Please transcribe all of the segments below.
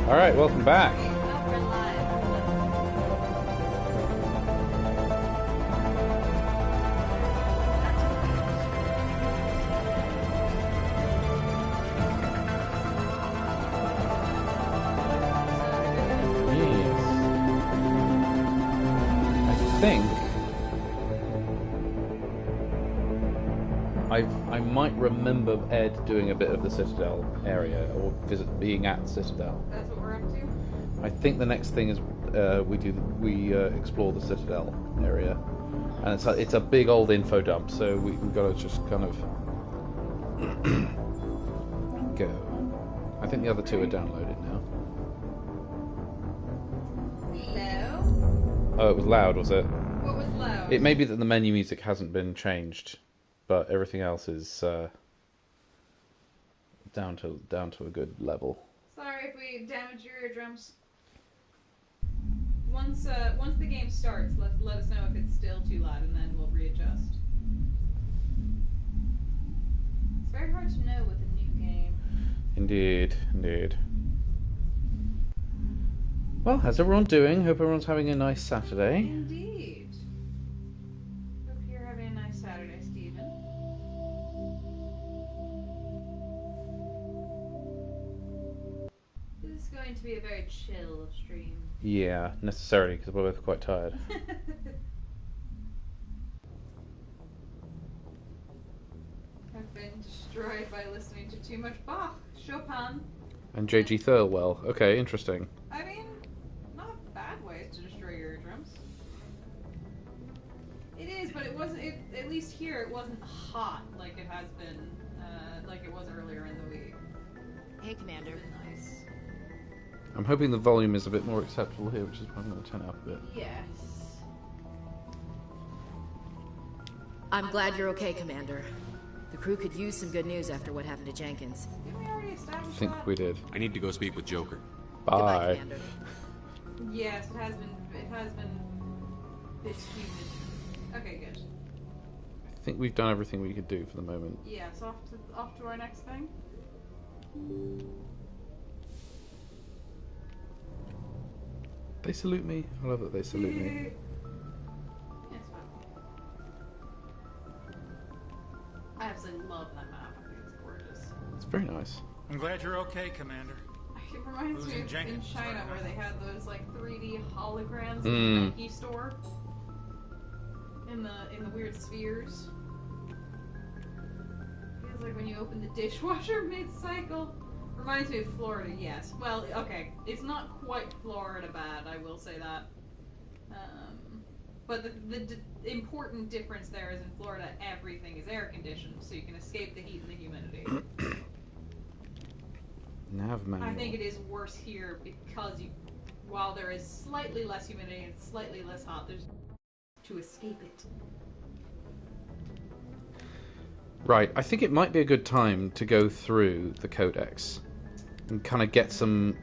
Alright, welcome back. Oh, we're live. Yes. I think I might remember Ed doing a bit of the Citadel area, or being at Citadel. That's what we're up to? I think the next thing is we explore the Citadel area, and it's a big old info dump, so we've got to just kind of go. I think the other two are downloaded now. Hello? Oh, it was loud, was it? What was loud? It may be that the menu music hasn't been changed, but everything else is down to a good level. Sorry if we damage your eardrums. Once the game starts, let us know if it's still too loud, and then we'll readjust. It's very hard to know with a new game. Indeed, indeed. Well, how's everyone doing? Hope everyone's having a nice Saturday. Indeed. Hope you're having a nice Saturday, Stephen. This is going to be a very chill stream. Yeah, necessarily, because we're both quite tired. I've been destroyed by listening to too much Bach, Chopin. And J.G. Thirlwell. Okay, interesting. I mean, not bad ways to destroy your eardrums. It is, but it wasn't. At least here, it wasn't hot like it has been, like it was earlier in the week. Hey, Commander. It's been nice. I'm hoping the volume is a bit more acceptable here, which is why I'm going to turn it up a bit. Yes. I'm glad you're okay, Commander. The crew could use some good news after what happened to Jenkins. Didn't we already I establish think that? we did. I need to go speak with Joker. Goodbye, Bye. Commander. Yes, it has been. It has been. It's humid. Okay, good. I think we've done everything we could do for the moment. Yes, off to our next thing. They salute me. I love that they salute me. It's fine. I absolutely love that map. I think it's gorgeous. It's very nice. I'm glad you're okay, Commander. It reminds me Losing of in Jenkins, China right? where they had those like 3D holograms in the Nike store. In the weird spheres. Feels like when you open the dishwasher mid-cycle. Reminds me of Florida, yes. Well, okay, it's not quite Florida bad, I will say that. But the important difference there is in Florida, everything is air conditioned, so you can escape the heat and the humidity. Nav manual. I think it is worse here because while there is slightly less humidity and slightly less hot, there's to escape it. Right, I think it might be a good time to go through the codex and kind of get some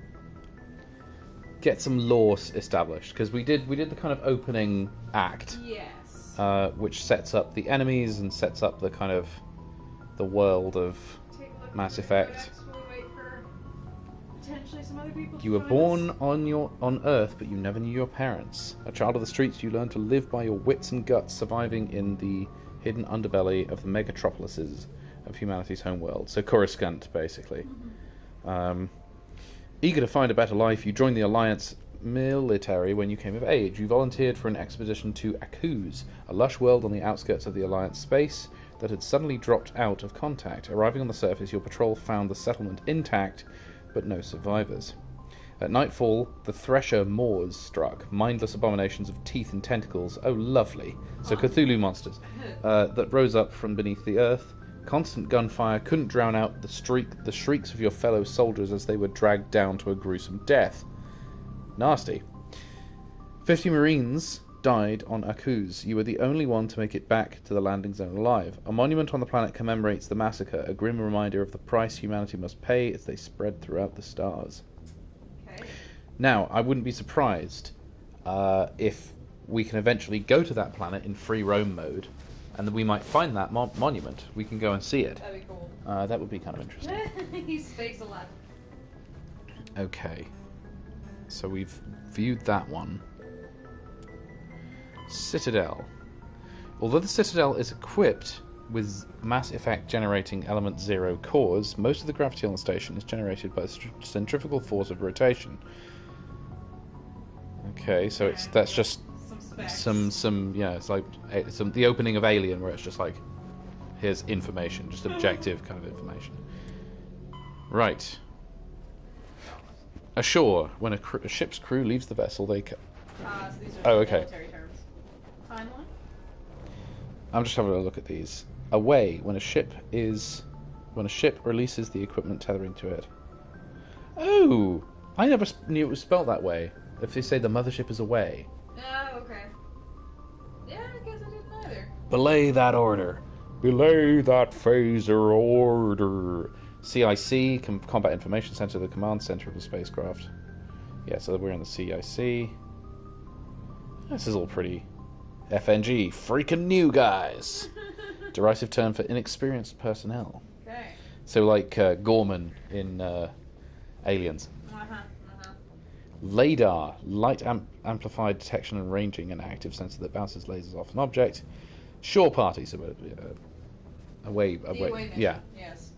lore established, because we did the kind of opening act, Yes. which sets up the enemies and sets up the kind of the world of Take a look Mass at the Effect. codex while we wait for potentially some other people to You were join born us. on Earth, but you never knew your parents. A child of the streets, you learned to live by your wits and guts, surviving in the hidden underbelly of the megatropolises of humanity's homeworld. So Coruscant, basically. Eager to find a better life, you joined the Alliance military when you came of age. You volunteered for an expedition to Akuz, a lush world on the outskirts of the Alliance space that had suddenly dropped out of contact. Arriving on the surface, your patrol found the settlement intact, but no survivors. At nightfall, the Thresher Moors struck, mindless abominations of teeth and tentacles, oh lovely, so Cthulhu monsters, that rose up from beneath the earth. Constant gunfire couldn't drown out the shrieks of your fellow soldiers as they were dragged down to a gruesome death. Nasty. 50 Marines died on Akuz. You were the only one to make it back to the landing zone alive. A monument on the planet commemorates the massacre, a grim reminder of the price humanity must pay as they spread throughout the stars. Okay. Now, I wouldn't be surprised if we can eventually go to that planet in free roam mode, and we might find that monument. We can go and see it. That'd be cool. That would be kind of interesting. He's space 11. Okay. So we've viewed that one. Citadel. Although the Citadel is equipped with mass effect generating element 0 cores, most of the gravity on the station is generated by the centrifugal force of rotation. Okay, so that's just some yeah, it's like the opening of Alien, where it's just like, here's information, just objective kind of information. Right. Ashore. When a ship's crew leaves the vessel, they so these are okay. military terms. Timeline? I'm just having a look at these. Away. When a ship releases the equipment tethering to it. Oh! I never knew it was spelled that way. If they say the mothership is away. Oh, okay. Yeah, I guess I didn't either. Belay that order. Belay that phaser order. CIC, Combat Information Center, the command center of the spacecraft. Yeah, so we're in the CIC. This is all pretty FNG. Freaking new guys. Derisive term for inexperienced personnel. Okay. So like Gorman in Aliens. LADAR, light amplified detection and ranging, an active sensor that bounces lasers off an object. Shore party, so away, yeah. Yes.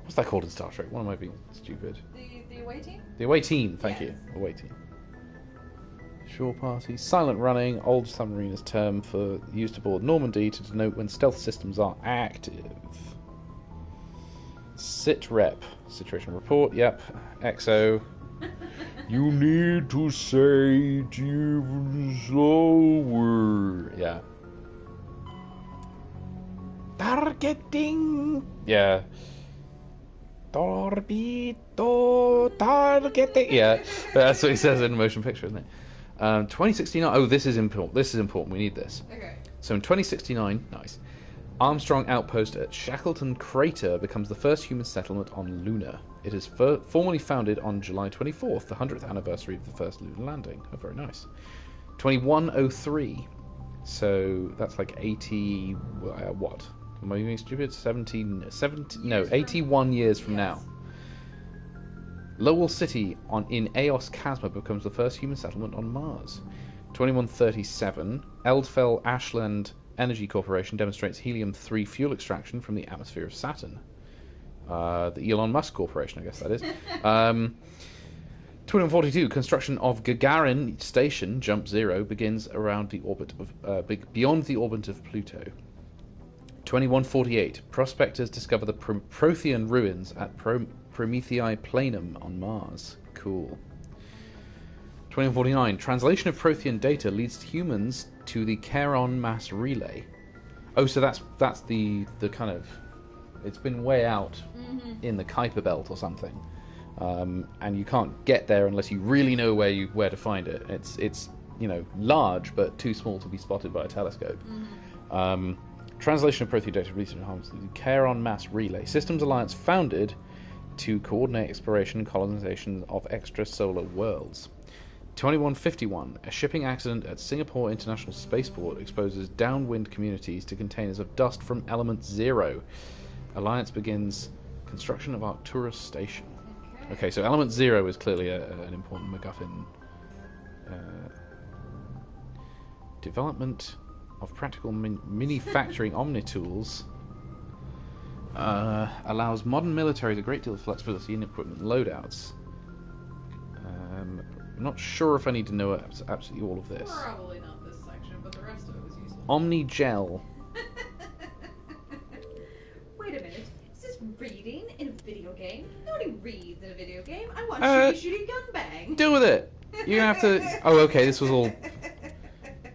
What's that called in Star Trek? Why am I being stupid? The away team? The away team, thank you. Away team. Shore party. Silent running, old submariner's term for used aboard Normandy to denote when stealth systems are active. Sit rep. Situation report, yep. XO. You need to say it even slower. Yeah. Targeting. Yeah. Torpedo targeting. Yeah, that's what he says in the motion picture, isn't it? 2069. Oh, this is important. This is important. We need this. Okay. So in 2069, nice. Armstrong Outpost at Shackleton Crater becomes the first human settlement on Luna. It is formally founded on July 24th, the 100th anniversary of the first lunar landing. Oh, very nice. 2103. So that's like 80. What? Am I being stupid? 81 years from now. Lowell City in Eos Chasma becomes the first human settlement on Mars. 2137, Eldfell Ashland Energy Corporation demonstrates helium-3 fuel extraction from the atmosphere of Saturn. The Elon Musk Corporation, I guess that is. 2142, construction of Gagarin Station, Jump Zero, begins around the orbit of beyond the orbit of Pluto. 2148, prospectors discover the Prothean ruins at Promethei Planum on Mars. Cool. 2049, translation of Prothean data leads humans to the Charon mass relay. Oh, so that's the kind of, it's been way out in the Kuiper belt or something, and you can't get there unless you really know where to find it. It's large but too small to be spotted by a telescope. Translation of Prothean data released in the Charon mass relay systems alliance founded to coordinate exploration and colonization of extrasolar worlds. 2151, a shipping accident at Singapore International Spaceport exposes downwind communities to containers of dust from element 0. Alliance begins construction of Arcturus Station. Okay, so element 0 is clearly an important MacGuffin. Development of practical manufacturing omnitools allows modern militaries a great deal of flexibility in equipment loadouts. I'm not sure if I need to know absolutely all of this. Probably not this section, but the rest of it was useful. Omnigel. Wait a minute. Is this reading in a video game? Nobody reads in a video game. I want shooty gun bang. Deal with it. You have to. Oh, okay. This was all.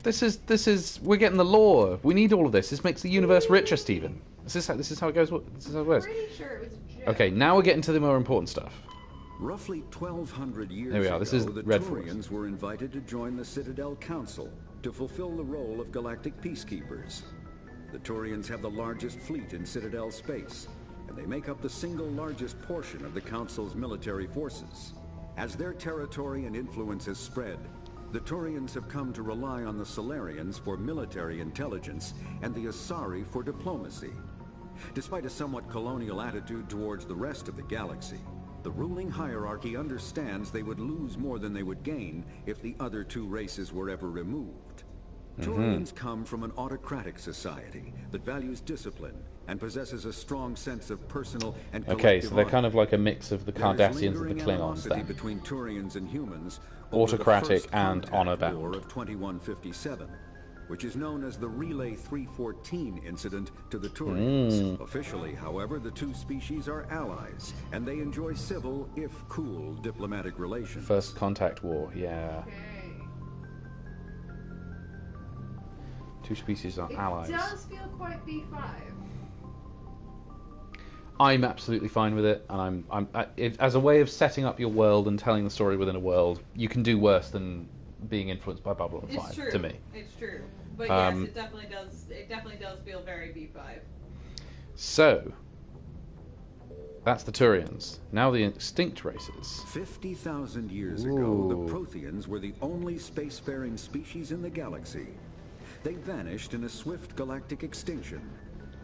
This is. We're getting the lore. We need all of this. This makes the universe richer, Stephen. This is how it goes. This is how it works. I'm pretty sure it was a joke. Okay, now we're getting to the more important stuff. Roughly 1,200 years There we are. ago, This is the Red Turians were invited to join the Citadel Council to fulfill the role of galactic peacekeepers. The Turians have the largest fleet in Citadel space, and they make up the single largest portion of the Council's military forces. As their territory and influence has spread, the Turians have come to rely on the Solarians for military intelligence and the Asari for diplomacy. Despite a somewhat colonial attitude towards the rest of the galaxy, the ruling hierarchy understands they would lose more than they would gain if the other two races were ever removed. Turians come from an autocratic society that values discipline and possesses a strong sense of personal and collective Okay, so they're honor. kind of like a mix of the There is Cardassians and the lingering Klingons animosity then. between Turians and humans over the Autocratic First and Contact honor-bound. War of 2157, which is known as the Relay 314 incident to the Turians. Officially, however, the two species are allies, and they enjoy civil, if cool, diplomatic relations. First Contact War, yeah. Okay. Two species are It allies. does feel quite B5. I'm absolutely fine with it, and as a way of setting up your world and telling the story within a world, you can do worse than being influenced by Babylon 5, It's true. to me. It's true. But yes, it definitely does. It definitely does feel very B5. So, that's the Turians. Now the extinct races. 50,000 years ago, the Protheans were the only spacefaring species in the galaxy. They vanished in a swift galactic extinction.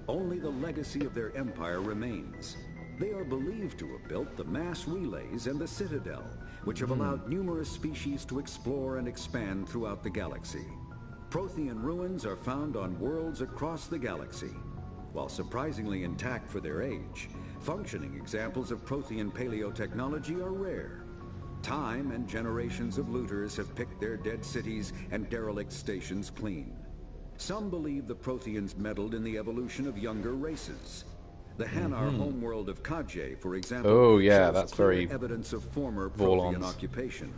Only the legacy of their empire remains. They are believed to have built the mass relays and the Citadel, which have allowed numerous species to explore and expand throughout the galaxy. Prothean ruins are found on worlds across the galaxy. While surprisingly intact for their age, functioning examples of Prothean paleotechnology are rare. Time and generations of looters have picked their dead cities and derelict stations clean. Some believe the Protheans meddled in the evolution of younger races. The Hanar homeworld of Kajay, for example, Oh, yeah, shows that's clear very evidence of former Vorlons. Prothean occupation.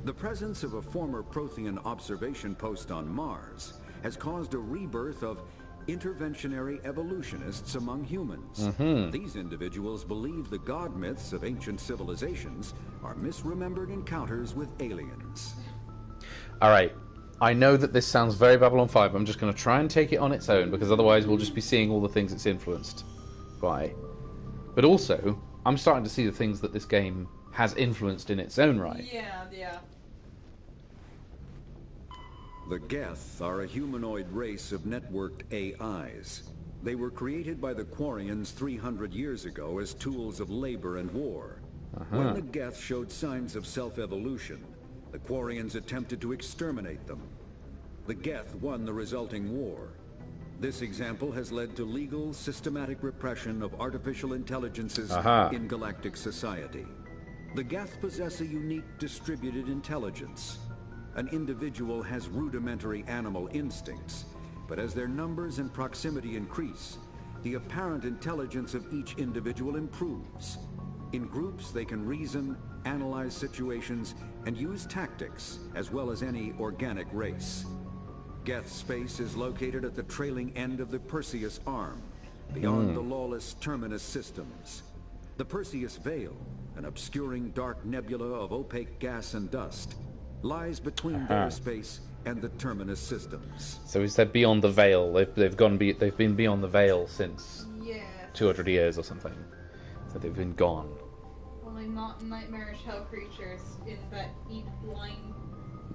The presence of a former Prothean observation post on Mars has caused a rebirth of interventionary evolutionists among humans. These individuals believe the god myths of ancient civilizations are misremembered encounters with aliens. Alright, I know that this sounds very Babylon 5, I'm just going to try and take it on its own, because otherwise we'll just be seeing all the things it's influenced by. But also, I'm starting to see the things that this game has influenced in its own right. Yeah, yeah. The Geth are a humanoid race of networked AIs. They were created by the Quarians 300 years ago as tools of labor and war. When the Geth showed signs of self-evolution, the Quarians attempted to exterminate them. The Geth won the resulting war. This example has led to legal, systematic repression of artificial intelligences in galactic society. The Geth possess a unique distributed intelligence. An individual has rudimentary animal instincts, but as their numbers and proximity increase, the apparent intelligence of each individual improves. In groups, they can reason, analyze situations, and use tactics, as well as any organic race. Geth space is located at the trailing end of the Perseus Arm, beyond the lawless Terminus systems. The Perseus Veil, an obscuring dark nebula of opaque gas and dust, lies between their space and the Terminus systems. So he said beyond the veil. They've been beyond the veil since Yeah. 200 years or something. So they've been gone. Only not nightmarish hell creatures that eat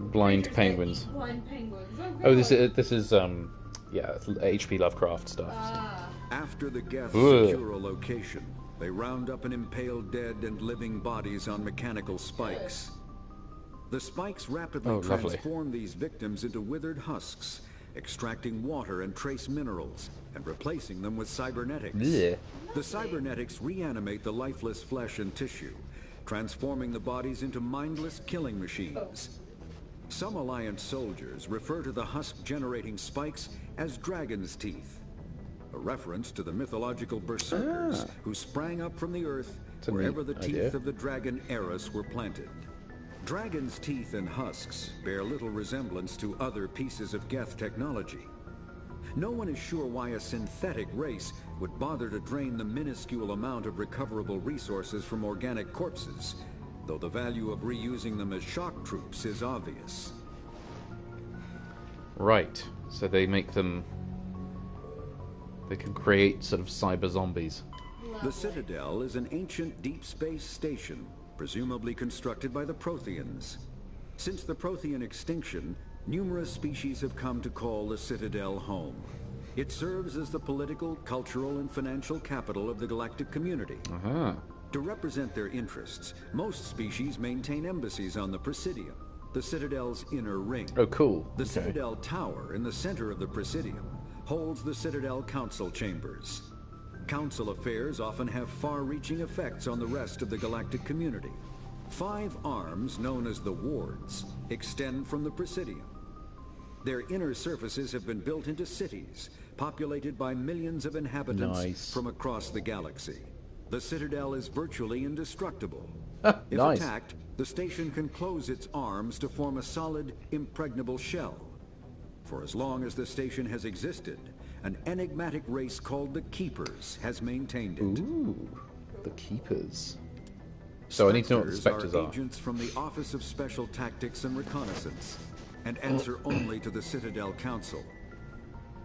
Blind creatures penguins. That eat blind penguins. Oh, this is yeah, H.P. Lovecraft stuff. Ah. After the Geth Ugh. secure a location, they round up and impale dead and living bodies on mechanical spikes. The spikes rapidly lovely. transform these victims into withered husks, extracting water and trace minerals, and replacing them with cybernetics. Blech. The cybernetics reanimate the lifeless flesh and tissue, transforming the bodies into mindless killing machines. Some Alliance soldiers refer to the husk-generating spikes as dragon's teeth, a reference to the mythological berserkers who sprang up from the earth It's a wherever neat the idea. teeth of the dragon Eris were planted. Dragon's teeth and husks bear little resemblance to other pieces of Geth technology. No one is sure why a synthetic race would bother to drain the minuscule amount of recoverable resources from organic corpses, though the value of reusing them as shock troops is obvious. Right. So they make them. They can create sort of cyber zombies. The Citadel is an ancient deep space station, presumably constructed by the Protheans. Since the Prothean extinction, numerous species have come to call the Citadel home. It serves as the political, cultural, and financial capital of the galactic community. Uh-huh. To represent their interests, most species maintain embassies on the Presidium, the Citadel's inner ring. Oh, cool. The Okay. Citadel Tower in the center of the Presidium holds the Citadel Council chambers. Council affairs often have far-reaching effects on the rest of the galactic community. 5 arms, known as the wards, extend from the Presidium. Their inner surfaces have been built into cities, populated by millions of inhabitants Nice. from across the galaxy. The Citadel is virtually indestructible. If Nice. attacked, the station can close its arms to form a solid, impregnable shell. For as long as the station has existed, an enigmatic race called the Keepers has maintained it. Ooh, the Keepers. So I need to know what the Spectres are. agents from the Office of Special Tactics and Reconnaissance, and answer only to the Citadel Council.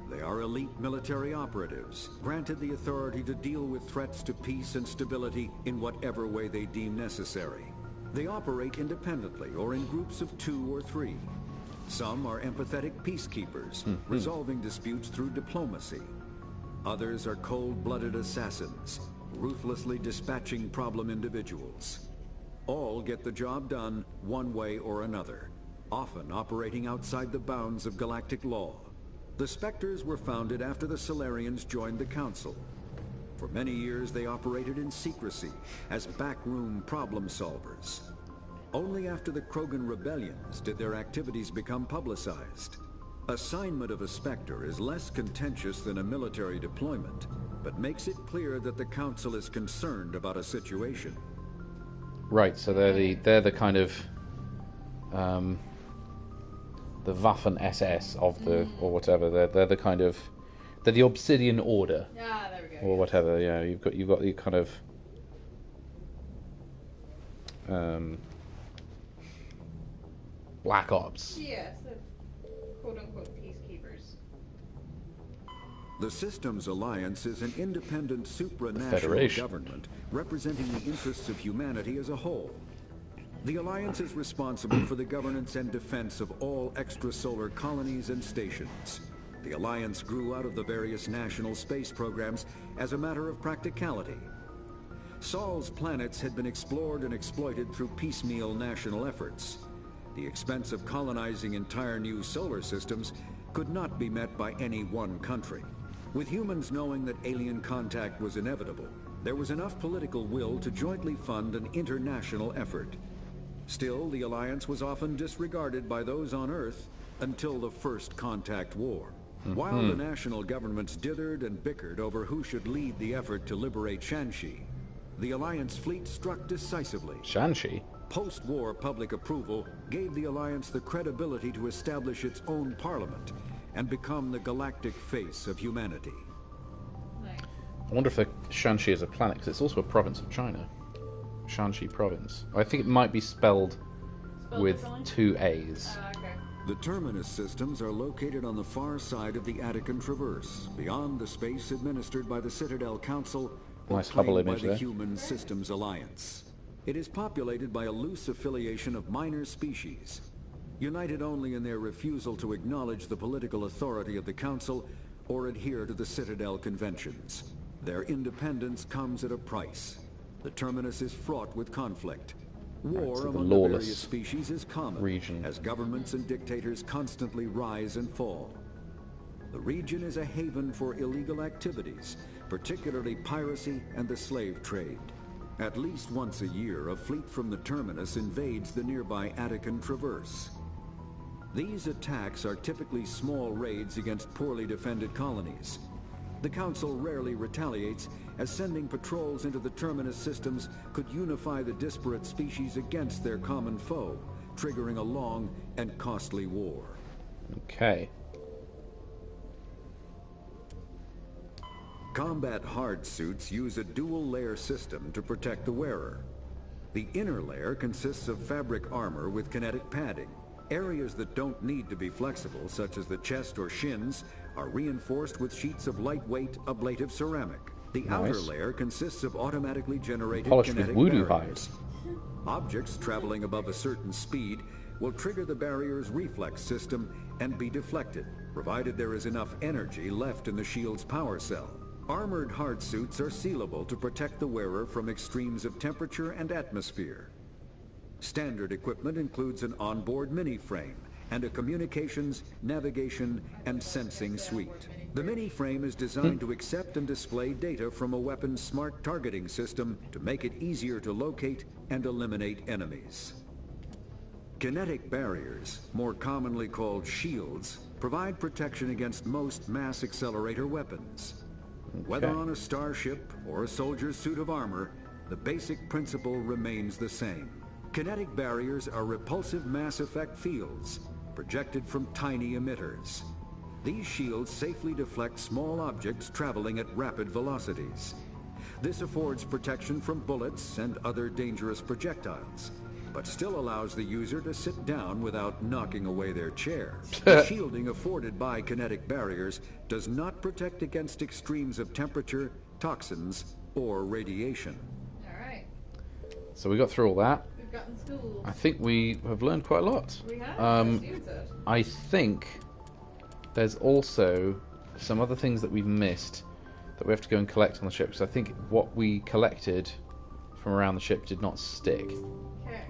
They are elite military operatives, granted the authority to deal with threats to peace and stability in whatever way they deem necessary. They operate independently or in groups of 2 or 3. Some are empathetic peacekeepers, resolving disputes through diplomacy. Others are cold-blooded assassins, ruthlessly dispatching problem individuals. All get the job done one way or another, often operating outside the bounds of galactic law. The Spectres were founded after the Solarians joined the Council. For many years they operated in secrecy as backroom problem solvers. Only after the Krogan rebellions did their activities become publicized. Assignment of a Spectre is less contentious than a military deployment, but makes it clear that the Council is concerned about a situation. Right, so they're the kind of the Waffen SS of the or whatever. They're the kind of they're the Obsidian Order Ah, there we go. or whatever. Yeah, you've got the kind of Black Ops. Yeah, so quote-unquote peacekeepers. The Systems Alliance is an independent supranational Federation. government representing the interests of humanity as a whole. The Alliance is responsible for the governance and defense of all extrasolar colonies and stations. The Alliance grew out of the various national space programs as a matter of practicality. Sol's planets had been explored and exploited through piecemeal national efforts. The expense of colonizing entire new solar systems could not be met by any one country. With humans knowing that alien contact was inevitable, there was enough political will to jointly fund an international effort. Still, the Alliance was often disregarded by those on Earth until the First Contact War. While the national governments dithered and bickered over who should lead the effort to liberate Shanxi, the Alliance fleet struck decisively. Shanxi. Post-war public approval gave the Alliance the credibility to establish its own parliament and become the galactic face of humanity. Like, I wonder if Shanxi is a planet, because it's also a province of China. Shanxi province. I think it might be spelled with differently? 2 A's. Okay. The terminus systems are located on the far side of the Attican Traverse, beyond the space administered by the Citadel Council or Nice Hubble claimed by image the there. Human Systems Alliance. It is populated by a loose affiliation of minor species, united only in their refusal to acknowledge the political authority of the Council or adhere to the Citadel conventions. Their independence comes at a price. The terminus is fraught with conflict. War so the among the lawless various species is common, region. as governments and dictators constantly rise and fall. The region is a haven for illegal activities, particularly piracy and the slave trade. At least once a year, a fleet from the terminus invades the nearby Attican Traverse. These attacks are typically small raids against poorly defended colonies. The Council rarely retaliates, as sending patrols into the terminus systems could unify the disparate species against their common foe, triggering a long and costly war. Okay. Combat hard suits use a dual-layer system to protect the wearer. The inner layer consists of fabric armor with kinetic padding. Areas that don't need to be flexible, such as the chest or shins, are reinforced with sheets of lightweight ablative ceramic. The outer Nice. layer consists of automatically generated Polished with kinetic voodoo barriers. Objects traveling above a certain speed will trigger the barrier's reflex system and be deflected. provided there is enough energy left in the shield's power cell. Armored hard suits are sealable to protect the wearer from extremes of temperature and atmosphere. Standard equipment includes an onboard mini-frame and a communications, navigation, and sensing suite. The mini-frame is designed to accept and display data from a weapon's smart targeting system to make it easier to locate and eliminate enemies. Kinetic barriers, more commonly called shields, provide protection against most mass accelerator weapons. Whether on a starship or a soldier's suit of armor, the basic principle remains the same. Kinetic barriers are repulsive mass effect fields, projected from tiny emitters. These shields safely deflect small objects traveling at rapid velocities. This affords protection from bullets and other dangerous projectiles, but still allows the user to sit down without knocking away their chair. The shielding afforded by kinetic barriers does not protect against extremes of temperature, toxins, or radiation. Alright. So we got through all that. We've gotten schools. I think we have learned quite a lot. We have. Steven said. I think there's also some other things that we've missed that we have to go and collect on the ship. So I think what we collected from around the ship did not stick. Okay.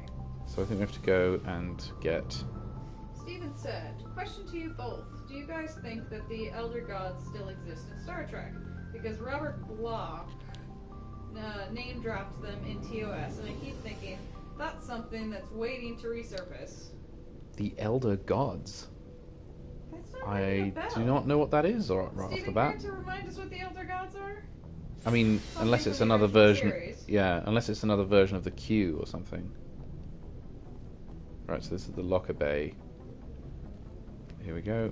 So I think we have to go and get... Steven said, question to you both. Do you guys think that the Elder Gods still exist in Star Trek? Because Robert Bloch name dropped them in TOS, and I keep thinking that's something that's waiting to resurface. The Elder Gods. That's not I ringing a bell. do not know what that is right off the Steven, bat. care to remind us what the Elder Gods are? I mean, Something unless from it's the another original version... series. Yeah, unless it's another version of the Q or something. Right, so this is the locker bay. Here we go.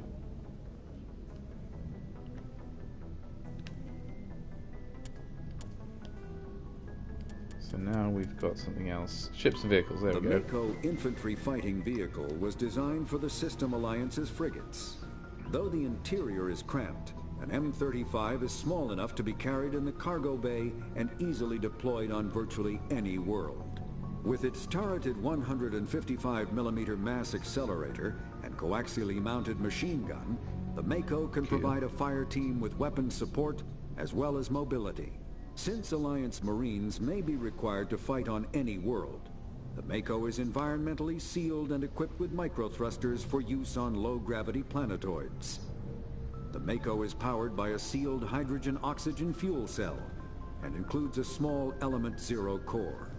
So now we've got something else. Ships and vehicles, there The we go. Mako infantry fighting vehicle was designed for the System Alliance's frigates. Though the interior is cramped, an M35 is small enough to be carried in the cargo bay and easily deployed on virtually any world. With its turreted 155mm mass accelerator and coaxially mounted machine gun, the Mako can provide a fire team with weapon support as well as mobility. Since Alliance Marines may be required to fight on any world, the Mako is environmentally sealed and equipped with microthrusters for use on low-gravity planetoids. The Mako is powered by a sealed hydrogen-oxygen fuel cell and includes a small Element Zero core.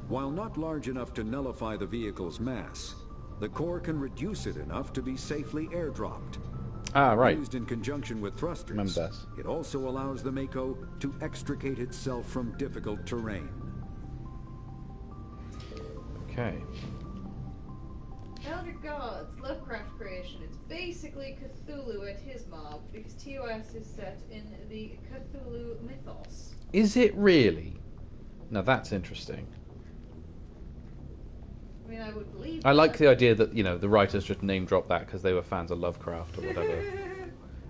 While not large enough to nullify the vehicle's mass, the core can reduce it enough to be safely airdropped. Ah, right. Used in conjunction with thrusters, Remember that. it also allows the Mako to extricate itself from difficult terrain. Okay. Elder Gods, Lovecraft creation. It's basically Cthulhu at his mob, because TOS is set in the Cthulhu mythos. Is it really? Now that's interesting. I mean, I would believe I like that. the idea that, you know, the writers just name dropped that because they were fans of Lovecraft or whatever.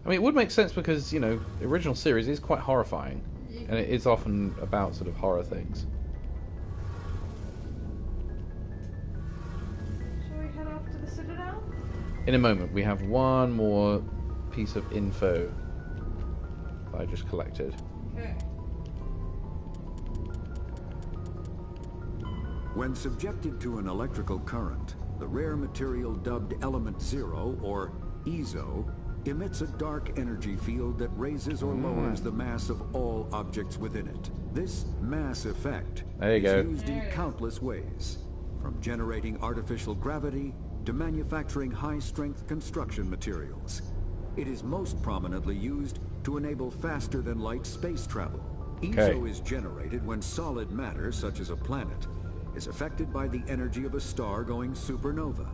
I mean, it would make sense because, you know, the original series is quite horrifying. And it is often about sort of horror things. Shall we head off to the Citadel? In a moment, we have one more piece of info that I just collected. Okay. When subjected to an electrical current, the rare material dubbed Element Zero, or EZO, emits a dark energy field that raises or lowers the mass of all objects within it. This mass effect There you is go. used in countless ways, from generating artificial gravity to manufacturing high-strength construction materials. It is most prominently used to enable faster-than-light space travel. EZO is generated when solid matter, such as a planet, is affected by the energy of a star going supernova.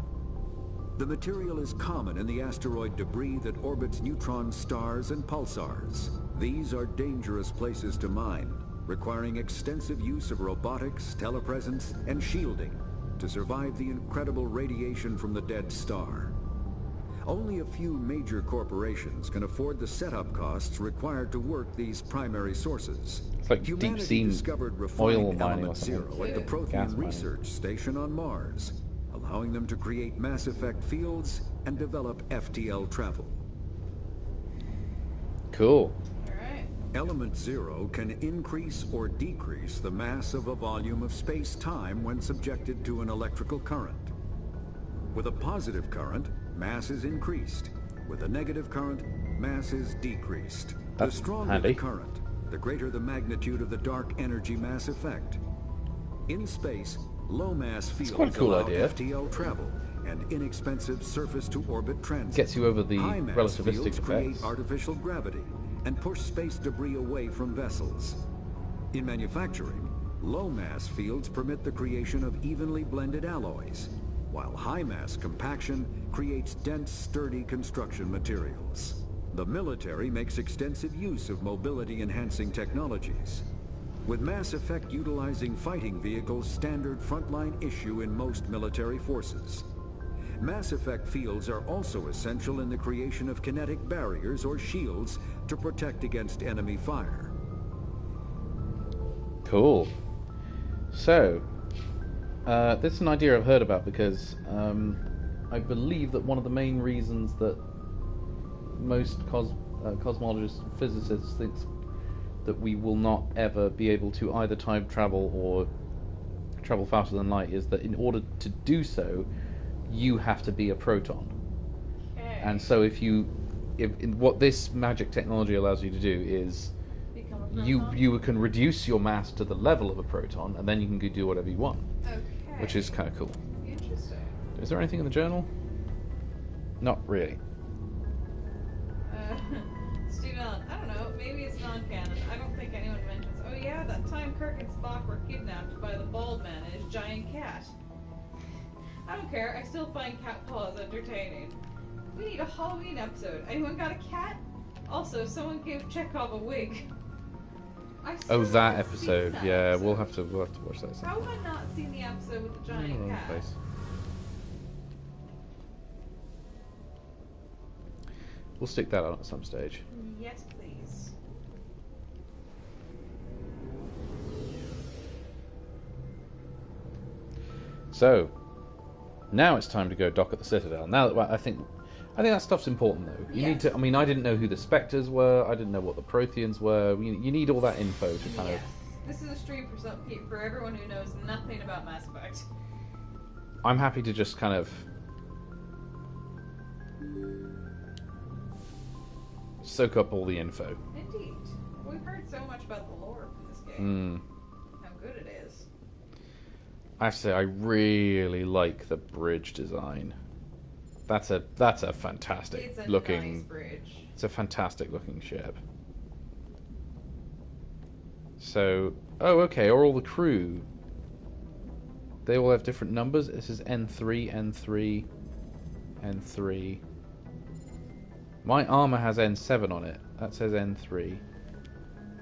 The material is common in the asteroid debris that orbits neutron stars and pulsars. These are dangerous places to mine, requiring extensive use of robotics, telepresence, and shielding to survive the incredible radiation from the dead star. Only a few major corporations can afford the setup costs required to work these primary sources. It's like Humanity deep-sea discovered oil refined mining or Element something. Zero at the Gas Prothean mining. Research Station on Mars, allowing them to create mass effect fields and develop FTL travel. Cool. Alright. Element zero can increase or decrease the mass of a volume of space-time when subjected to an electrical current. With a positive current, mass is increased. With a negative current, mass is decreased. That's the stronger handy. the current, the greater the magnitude of the dark energy mass effect. In space, low mass fields quite a cool allow idea. FTL travel and inexpensive surface-to-orbit transit. Gets you over the High mass relativistic fields create effects. artificial gravity and push space debris away from vessels. In manufacturing, low mass fields permit the creation of evenly blended alloys, while high mass compaction creates dense, sturdy construction materials. The military makes extensive use of mobility-enhancing technologies, with mass effect utilizing fighting vehicles standard frontline issue in most military forces. Mass effect fields are also essential in the creation of kinetic barriers or shields to protect against enemy fire. Cool. So, this is an idea I've heard about because I believe that one of the main reasons that most cosmologists and physicists think that we will not ever be able to either time travel or travel faster than light is that in order to do so, you have to be a proton. Okay. And so what this magic technology allows you to do is Become a proton? you can reduce your mass to the level of a proton, and then you can go do whatever you want, Okay. which is kind of cool. Interesting. Is there anything in the journal? Not really. Steve Allen, I don't know, maybe it's non-canon. I don't think anyone mentions, oh yeah, that time Kirk and Spock were kidnapped by the bald man and his giant cat. I don't care, I still find cat paws entertaining. We need a Halloween episode. Anyone got a cat? Also, someone gave Chekhov a wig. I still Oh, that haven't seen episode. that Yeah, episode. we'll have to watch that. How have I not seen the episode with the giant Wrong cat? place. We'll stick that on at some stage. Yes, please. So, now it's time to go dock at the Citadel. Now that I think that stuff's important though. You need Yes. to. I mean, I didn't know who the Spectres were. I didn't know what the Protheans were. You need all that info to kind Yes. This is a stream for everyone who knows nothing about Mass Effect. I'm happy to just kind of soak up all the info. Indeed. We've heard so much about the lore from this game. How good it is. I have to say, I really like the bridge design. That's a fantastic It's a looking. nice bridge. It's a fantastic looking ship. So, oh, okay. Are all the crew? They all have different numbers. This is N3, N3, N3. My armor has N7 on it. That says N3.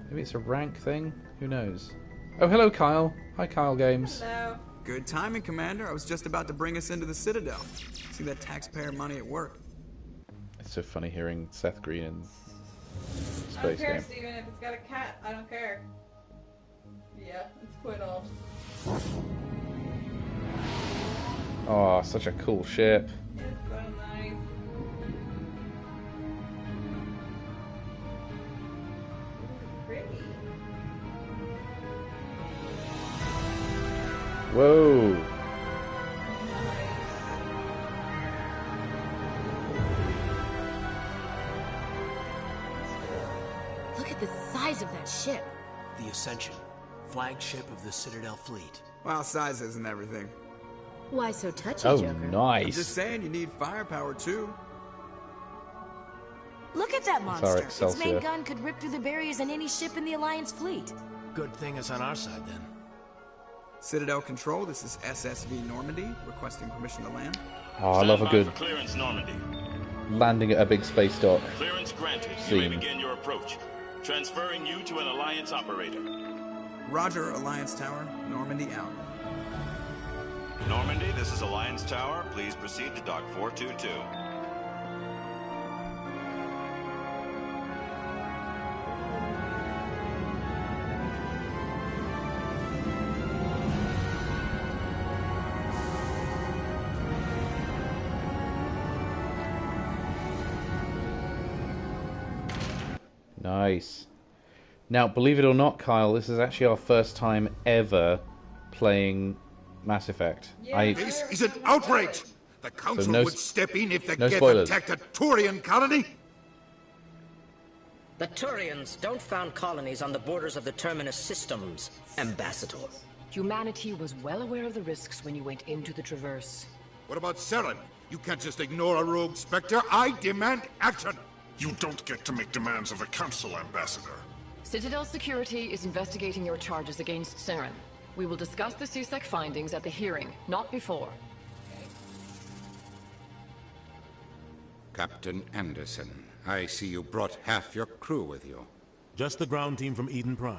Maybe it's a rank thing. Who knows? Oh, hello, Kyle. Hi, Kyle Games. Hello. Good timing, Commander. I was just about to bring us into the Citadel. See that taxpayer money at work. It's so funny hearing Seth Green in I don't Space care, Game. Steven. If it's got a cat, I don't care. Yeah, it's quite odd. Oh, such a cool ship. It's so nice. Pretty. Whoa. Nice. Look at the size of that ship. The Ascension, flagship of the Citadel fleet. Well, size isn't everything. Why so touchy, Oh, Joker? I'm just nice. saying you need firepower too. Look at that monster. Its Excelsior. main gun could rip through the barriers in any ship in the Alliance fleet. Good thing it's on our side then. Citadel Control, this is SSV Normandy, requesting permission to land. Oh, I love a Stand by good for clearance, Normandy. landing at a big space dock. Clearance granted. You may Scene. begin your approach. Transferring you to an Alliance operator. Roger, Alliance Tower, Normandy out. Normandy, this is Alliance Tower. Please proceed to Dock 422. Nice. Now, believe it or not, Kyle, this is actually our first time ever playing Mass Effect. Yeah, This is an outrage! The Council no would step in if the no Geth spoilers. attacked a Turian colony? The Turians don't found colonies on the borders of the Terminus systems, Ambassador. Humanity was well aware of the risks when you went into the Traverse. What about Saren? You can't just ignore a rogue Spectre. I demand action! You don't get to make demands of the Council, Ambassador. Citadel Security is investigating your charges against Saren. We will discuss the CSEC findings at the hearing, not before. Captain Anderson, I see you brought half your crew with you. Just the ground team from Eden Prime.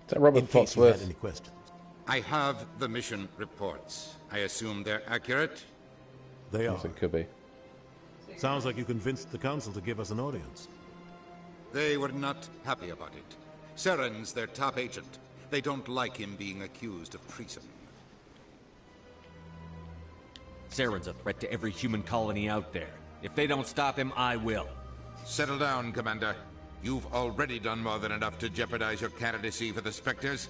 Is that Robert In case you Foxworth? had any questions. I have the mission reports. I assume they're accurate? They are. Yes, it could be. Sounds like you convinced the Council to give us an audience. They were not happy about it. Saren's their top agent. They don't like him being accused of treason. Saren's a threat to every human colony out there. If they don't stop him, I will. Settle down, Commander. You've already done more than enough to jeopardize your candidacy for the Spectres.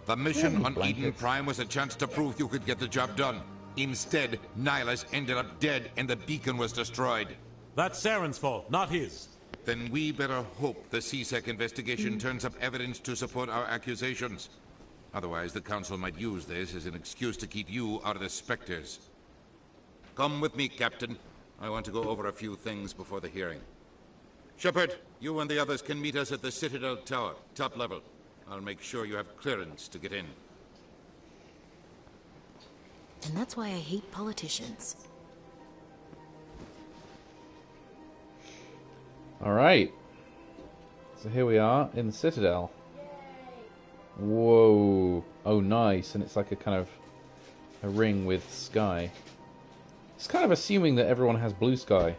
The mission on Eden Prime was a chance to prove you could get the job done. Instead, Nihilus ended up dead and the beacon was destroyed. That's Saren's fault, not his. Then we better hope the CSEC investigation turns up evidence to support our accusations. Otherwise, the Council might use this as an excuse to keep you out of the Spectres. Come with me, Captain. I want to go over a few things before the hearing. Shepard, you and the others can meet us at the Citadel Tower, top level. I'll make sure you have clearance to get in. And that's why I hate politicians. Alright. So here we are in the Citadel. Whoa. Oh, nice. And it's like a kind of a ring with sky. It's kind of assuming that everyone has blue sky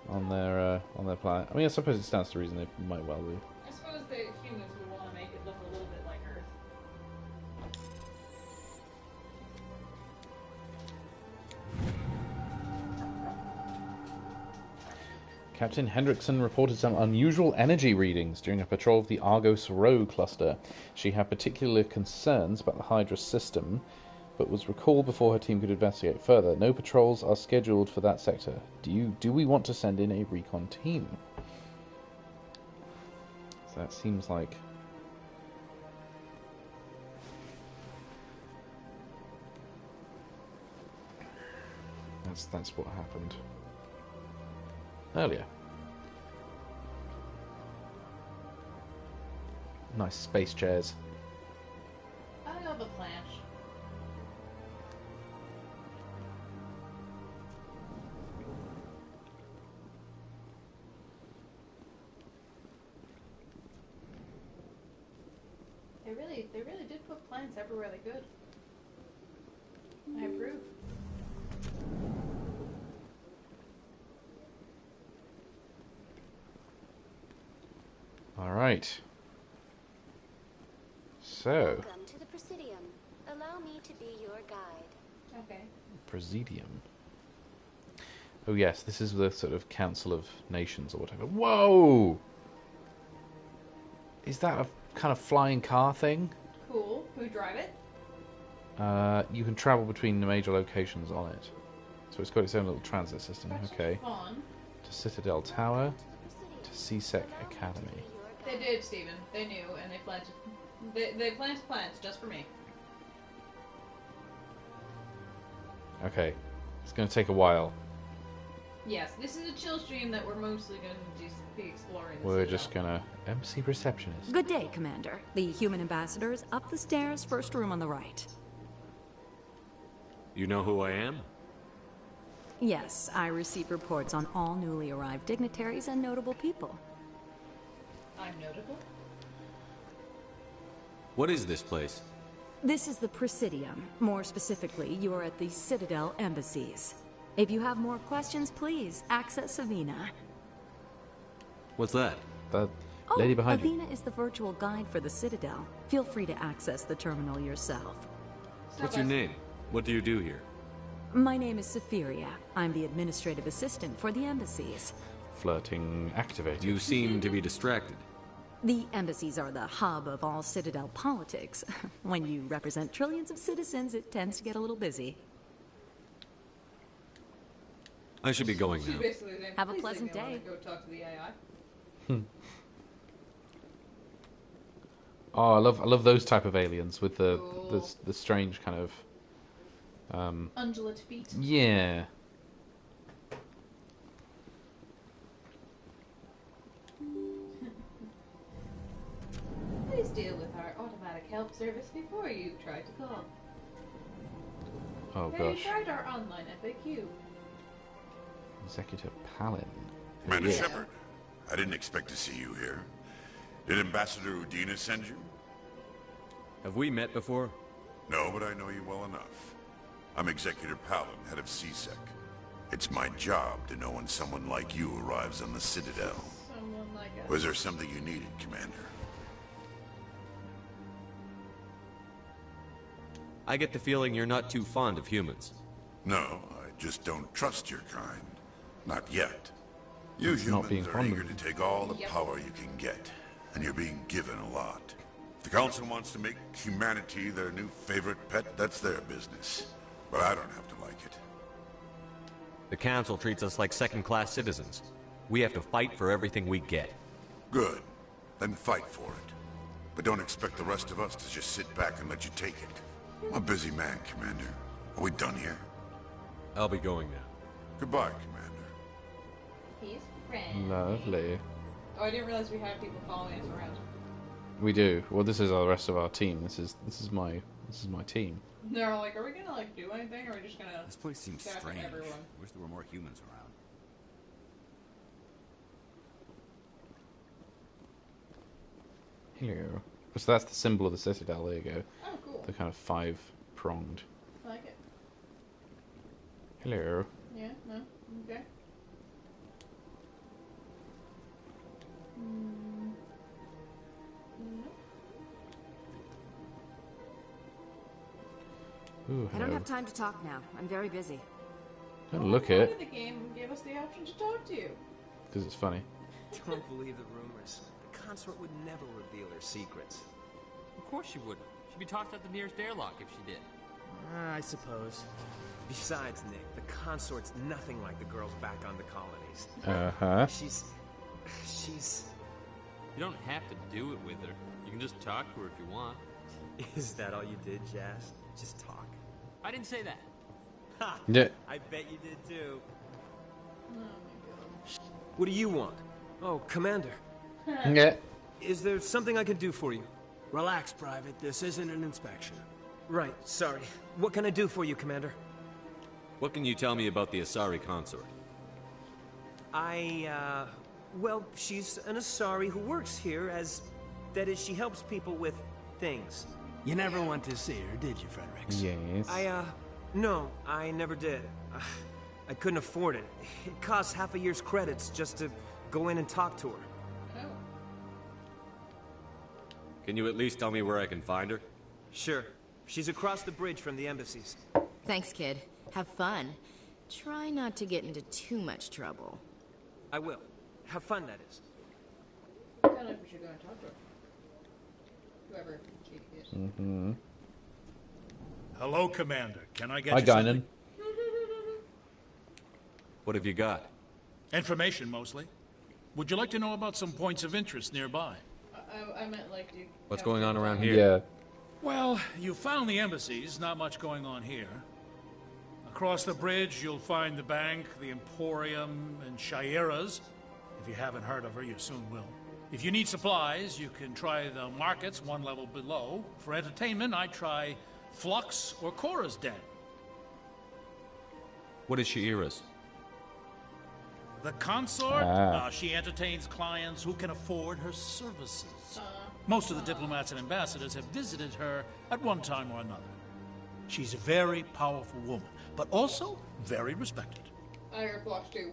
on their planet. I mean, I suppose it stands to reason they might well do. I suppose the humans would want to make it look a little bit like Earth. Captain Hendrickson reported some unusual energy readings during a patrol of the Argos Rho cluster. She had particular concerns about the Hydra system, but was recalled before her team could investigate further. No patrols are scheduled for that sector. Do we want to send in a recon team? So that seems like... That's what happened earlier. Nice space chairs. I love a planche. They really did put plants everywhere they could. I approve. All right. So. Welcome to the Presidium. Allow me to be your guide. Okay. Presidium. Oh yes, this is the sort of Council of Nations or whatever. Whoa! Is that a kind of flying car thing? Cool. Can we drive it? You can travel between the major locations on it. So it's got its own little transit system. Okay. Fun. To Citadel Tower. To CSEC Academy. They did, Stephen. They knew, and they planted. They planted plants just for me. Okay. It's going to take a while. Yes, this is a chill stream that we're mostly going to just be exploring. We're just going to... MC Receptionist. Good day, Commander. The human ambassador is up the stairs, first room on the right. You know who I am? Yes, I receive reports on all newly arrived dignitaries and notable people. I'm notable? What is this place? This is the Presidium. More specifically, you are at the Citadel embassies. If you have more questions, please access Avina. What's that? The lady behind you. Avina is the virtual guide for the Citadel. Feel free to access the terminal yourself. What's your name? What do you do here? My name is Safiria. I'm the administrative assistant for the embassies. flirting activated. You seem to be distracted. The embassies are the hub of all Citadel politics. When you represent trillions of citizens, it tends to get a little busy. I should be going She now. basically saying, Have a "Please pleasant leave me alone day." and go talk to the AI. Oh, I love those type of aliens with the Cool. the strange kind of Undulate feet. yeah. Please deal with our automatic help service before you try to call. Oh Have you gosh. tried our online FAQ? Executive Palin. Commander Yeah. Shepard, I didn't expect to see you here. Did Ambassador Udina send you? Have we met before? No, but I know you well enough. I'm Executor Palin, head of CSEC. It's my job to know when someone like you arrives on the Citadel. Someone like us. Was there something you needed, Commander? I get the feeling you're not too fond of humans. No, I just don't trust your kind. Not yet. You It's not being humans are fond of eager to take all the power you can get, and you're being given a lot. If the Council wants to make humanity their new favorite pet, that's their business. But I don't have to like it. The Council treats us like second-class citizens. We have to fight for everything we get. Good. Then fight for it. But don't expect the rest of us to just sit back and let you take it. I'm a busy man, Commander. Are we done here? I'll be going now. Goodbye, Commander. He's friendly. Lovely. Oh, I didn't realize we had people following us around. We do. Well, this is the rest of our team. This is my team. They're like, are we gonna like do anything, or are we just gonna? This place seems attack strange. everyone? Wish there were more humans around. Hello. So that's the symbol of the Citadel. There you go. Oh, cool. The kind of 5-pronged. I like it. Hello. Yeah. No. Okay. Mm. No. Ooh, I don't hello. have time to talk now. I'm very busy. Don't look Why it, did the game give us the option to talk to you? because it's funny. Don't believe the rumors. The consort would never reveal her secrets. Of course she wouldn't. She'd be tossed at the nearest airlock if she did. I suppose. Besides, Nick, the consort's nothing like the girls back on the colonies. Uh-huh. She's... You don't have to do it with her. You can just talk to her if you want. Is that all you did, Jazz? Just talk? I didn't say that. Ha! Yeah. I bet you did too. What do you want? Oh, Commander. Yeah. Is there something I can do for you? Relax, Private. This isn't an inspection. Right, sorry. What can I do for you, Commander? What can you tell me about the Asari consort? Well, she's an Asari who works here as... That is, she helps people with things. You never went to see her, did you, Fredericks? Yes. No, I never did. I couldn't afford it. It costs half a year's credits just to go in and talk to her. Oh. Can you at least tell me where I can find her? Sure. She's across the bridge from the embassies. Thanks, kid. Have fun. Try not to get into too much trouble. I will. Have fun, that is. I don't know if we should go and talk to her. Whoever she is. Mm-hmm. Hello, Commander. Can I get Hi, you something? Guinan. What have you got? Information, mostly. Would you like to know about some points of interest nearby? I meant like, do you What's have going on people around on? here? Yeah. Well, you found the embassies. Not much going on here. Across the bridge, you'll find the bank, the Emporium, and Shaira's. If you haven't heard of her, you soon will. If you need supplies, you can try the markets one level below. For entertainment, I try Flux or Cora's Den. What is Shaira's? The consort, Ah. she entertains clients who can afford her services. Most of the diplomats and ambassadors have visited her at one time or another. She's a very powerful woman, but also very respected. I heard Flux too.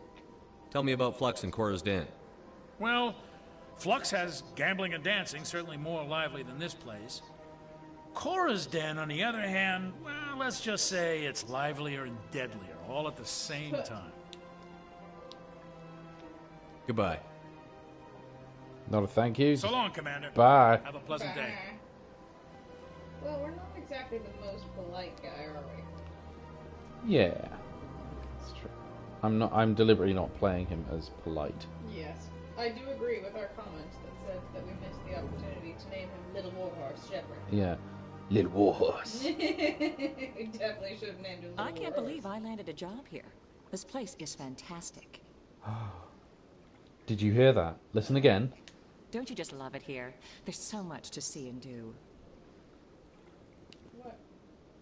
Tell me about Flux and Cora's Den. Well, Flux has gambling and dancing, certainly more lively than this place. Cora's Den, on the other hand, well, let's just say it's livelier and deadlier, all at the same time. Goodbye. Not a thank you. So long, Commander. Bye. Have a pleasant day. Well, we're not exactly the most polite guy, are we? Yeah. That's true. I'm deliberately not playing him as polite. Yes. I do agree with our comment that said that we missed the opportunity to name him Little Warhorse Shepherd. Yeah. Little Warhorse. We definitely should have named him Little I can't Warhorse. believe I landed a job here. This place is fantastic. Did you hear that? Listen again. Don't you just love it here? There's so much to see and do. What?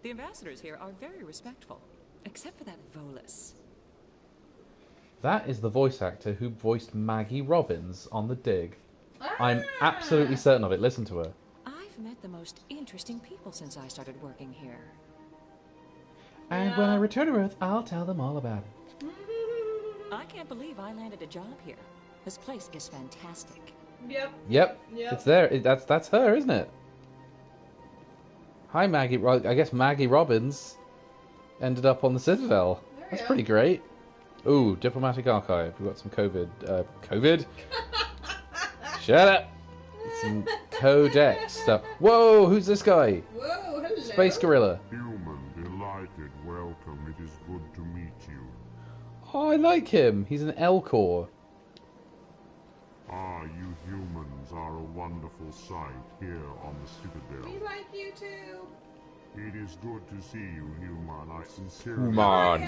The ambassadors here are very respectful, except for that Volus. That is the voice actor who voiced Maggie Robbins on The Dig. I'm absolutely certain of it. Listen to her. I've met the most interesting people since I started working here. And when I return to Earth, I'll tell them all about it. I can't believe I landed a job here. This place is fantastic. Yep. It's there. That's her, isn't it? Hi, Maggie. I guess Maggie Robbins ended up on the Citadel. That's pretty great. Ooh, diplomatic archive. We've got some COVID. Shut up. Some codex stuff. Whoa, who's this guy? Whoa, hello. Space Gorilla. Human, delighted, welcome. It is good to meet you. Oh, I like him. He's an Elcor. Ah, you humans are a wonderful sight here on the Citadel. We like you too. It is good to see you, human. I sincerely Human.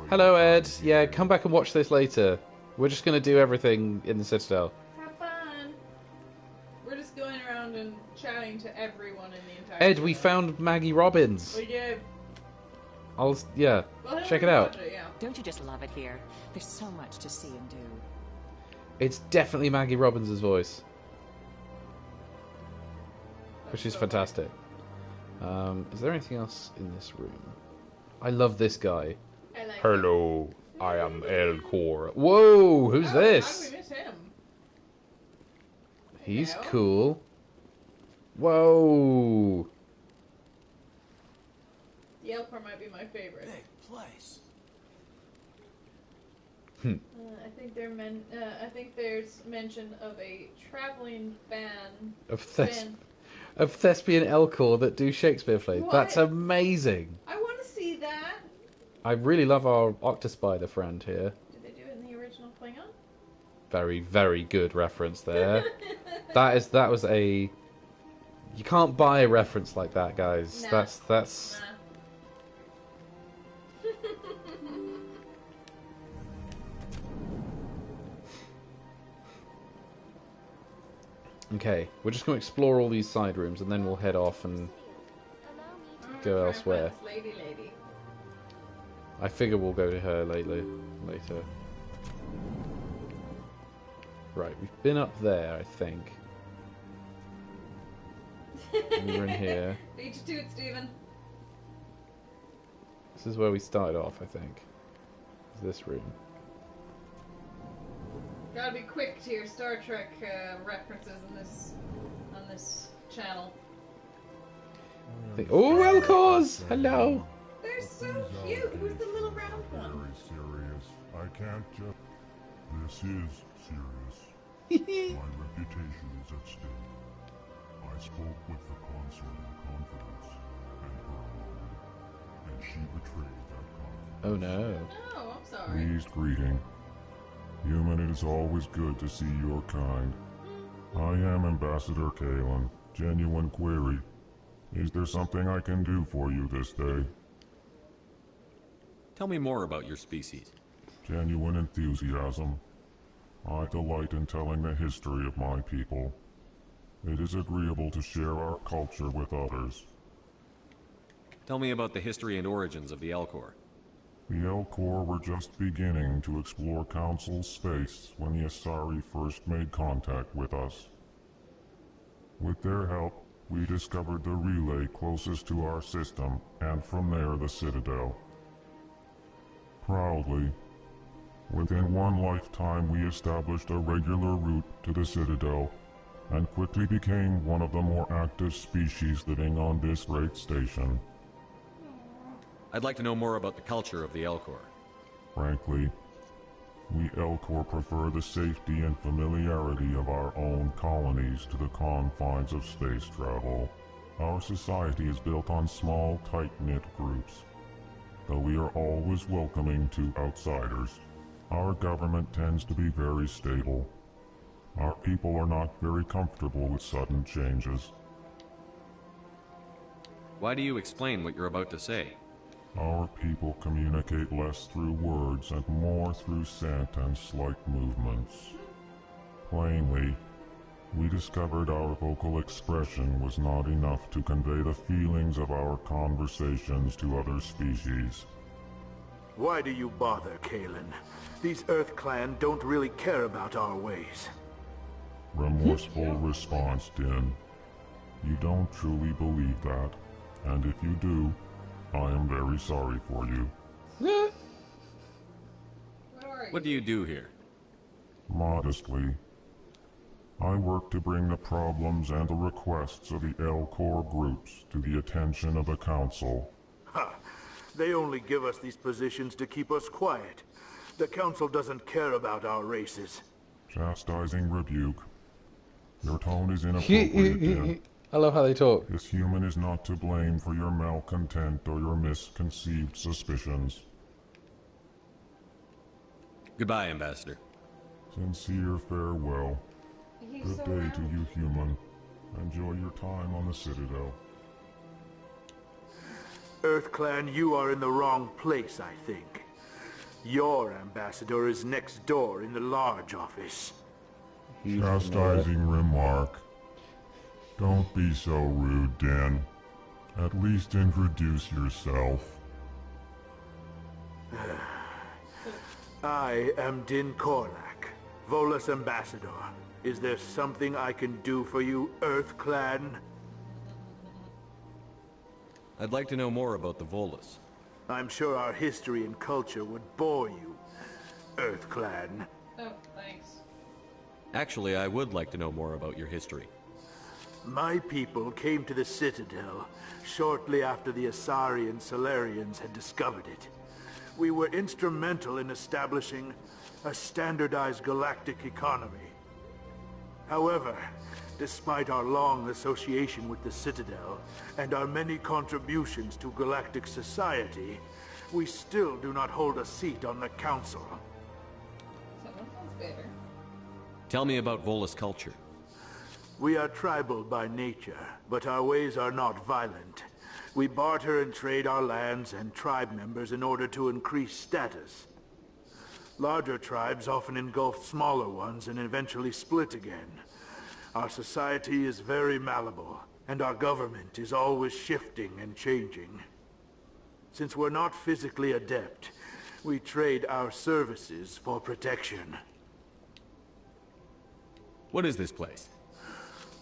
Hello, Ed. Yeah, come back and watch this later. We're just going to do everything in the Citadel. Have fun. We're just going around and chatting to everyone in the entire Ed, we found Maggie Robbins. We did. Yeah, check it out. Don't you just love it here? There's so much to see and do. It's definitely Maggie Robbins' voice. Which is fantastic. Is there anything else in this room? I love this guy. Hello, I am Elcor. Whoa, who's this? How did we miss him? He's cool. Whoa. The Elcor might be my favorite. Big place. I think there's mention of a traveling band Of thespian Elcor that do Shakespeare plays. What? That's amazing. I want to see that. I really love our Octospider friend here. Did they do it in the original Klingon? Very, very good reference there. that was a... You can't buy a reference like that, guys. Nah. That's... Okay, we're just going to explore all these side rooms and then we'll head off and go elsewhere. Lady. I figure we'll go to her later. Right, we've been up there, I think. We were in here. Beat you to it, Steven. This is where we started off, I think. Is this room. Gotta be quick to your Star Trek references on this channel. Oh, Elcors! Hello! They're so cute! Who's the little round one? Very serious. I can't just... This is serious. My reputation is at stake. I spoke with the consort in confidence, and her alone, and she betrayed that confidence. Oh no. Oh, I'm sorry. Please greeting. Human, it is always good to see your kind. I am Ambassador Kalen. Genuine query. Is there something I can do for you this day? Tell me more about your species. Genuine enthusiasm. I delight in telling the history of my people. It is agreeable to share our culture with others. Tell me about the history and origins of the Elcor. The Elcor were just beginning to explore Council space when the Asari first made contact with us. With their help, we discovered the relay closest to our system, and from there the Citadel. Proudly, within one lifetime we established a regular route to the Citadel, and quickly became one of the more active species living on this great station. I'd like to know more about the culture of the Elcor. Frankly, We Elcor prefer the safety and familiarity of our own colonies to the confines of space travel. Our society is built on small, tight-knit groups, though we are always welcoming to outsiders. Our government tends to be very stable. Our people are not very comfortable with sudden changes. Why do you explain what you're about to say? Our people communicate less through words and more through scent and slight movements. Plainly, we discovered our vocal expression was not enough to convey the feelings of our conversations to other species. Why do you bother, Kalen? These Earth Clan don't really care about our ways. Remorseful response, Din. You don't truly believe that, and if you do, I am very sorry for you. What do you do here? Modestly, I work to bring the problems and the requests of the Elcor groups to the attention of the Council. Ha! They only give us these positions to keep us quiet. The Council doesn't care about our races. Chastising rebuke. Your tone is inappropriate, Din. I love how they talk. This human is not to blame for your malcontent or your misconceived suspicions. Goodbye, Ambassador. Sincere farewell. Good day to you, human. Enjoy your time on the Citadel. Earth Clan, you are in the wrong place, I think. Your ambassador is next door in the large office. Chastising remark. Don't be so rude, Dan. At least introduce yourself. I am Din Korlak, Volus Ambassador. Is there something I can do for you, Earth Clan? I'd like to know more about the Volus. I'm sure our history and culture would bore you, Earth Clan. Oh, thanks. Actually, I would like to know more about your history. My people came to the Citadel shortly after the Asari and Solarians had discovered it. We were instrumental in establishing a standardized galactic economy. However, despite our long association with the Citadel and our many contributions to galactic society, we still do not hold a seat on the Council. Someone sounds better. Tell me about Volus culture. We are tribal by nature, but our ways are not violent. We barter and trade our lands and tribe members in order to increase status. Larger tribes often engulf smaller ones and eventually split again. Our society is very malleable, and our government is always shifting and changing. Since we're not physically adept, we trade our services for protection. What is this place?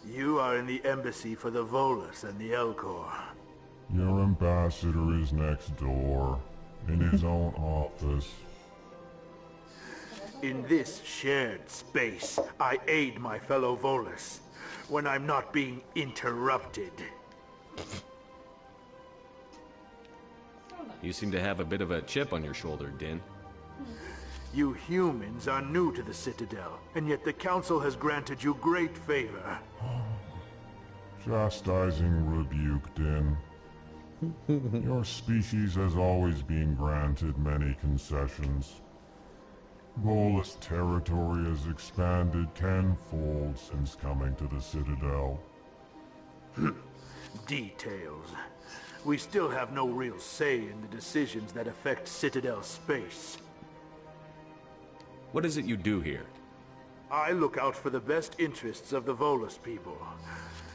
You are in the embassy for the Volus and the Elcor. Your ambassador is next door, in his own office. In this shared space, I aid my fellow Volus when I'm not being interrupted. You seem to have a bit of a chip on your shoulder, Din. You humans are new to the Citadel, and yet the Council has granted you great favor. Chastising rebuke, Din. Your species has always been granted many concessions. Volus territory has expanded tenfold since coming to the Citadel. Details. We still have no real say in the decisions that affect Citadel space. What is it you do here? I look out for the best interests of the Volus people.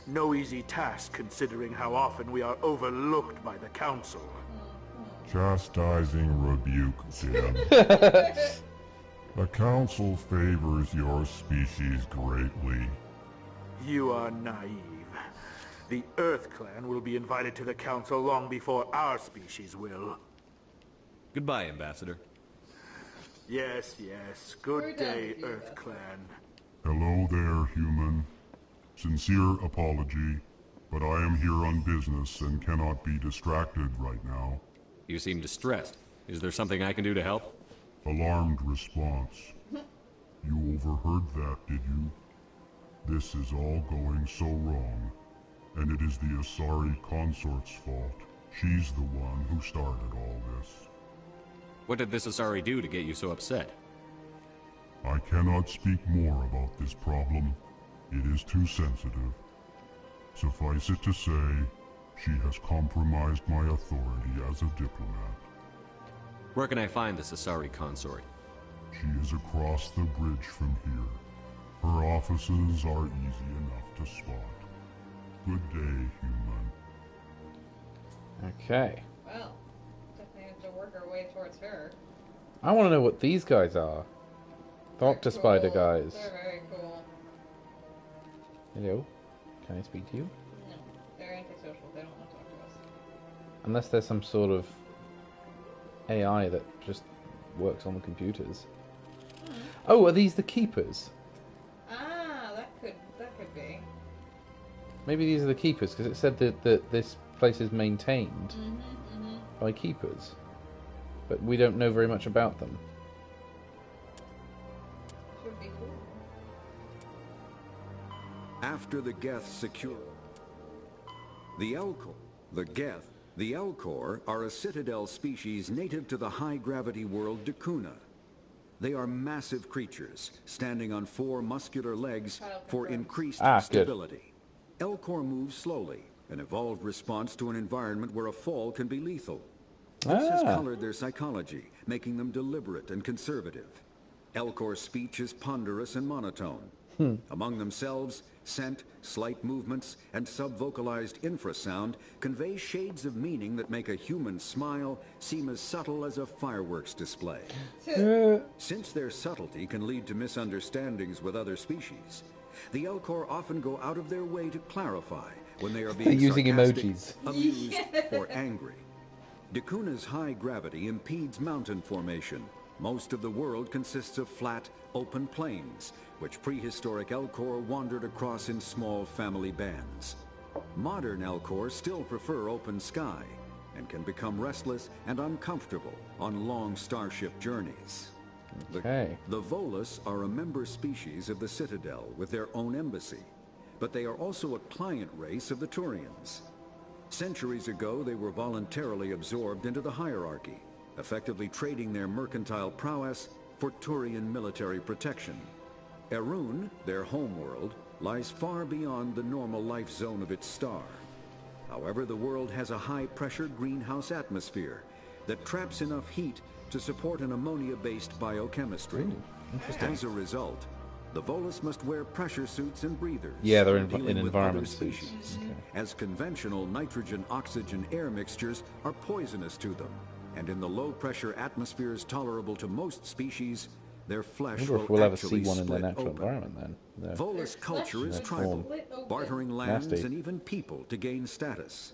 No easy task considering how often we are overlooked by the Council. Chastising rebuke, Din. The Council favors your species greatly. You are naive. The Earth Clan will be invited to the Council long before our species will. Goodbye, Ambassador. Yes, yes. Good day, Earth Clan. Hello there, human. Sincere apology, but I am here on business and cannot be distracted right now. You seem distressed. Is there something I can do to help? Alarmed response. You overheard that, did you? This is all going so wrong, and it is the Asari consort's fault. She's the one who started all this. What did this Asari do to get you so upset? I cannot speak more about this problem. It is too sensitive. Suffice it to say, she has compromised my authority as a diplomat. Where can I find this Asari consort? She is across the bridge from here. Her offices are easy enough to spot. Good day, human. Okay. Well, definitely have to work our way towards her. I want to know what these guys are. The octa spider guys. They're very cool. Hello. Can I speak to you? No, they're antisocial. They don't want to talk to us. Unless there's some sort of AI that just works on the computers. Oh, are these the keepers? Ah, that could be. Maybe these are the keepers, because it said that this place is maintained by keepers. But we don't know very much about them. Should be cool. After the Geth secure... The Elcor are a Citadel species native to the high-gravity world Dakuna. They are massive creatures, standing on 4 muscular legs for increased stability. Elcor move slowly, an evolved response to an environment where a fall can be lethal. This has colored their psychology, making them deliberate and conservative. Elcor's speech is ponderous and monotone. Among themselves, scent, slight movements, and sub-vocalized infrasound convey shades of meaning that make a human smile seem as subtle as a fireworks display. Since their subtlety can lead to misunderstandings with other species, the Elcor often go out of their way to clarify when they are being using sarcastic, emojis. amused, or angry. Dakuna's high gravity impedes mountain formation. Most of the world consists of flat, open plains, which prehistoric Elcor wandered across in small family bands. Modern Elcor still prefer open sky, and can become restless and uncomfortable on long starship journeys. The Volus are a member species of the Citadel with their own embassy, but they are also a client race of the Turians. Centuries ago, they were voluntarily absorbed into the hierarchy, effectively trading their mercantile prowess for Turian military protection. Erun, their homeworld, lies far beyond the normal life zone of its star. However, the world has a high-pressure greenhouse atmosphere that traps enough heat to support an ammonia-based biochemistry. As a result, the Volus must wear pressure suits and breathers. Yeah, they're in dealing with environment other suits. species, as conventional nitrogen-oxygen-air mixtures are poisonous to them, and in the low-pressure atmospheres tolerable to most species, their I flesh wonder if will we'll ever actually see one in their split natural open. environment then. Volus culture is Their tribal, form. bartering lands Nasty. and even people to gain status.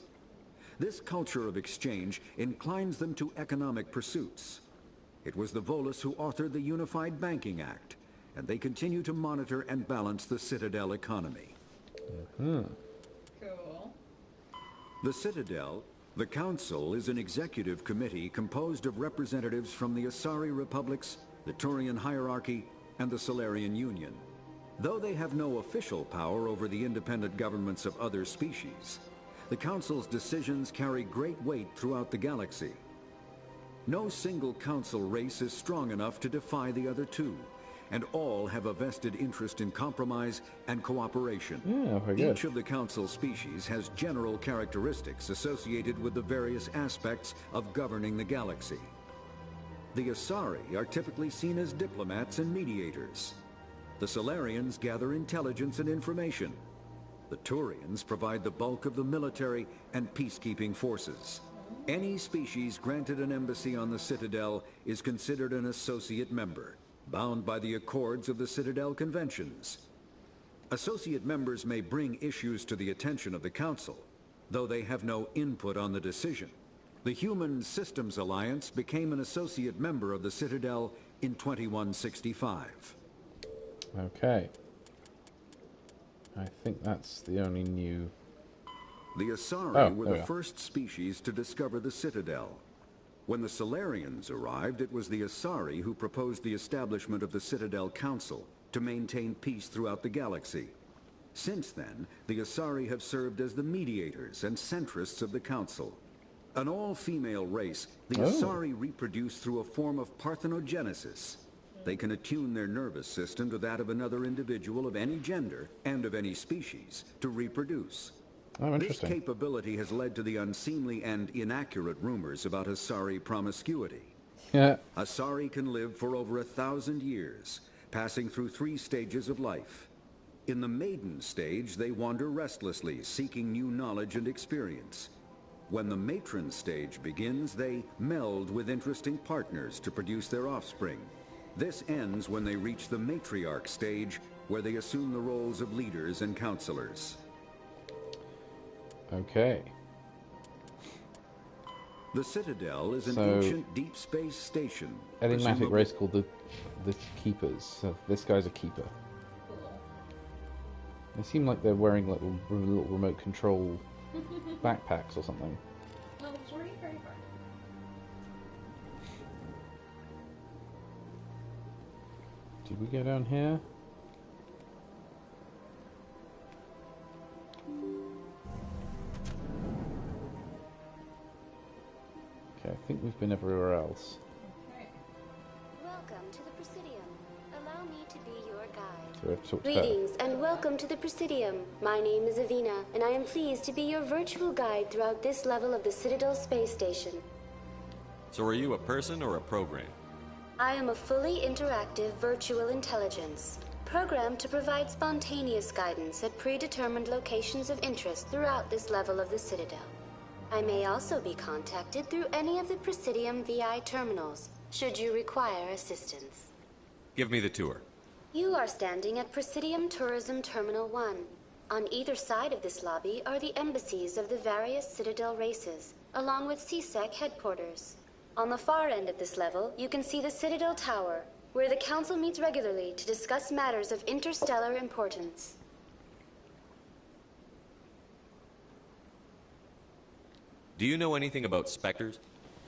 This culture of exchange inclines them to economic pursuits. It was the Volus who authored the Unified Banking Act, and they continue to monitor and balance the Citadel economy. Cool. The Citadel, the Council, is an executive committee composed of representatives from the Asari Republics, the Turian hierarchy, and the Solarian Union. Though they have no official power over the independent governments of other species, the Council's decisions carry great weight throughout the galaxy. No single Council race is strong enough to defy the other two, and all have a vested interest in compromise and cooperation. very good. Each of the Council species has general characteristics associated with the various aspects of governing the galaxy. The Asari are typically seen as diplomats and mediators. The Solarians gather intelligence and information. The Turians provide the bulk of the military and peacekeeping forces. Any species granted an embassy on the Citadel is considered an associate member, bound by the accords of the Citadel Conventions. Associate members may bring issues to the attention of the Council, though they have no input on the decision. The Human Systems Alliance became an associate member of the Citadel in 2165. Okay. I think that's the only new... The Asari were there we the are. first species to discover the Citadel. When the Solarians arrived, it was the Asari who proposed the establishment of the Citadel Council to maintain peace throughout the galaxy. Since then, the Asari have served as the mediators and centrists of the Council. An all-female race, the Asari reproduce through a form of parthenogenesis. They can attune their nervous system to that of another individual of any gender and of any species to reproduce. Oh, this capability has led to the unseemly and inaccurate rumors about Asari promiscuity. Yeah. Asari can live for over 1,000 years, passing through 3 stages of life. In the maiden stage, they wander restlessly, seeking new knowledge and experience. When the matron stage begins, they meld with interesting partners to produce their offspring. This ends when they reach the matriarch stage, where they assume the roles of leaders and counselors. Okay. The Citadel is an ancient deep space station. Enigmatic race called the Keepers. So this guy's a keeper. They seem like they're wearing little remote control backpacks or something. Well, it's already very far. Did we go down here? Okay, I think we've been everywhere else. Okay. Welcome to the Presidium. Allow me to be your guide. So I've talked about... Greetings and welcome to the Presidium. My name is Avina, and I am pleased to be your virtual guide throughout this level of the Citadel space station. So are you a person or a program? I am a fully interactive virtual intelligence, programmed to provide spontaneous guidance at predetermined locations of interest throughout this level of the Citadel. I may also be contacted through any of the Presidium VI terminals, should you require assistance. Give me the tour. You are standing at Presidium Tourism Terminal 1. On either side of this lobby are the embassies of the various Citadel races, along with CSEC headquarters. On the far end of this level, you can see the Citadel Tower, where the Council meets regularly to discuss matters of interstellar importance. Do you know anything about Spectres?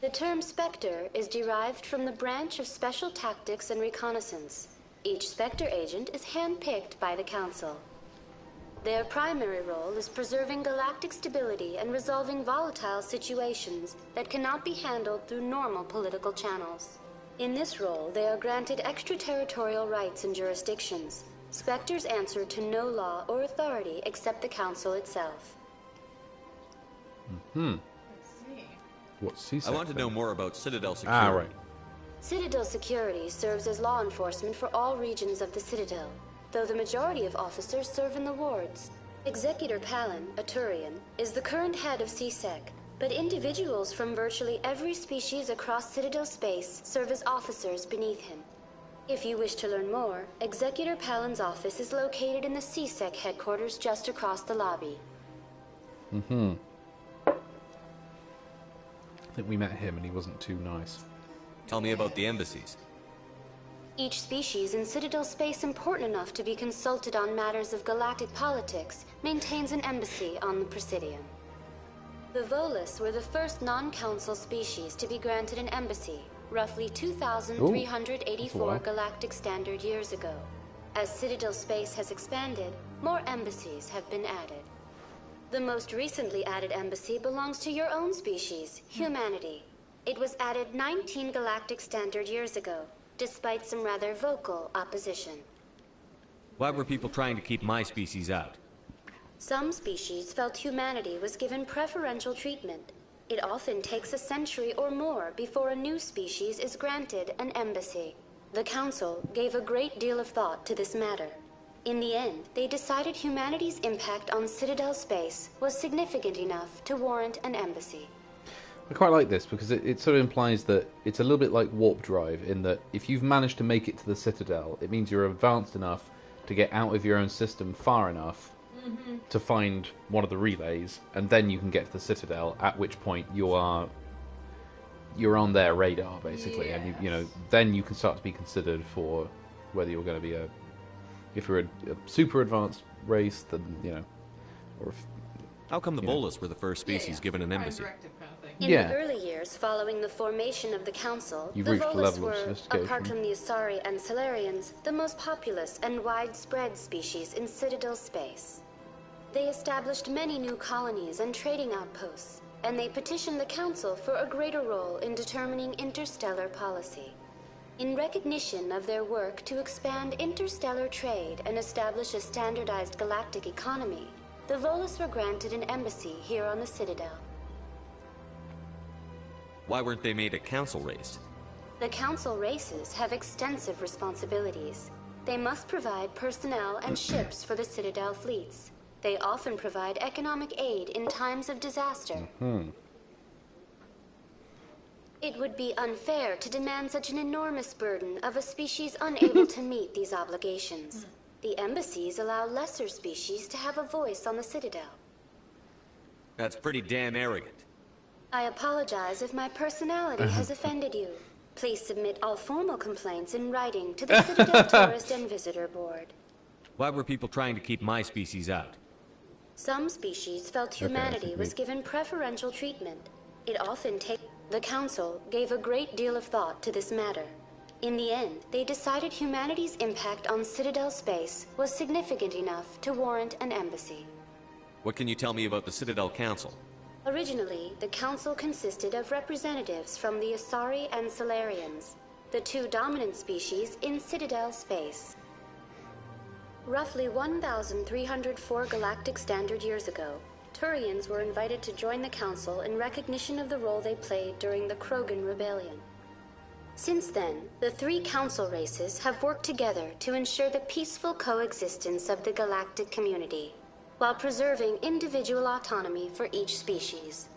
The term Spectre is derived from the branch of Special Tactics and Reconnaissance. Each Spectre agent is handpicked by the Council. Their primary role is preserving galactic stability and resolving volatile situations that cannot be handled through normal political channels. In this role, they are granted extraterritorial rights and jurisdictions. Spectres answer to no law or authority except the Council itself. Hmm. What's CSEC? I want to know more about Citadel security. Ah, right. Citadel security serves as law enforcement for all regions of the Citadel, though the majority of officers serve in the wards. Executor Palin, a Turian, is the current head of CSEC, but individuals from virtually every species across Citadel space serve as officers beneath him. If you wish to learn more, Executor Palin's office is located in the CSEC headquarters just across the lobby. Mm-hmm. I think we met him and he wasn't too nice. Tell me about the embassies. Each species in Citadel space important enough to be consulted on matters of galactic politics maintains an embassy on the Presidium. The Volus were the first non-council species to be granted an embassy, roughly 2,384 galactic standard years ago. As Citadel space has expanded, more embassies have been added. The most recently added embassy belongs to your own species, humanity. It was added 19 galactic standard years ago, despite some rather vocal opposition. Why were people trying to keep my species out? Some species felt humanity was given preferential treatment. It often takes a century or more before a new species is granted an embassy. The Council gave a great deal of thought to this matter. In the end, they decided humanity's impact on Citadel space was significant enough to warrant an embassy. I quite like this because it sort of implies that it's a little bit like warp drive in that if you've managed to make it to the Citadel, it means you're advanced enough to get out of your own system far enough to find one of the relays, and then you can get to the Citadel, at which point you're on their radar basically, and you know then you can start to be considered for whether you're going to be if you're a super advanced race, then or if how come the Volus were the first species given an embassy? In the early years, years following the formation of the Council, You've the reached a Volus level of were, sophistication. apart from the Asari and Solarians, the most populous and widespread species in Citadel space. They established many new colonies and trading outposts, and they petitioned the Council for a greater role in determining interstellar policy. In recognition of their work to expand interstellar trade and establish a standardized galactic economy, the Volus were granted an embassy here on the Citadel. Why weren't they made a council race? The Council races have extensive responsibilities. They must provide personnel and ships for the Citadel fleets. They often provide economic aid in times of disaster. It would be unfair to demand such an enormous burden of a species unable to meet these obligations. The embassies allow lesser species to have a voice on the Citadel. That's pretty damn arrogant. I apologize if my personality has offended you. Please submit all formal complaints in writing to the Citadel Tourist and Visitor Board. Why were people trying to keep my species out? Some species felt humanity was given preferential treatment. It often takes... The Council gave a great deal of thought to this matter. In the end, they decided humanity's impact on Citadel space was significant enough to warrant an embassy. What can you tell me about the Citadel Council? Originally, the Council consisted of representatives from the Asari and Solarians, the two dominant species in Citadel space. Roughly 1,304 galactic standard years ago, Turians were invited to join the Council in recognition of the role they played during the Krogan Rebellion. Since then, the three Council races have worked together to ensure the peaceful coexistence of the galactic community, while preserving individual autonomy for each species.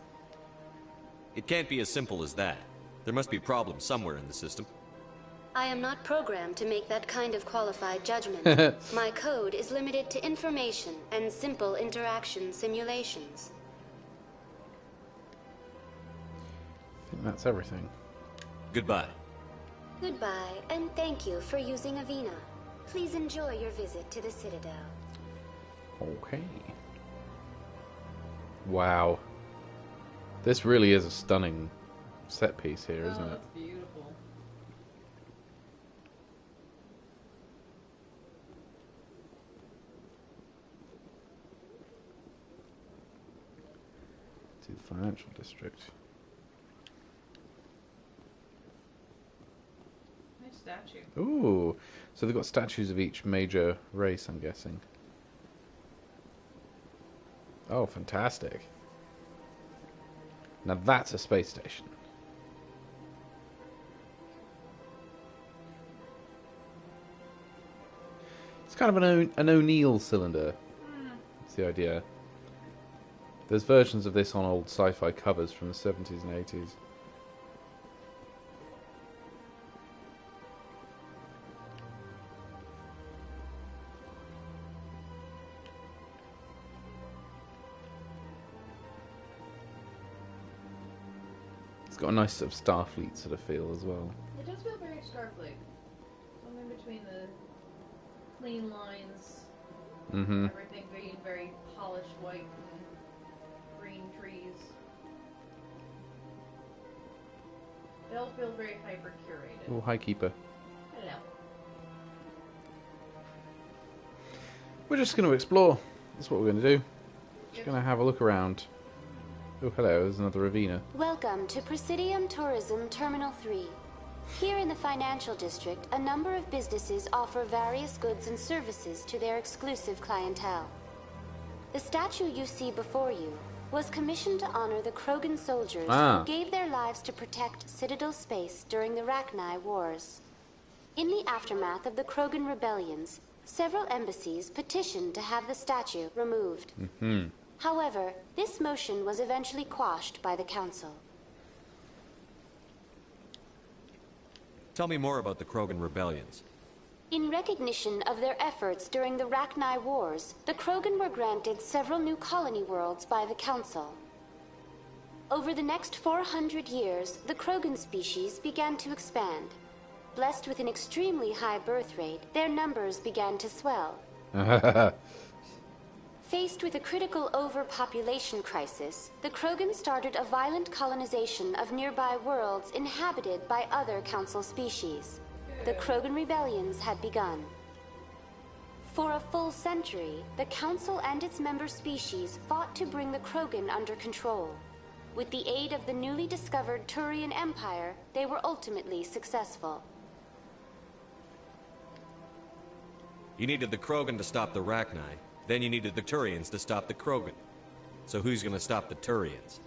It can't be as simple as that. There must be problems somewhere in the system. I am not programmed to make that kind of qualified judgment. My code is limited to information and simple interaction simulations. I think that's everything. Goodbye. Goodbye, and thank you for using Avina. Please enjoy your visit to the Citadel. Okay. Wow. This really is a stunning set piece here, isn't it? That's beautiful. To the financial district. Nice statue. Ooh. So they've got statues of each major race, I'm guessing. Oh, fantastic. Now that's a space station. It's kind of an O'Neill cylinder. That's the idea. There's versions of this on old sci-fi covers from the 70s and 80s. It's got a nice sort of Starfleet sort of feel as well. It does feel very Starfleet. Something between the clean lines, everything being very polished white and green trees. It all feels very hyper curated. Oh, hi, Keeper. Hello. We're just going to explore. That's what we're going to do. Just going to have a look around. Oh, hello, there's another Ravina. Welcome to Presidium Tourism Terminal 3. Here in the financial district, a number of businesses offer various goods and services to their exclusive clientele. The statue you see before you was commissioned to honor the Krogan soldiers who gave their lives to protect Citadel space during the Rachni Wars. In the aftermath of the Krogan rebellions, several embassies petitioned to have the statue removed. However, this motion was eventually quashed by the Council. Tell me more about the Krogan rebellions. In recognition of their efforts during the Rachni Wars, the Krogan were granted several new colony worlds by the Council. Over the next 400 years, the Krogan species began to expand. Blessed with an extremely high birth rate, their numbers began to swell. Faced with a critical overpopulation crisis, the Krogan started a violent colonization of nearby worlds inhabited by other Council species. The Krogan rebellions had begun. For a full century, the Council and its member species fought to bring the Krogan under control. With the aid of the newly discovered Turian Empire, they were ultimately successful. You needed the Krogan to stop the Rachni. Then you needed the Turians to stop the Krogan. So who's gonna stop the Turians?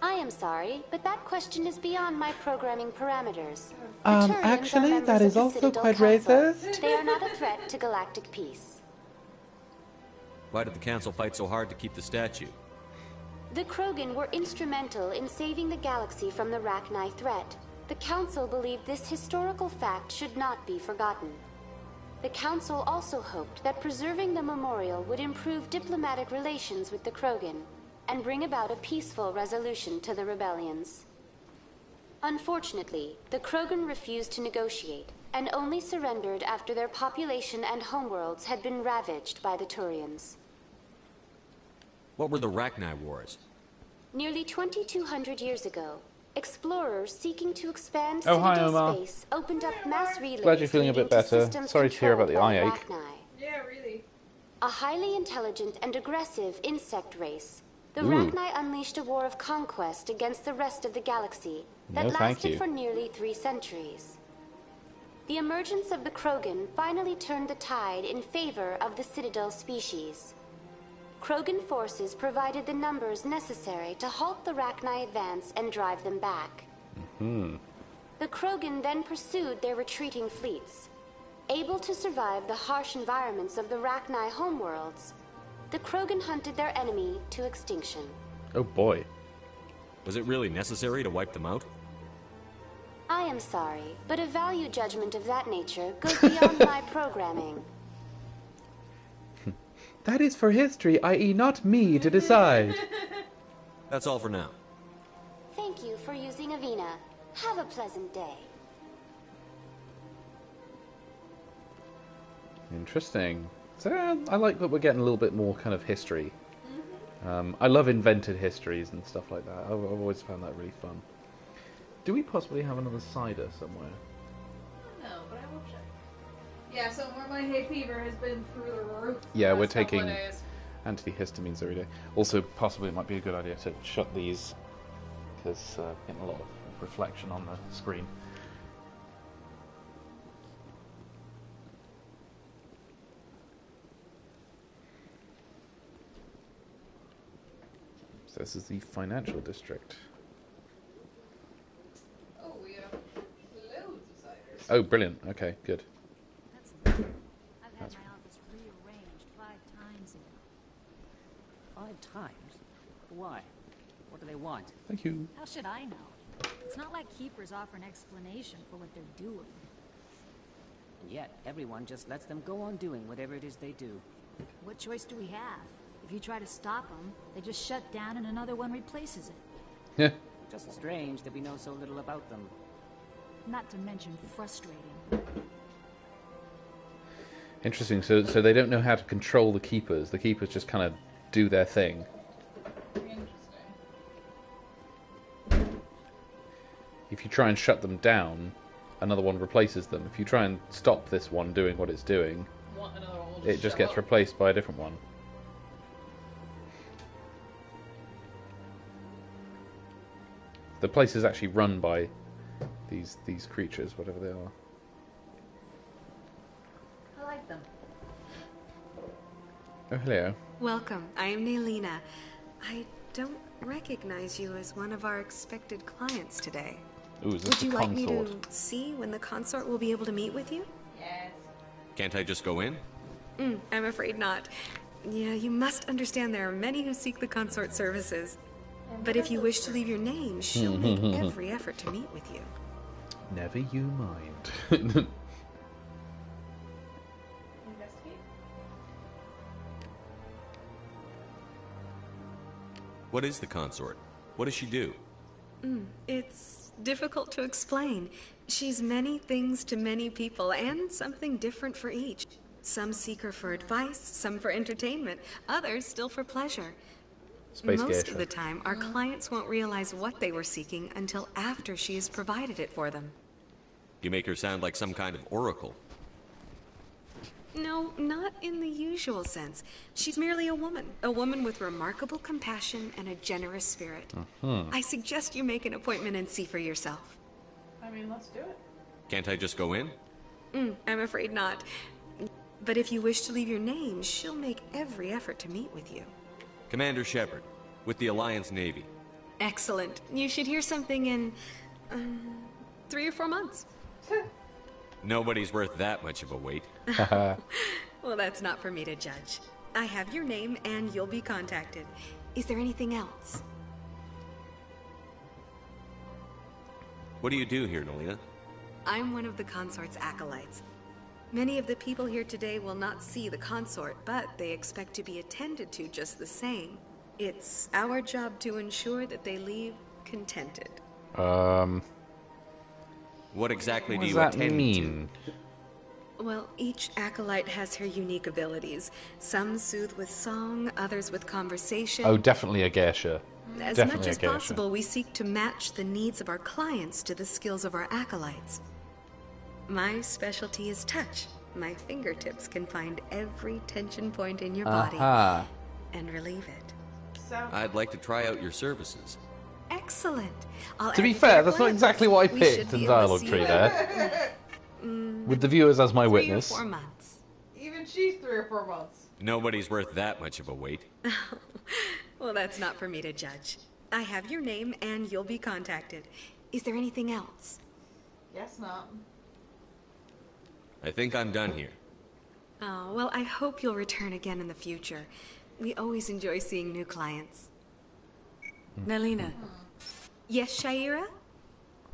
I am sorry, but that question is beyond my programming parameters. The Turians are Actually, members that of is the also Citadel quite Council. racist. They are not a threat to galactic peace. Why did the Council fight so hard to keep the statue? The Krogan were instrumental in saving the galaxy from the Rachni threat. The Council believed this historical fact should not be forgotten. The Council also hoped that preserving the memorial would improve diplomatic relations with the Krogan and bring about a peaceful resolution to the rebellions. Unfortunately, the Krogan refused to negotiate and only surrendered after their population and homeworlds had been ravaged by the Turians. What were the Rachni Wars? Nearly 2,200 years ago, explorers seeking to expand Oh, hi, Citadel Omar. space opened up mass relays. Glad you're feeling a bit leading to better. systems Sorry to hear about the controlled eye by ache. Rachni. Yeah, really. A highly intelligent and aggressive insect race, the Ooh. Rachni unleashed a war of conquest against the rest of the galaxy that No, thank lasted you. for nearly 3 centuries. The emergence of the Krogan finally turned the tide in favor of the Citadel species. Krogan forces provided the numbers necessary to halt the Rachni advance and drive them back. The Krogan then pursued their retreating fleets. Able to survive the harsh environments of the Rachni homeworlds, the Krogan hunted their enemy to extinction. Oh boy. Was it really necessary to wipe them out? I am sorry, but a value judgment of that nature goes beyond my programming. That is for history, i.e. not me, to decide. That's all for now. Thank you for using Avina. Have a pleasant day. Interesting. So I like that we're getting a little bit more kind of history. I love invented histories and stuff like that. I've always found that really fun. Do we possibly have another cider somewhere? No, but I will check. Yeah, so where my hay fever has been through the roof. Yeah, the we're last couple of taking days. antihistamines every day. Also, possibly it might be a good idea to shut these because getting a lot of reflection on the screen. So this is the financial district. Oh, we have loads of ciders. Oh, brilliant. Okay, good. I've had my office rearranged 5 times now. 5 times? Why? What do they want? Thank you. How should I know? It's not like keepers offer an explanation for what they're doing. And yet, everyone just lets them go on doing whatever it is they do. What choice do we have? If you try to stop them, they just shut down and another one replaces it. Yeah. Just strange that we know so little about them. Not to mention frustrating. Interesting. So they don't know how to control the keepers. The keepers just kind of do their thing. Interesting. If you try and shut them down, another one replaces them. If you try and stop this one doing what it's doing, Another one will it just show gets up. replaced by a different one. The place is actually run by these creatures, whatever they are. I like them. Oh, hello. Welcome. I am Nailina. I don't recognize you as one of our expected clients today. Ooh, is this Would you the like me consort? to see when the consort will be able to meet with you? Yes. Can't I just go in? I'm afraid not. Yeah, you must understand there are many who seek the consort services. But if you wish to leave your name, she'll make every effort to meet with you. Never you mind. Investigate. What is the consort? What does she do? It's difficult to explain. She's many things to many people, and something different for each. Some seek her for advice, some for entertainment, others still for pleasure. Space Most geisha. of the time, our clients won't realize what they were seeking until after she has provided it for them. You make her sound like some kind of oracle. No, not in the usual sense. She's merely a woman with remarkable compassion and a generous spirit. I suggest you make an appointment and see for yourself. I mean, let's do it. Can't I just go in? I'm afraid not. But if you wish to leave your name, she'll make every effort to meet with you. Commander Shepard, with the Alliance Navy. Excellent. You should hear something in 3 or 4 months. Nobody's worth that much of a wait. Well, that's not for me to judge. I have your name and you'll be contacted. Is there anything else? What do you do here, Nalina? I'm one of the consort's acolytes. Many of the people here today will not see the consort, but they expect to be attended to just the same. It's our job to ensure that they leave contented. What exactly do you What does that attend mean? Well, each acolyte has her unique abilities. Some soothe with song, others with conversation. Oh, definitely a geisha. As Definitely much a as geisha. possible, we seek to match the needs of our clients to the skills of our acolytes. My specialty is touch. My fingertips can find every tension point in your body and relieve it. I'd like to try out your services. Excellent. I'll To be add you fair, your that's not plans. exactly what I We picked should be in able to dialogue see tree you there. in, With the viewers as my 3 witness. or 4 months. Even she's 3 or 4 months. Nobody's worth that much of a wait. Well, that's not for me to judge. I have your name and you'll be contacted. Is there anything else? Guess not. I think I'm done here. Oh, well, I hope you'll return again in the future. We always enjoy seeing new clients. Nalina, Yes, Shaira?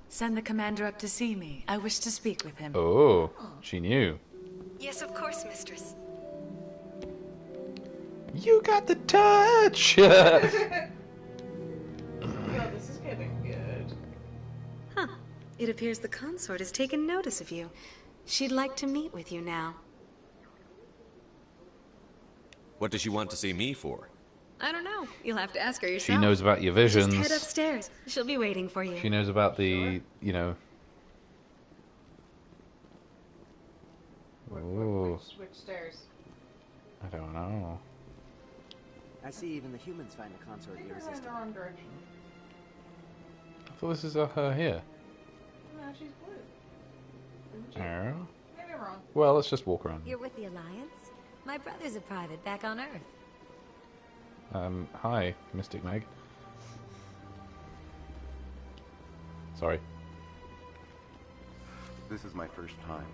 send the commander up to see me. I wish to speak with him. Oh, she knew. Yes, of course, mistress. You got the touch! Yo, this is getting good. Huh. It appears the consort has taken notice of you. She'd like to meet with you now. What does she want to see me for? I don't know. You'll have to ask her She yourself. knows about your visions. Just head upstairs. She'll be waiting for you. She knows about the, you know... Ooh, Which stairs? I don't know. I see even the humans find the consort I think we're going irresistible. the wrong direction. I thought this is her here. No, she's blue. Isn't she? Oh. Maybe I'm wrong. Well, let's just walk around. You're with the Alliance? My brother's a private back on Earth. Hi, Mystic Meg. Sorry. This is my first time.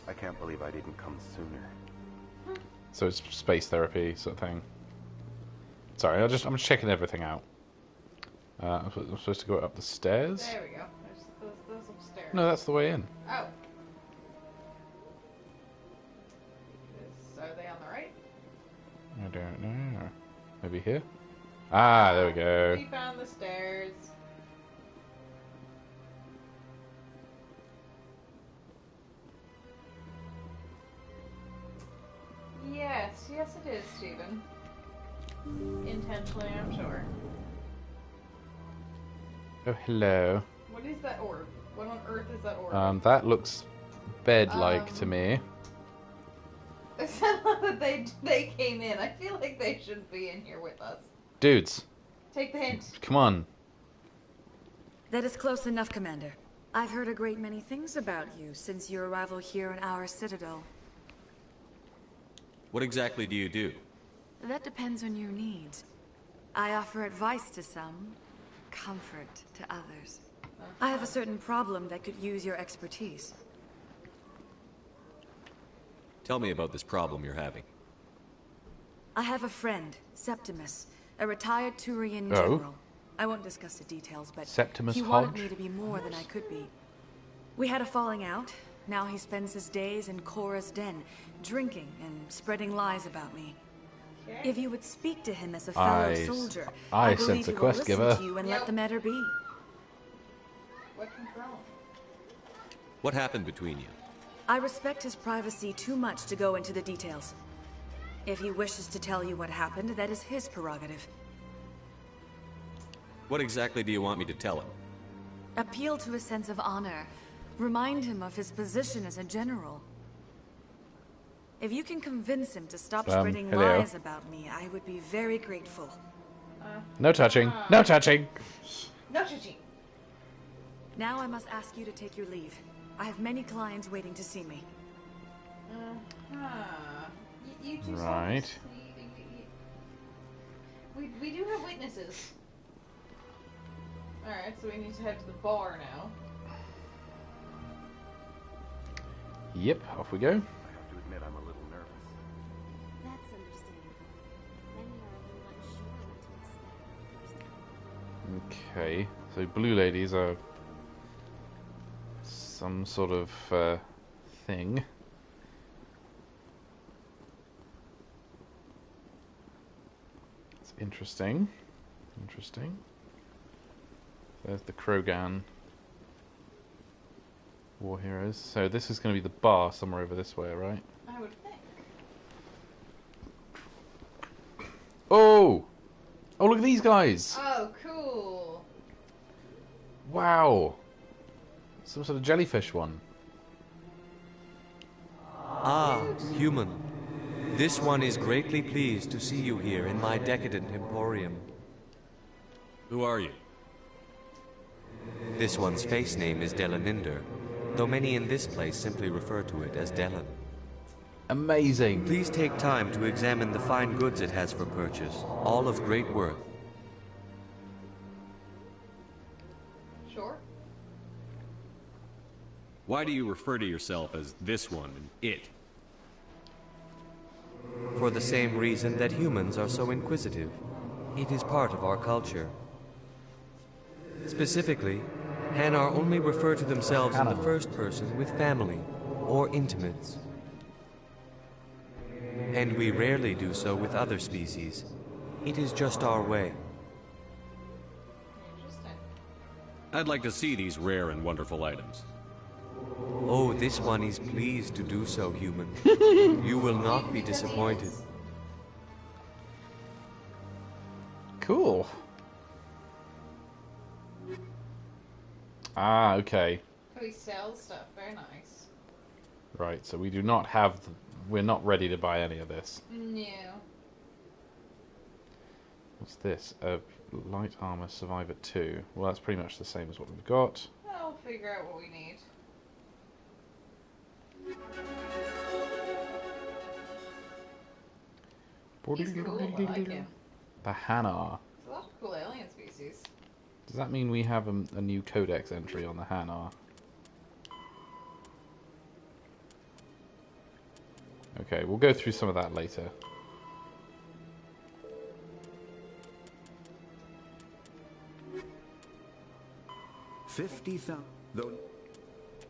I can't believe I didn't come sooner. So it's space therapy sort of thing. Sorry, I'm just checking everything out. I'm supposed to go up the stairs? There we go. There's those upstairs. No, that's the way in. Oh. Are they on the right? I don't know. Maybe here? Ah, there we go. We found the stairs. Yes, yes it is, Stephen. Intentionally, I'm sure. Oh, hello. What is that orb? What on earth is that orb? That looks bed-like to me. It's not that they came in. I feel like they shouldn't be in here with us. Dudes, Take the hint. come on. That is close enough, Commander. I've heard a great many things about you since your arrival here in our Citadel. What exactly do you do? That depends on your needs. I offer advice to some, comfort to others. I have a certain problem that could use your expertise. Tell me about this problem you're having. I have a friend, Septimus, a retired Turian Oh. general. I won't discuss the details, but Septimus he wanted Hodge? me to be more than I could be. We had a falling out. Now he spends his days in Cora's den, drinking and spreading lies about me. If you would speak to him as a fellow soldier, I believe sense a he will quest listen giver. to you and let the matter be. What control? What happened between you? I respect his privacy too much to go into the details. If he wishes to tell you what happened, that is his prerogative. What exactly do you want me to tell him? Appeal to his sense of honor. Remind him of his position as a general. If you can convince him to stop spreading hello. lies about me, I would be very grateful. No touching. No touching. No touching. Now I must ask you to take your leave. I have many clients waiting to see me. You two Right. We do have witnesses. Alright, so we need to head to the bar now. Yep, off we go. I have to admit I'm a little nervous. That's understandable. Many are a little unsure what to expect. Okay, so blue ladies are some sort of thing. It's interesting. Interesting. There's the Krogan war heroes. So this is going to be the bar somewhere over this way, right? I would think. Oh! Oh, look at these guys! Oh, cool. Wow! Some sort of jellyfish one. Ah, human. This one is greatly pleased to see you here in my decadent emporium. Who are you? This one's face name is Delaninder, though many in this place simply refer to it as Delan. Amazing. Please take time to examine the fine goods it has for purchase, all of great worth. Sure. Why do you refer to yourself as this one and it? For the same reason that humans are so inquisitive. It is part of our culture. Specifically, Hanar only refer to themselves in the first person with family or intimates. And we rarely do so with other species. It is just our way. I'd like to see these rare and wonderful items. Oh, this one is pleased to do so, human. You will not be disappointed. Cool. Ah, okay. We sell stuff. Very nice. Right, so we do not have... we're not ready to buy any of this. No. What's this? Light armor survivor 2. Well, that's pretty much the same as what we've got. I'll figure out what we need. He's cool. I like him. The Hanar. There's a lot of cool alien species. Does that mean we have a new codex entry on the Hanar? Okay, we'll go through some of that later. I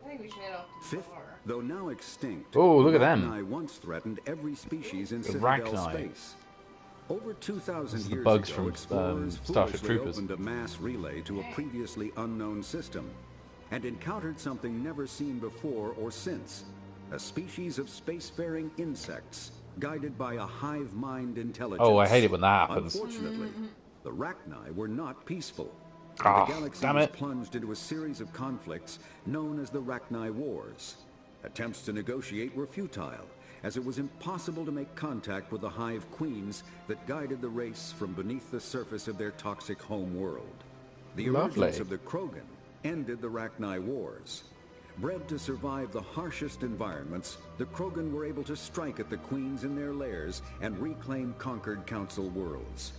think we should head off to the bar. Though now extinct, oh, look at the them. Rachni once threatened every species in The Citadel Rachni. space. Over 2,000 years bugs ago, from, explorers Starship foolishly Troopers. opened a mass relay to a previously unknown system and encountered something never seen before or since. A species of spacefaring insects guided by a hive mind intelligence. Oh, I hate it when that happens. Unfortunately, the Rachni were not peaceful. Ah, The galaxy damn was it. plunged into a series of conflicts known as the Rachni Wars. Attempts to negotiate were futile, as it was impossible to make contact with the Hive Queens that guided the race from beneath the surface of their toxic home world. The Lovely. emergence of the Krogan ended the Rachni Wars. Bred to survive the harshest environments, the Krogan were able to strike at the Queens in their lairs and reclaim conquered Council worlds.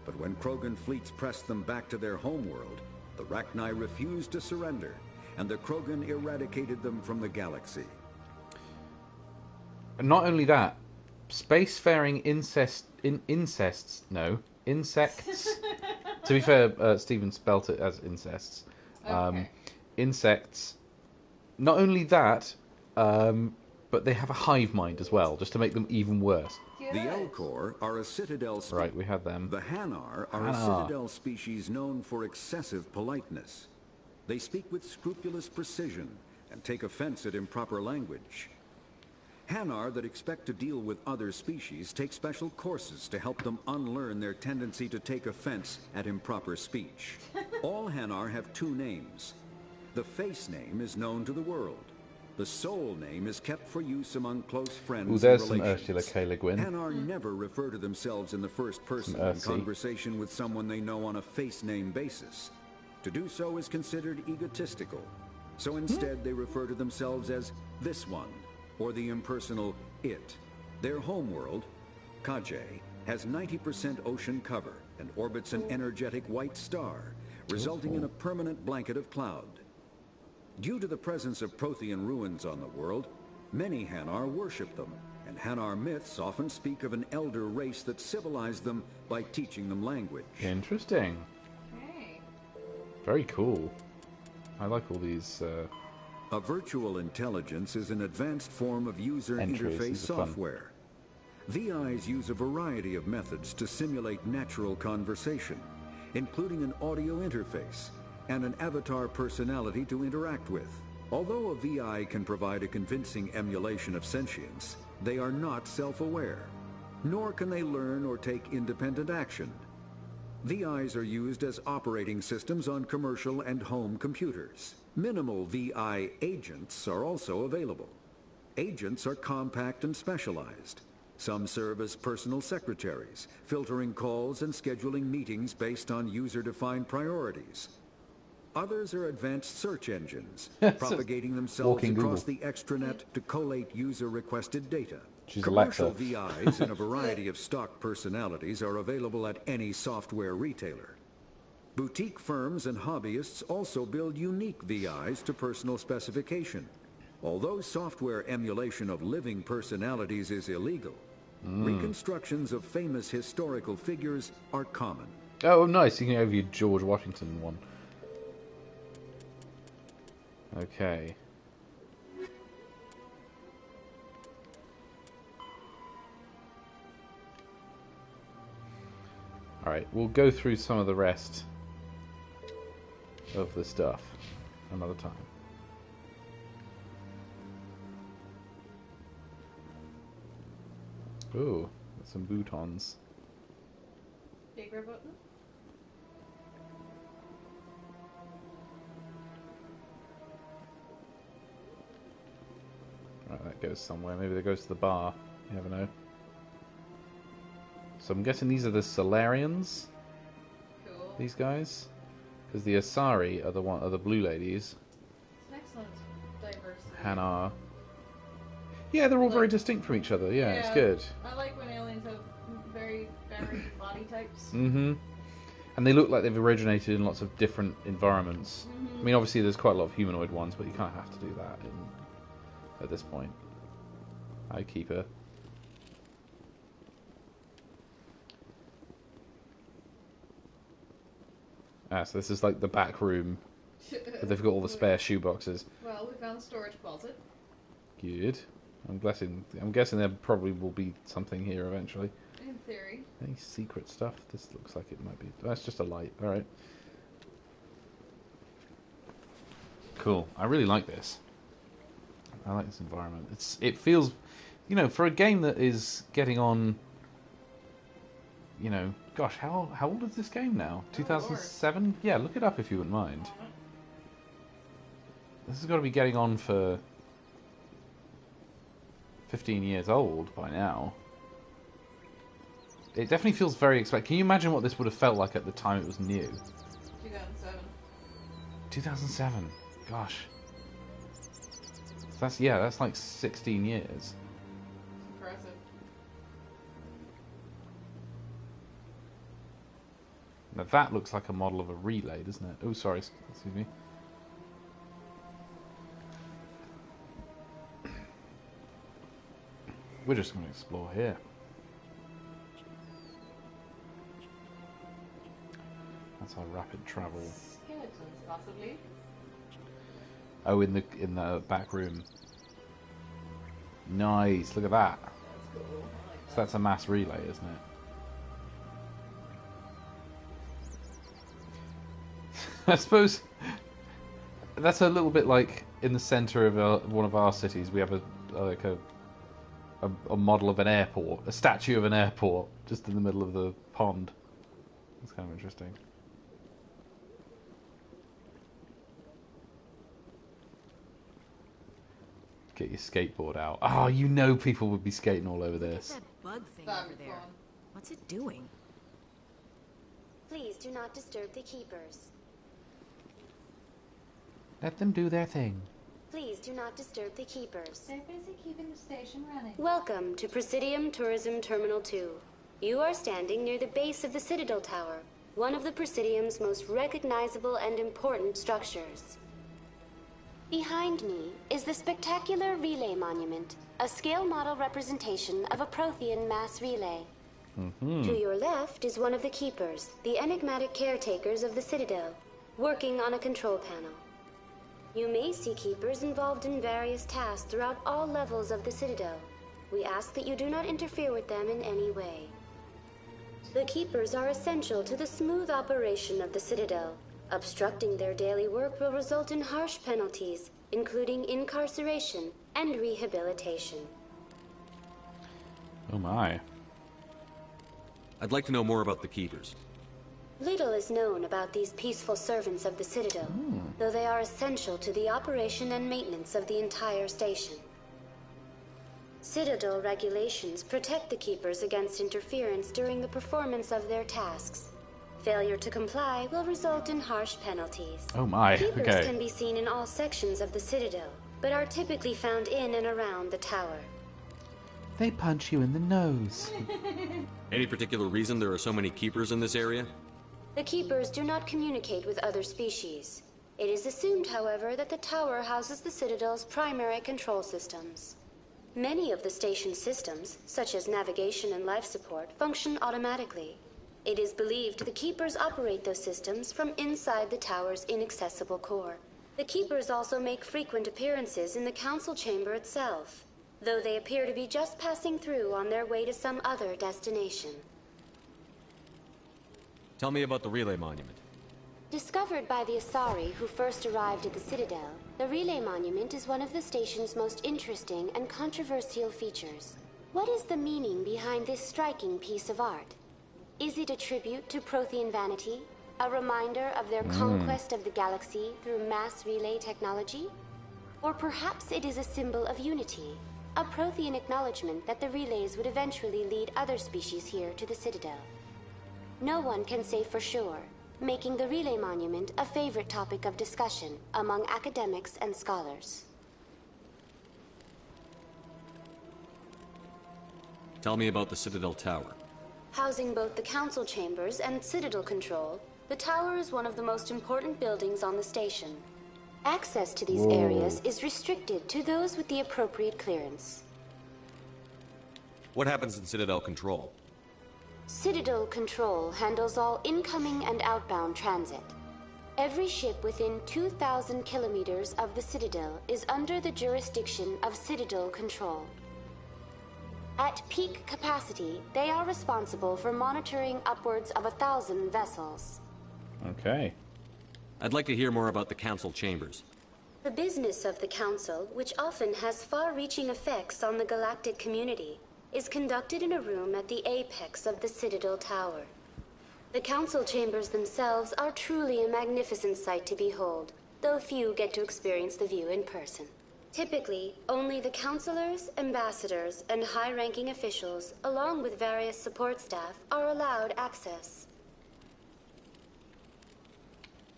But when Krogan fleets pressed them back to their homeworld, the Rachni refused to surrender, and the Krogan eradicated them from the galaxy. And not only that, spacefaring insects. To be fair, Stephen spelt it as incests. Insects. Not only that, but they have a hive mind as well, just to make them even worse. The Elcor are a Citadel species. Right, we had them. The Hanar are a Citadel species known for excessive politeness. They speak with scrupulous precision, and take offense at improper language. Hanar that expect to deal with other species take special courses to help them unlearn their tendency to take offense at improper speech. All Hanar have two names. The face name is known to the world. The soul name is kept for use among close friends Ooh, there's and some relations. Ursula K. Le Guin. Hanar never refer to themselves in the first person in conversation with someone they know on a face name basis. To do so is considered egotistical. So instead they refer to themselves as this one, or the impersonal it. Their homeworld, Kajay, has 90% ocean cover and orbits an energetic white star, resulting in a permanent blanket of cloud. Due to the presence of Prothean ruins on the world, many Hanar worship them, and Hanar myths often speak of an elder race that civilized them by teaching them language. Interesting. Hey. Very cool. I like all these... A virtual intelligence is an advanced form of user interface software. VIs use a variety of methods to simulate natural conversation, including an audio interface and an avatar personality to interact with. Although a VI can provide a convincing emulation of sentience, they are not self-aware, nor can they learn or take independent action. VIs are used as operating systems on commercial and home computers. Minimal VI agents are also available. Agents are compact and specialized. Some serve as personal secretaries, filtering calls and scheduling meetings based on user-defined priorities. Others are advanced search engines, propagating themselves across the extranet to collate user-requested data. Commercial VIs in a variety of stock personalities are available at any software retailer. Boutique firms and hobbyists also build unique VIs to personal specification. Although software emulation of living personalities is illegal, reconstructions of famous historical figures are common. Oh, nice. You can have your George Washington one. Okay. Alright, we'll go through some of the rest of the stuff another time. Ooh, some boutons. Big red button? Right, that goes somewhere. Maybe that goes to the bar. You never know. So I'm guessing these are the Solarians. Cool. These guys, because the Asari are the blue ladies. It's an excellent diversity. Hanar. Yeah, they're all very distinct from each other. Yeah, it's good. I like when aliens have very varied body types. Mm-hmm. And they look like they've originated in lots of different environments. I mean, obviously there's quite a lot of humanoid ones, but you kind of have to do that at this point. Hi, Keeper. Ah, so this is like the back room. But they've got all the spare shoeboxes. Well, we found the storage closet. Good. I'm guessing there probably will be something here eventually. In theory. Any secret stuff? This looks like it might be. That's just a light. Alright. Cool. I really like this. I like this environment. It feels, you know, for a game that is getting on, you know, gosh, how old is this game now? 2007? Yeah, look it up if you wouldn't mind. This has got to be getting on for 15 years old by now. It definitely feels very exciting. Can you imagine what this would have felt like at the time it was new? 2007. 2007. Gosh. That's like 16 years. It's impressive. Now that looks like a model of a relay, doesn't it? Oh, sorry, excuse me. We're just going to explore here. That's our rapid travel. Skeletons, possibly. Oh, in the back room. Nice, look at that. That's cool. I like that. So that's a mass relay, isn't it? I suppose That's a little bit like in the center of one of our cities. We have a model of an airport, a statue of an airport, just in the middle of the pond. It's kind of interesting. Get your skateboard out. Oh, you know people would be skating all over this. That bug thing over there. What's it doing? Please do not disturb the keepers. Let them do their thing. Please do not disturb the keepers. They're busy keeping the station running. Welcome to Presidium Tourism Terminal 2. You are standing near the base of the Citadel Tower, one of the Presidium's most recognizable and important structures. Behind me is the spectacular Relay Monument, a scale model representation of a Prothean mass relay. To your left is one of the keepers, the enigmatic caretakers of the Citadel, working on a control panel. You may see keepers involved in various tasks throughout all levels of the Citadel. We ask that you do not interfere with them in any way. The keepers are essential to the smooth operation of the Citadel. Obstructing their daily work will result in harsh penalties, including incarceration and rehabilitation. Oh my. I'd like to know more about the Keepers. Little is known about these peaceful servants of the Citadel, though they are essential to the operation and maintenance of the entire station. Citadel regulations protect the Keepers against interference during the performance of their tasks. Failure to comply will result in harsh penalties. Oh my, Keepers okay. can be seen in all sections of the Citadel, but are typically found in and around the tower. They punch you in the nose. Any particular reason there are so many Keepers in this area? The Keepers do not communicate with other species. It is assumed, however, that the tower houses the Citadel's primary control systems. Many of the station's systems, such as navigation and life support, function automatically. It is believed the Keepers operate those systems from inside the tower's inaccessible core. The Keepers also make frequent appearances in the council chamber itself, though they appear to be just passing through on their way to some other destination. Tell me about the Relay Monument. Discovered by the Asari who first arrived at the Citadel, the Relay Monument is one of the station's most interesting and controversial features. What is the meaning behind this striking piece of art? Is it a tribute to Prothean vanity? A reminder of their conquest of the galaxy through mass relay technology? Or perhaps it is a symbol of unity, a Prothean acknowledgement that the relays would eventually lead other species here to the Citadel. No one can say for sure, making the Relay Monument a favorite topic of discussion among academics and scholars. Tell me about the Citadel Tower. Housing both the council chambers and Citadel control, the tower is one of the most important buildings on the station. Access to these areas is restricted to those with the appropriate clearance. What happens in Citadel Control? Citadel Control handles all incoming and outbound transit. Every ship within 2,000 kilometers of the Citadel is under the jurisdiction of Citadel Control. At peak capacity, they are responsible for monitoring upwards of 1,000 vessels. Okay. I'd like to hear more about the council chambers. The business of the Council, which often has far-reaching effects on the galactic community, is conducted in a room at the apex of the Citadel Tower. The Council chambers themselves are truly a magnificent sight to behold, though few get to experience the view in person. Typically, only the councilors, ambassadors, and high-ranking officials, along with various support staff, are allowed access.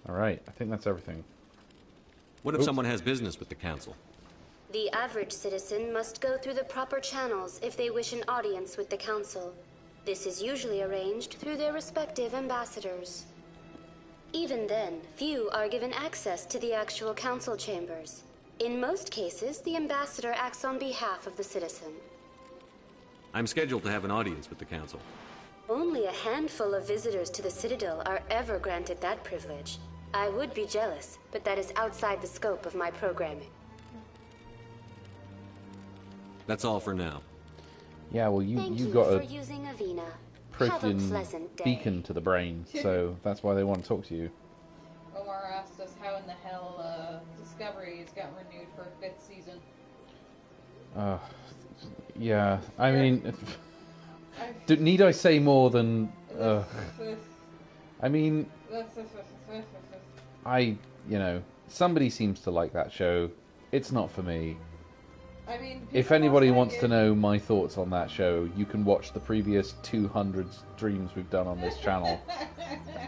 Alright, I think that's everything. What if someone has business with the council? The average citizen must go through the proper channels if they wish an audience with the council. This is usually arranged through their respective ambassadors. Even then, few are given access to the actual council chambers. In most cases, the ambassador acts on behalf of the citizen. I'm scheduled to have an audience with the council. Only a handful of visitors to the Citadel are ever granted that privilege. I would be jealous, but that is outside the scope of my programming. That's all for now. Yeah, well, Thank you you got for a using Avina. Have a Prothean pleasant day. beacon to the brain, so that's why they want to talk to you. Omar asked us how in the hell Discovery has gotten renewed for a 5th season. Yeah, I mean, need I say more than? I mean, somebody seems to like that show. It's not for me. I mean, if anybody wants to know my thoughts on that show, you can watch the previous 200 streams we've done on this channel,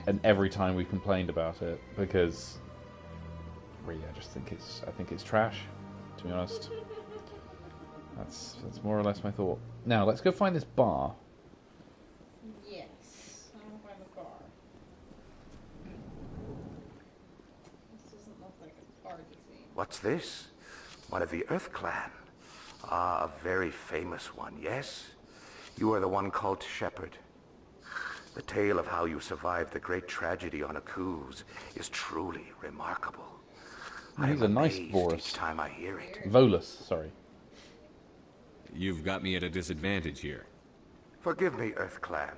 and every time we complained about it, because really, I think it's trash. To be honest, that's more or less my thought. Now let's go find this bar. Yes, I want to find the bar. This doesn't look like a bar to see. What's this? One of the Earth Clan. Ah, a very famous one, yes? You are the one called Shepard. The tale of how you survived the great tragedy on Akuz is truly remarkable. He's a nice Boris. Each time I hear it. Volus, sorry. You've got me at a disadvantage here. Forgive me, Earth Clan.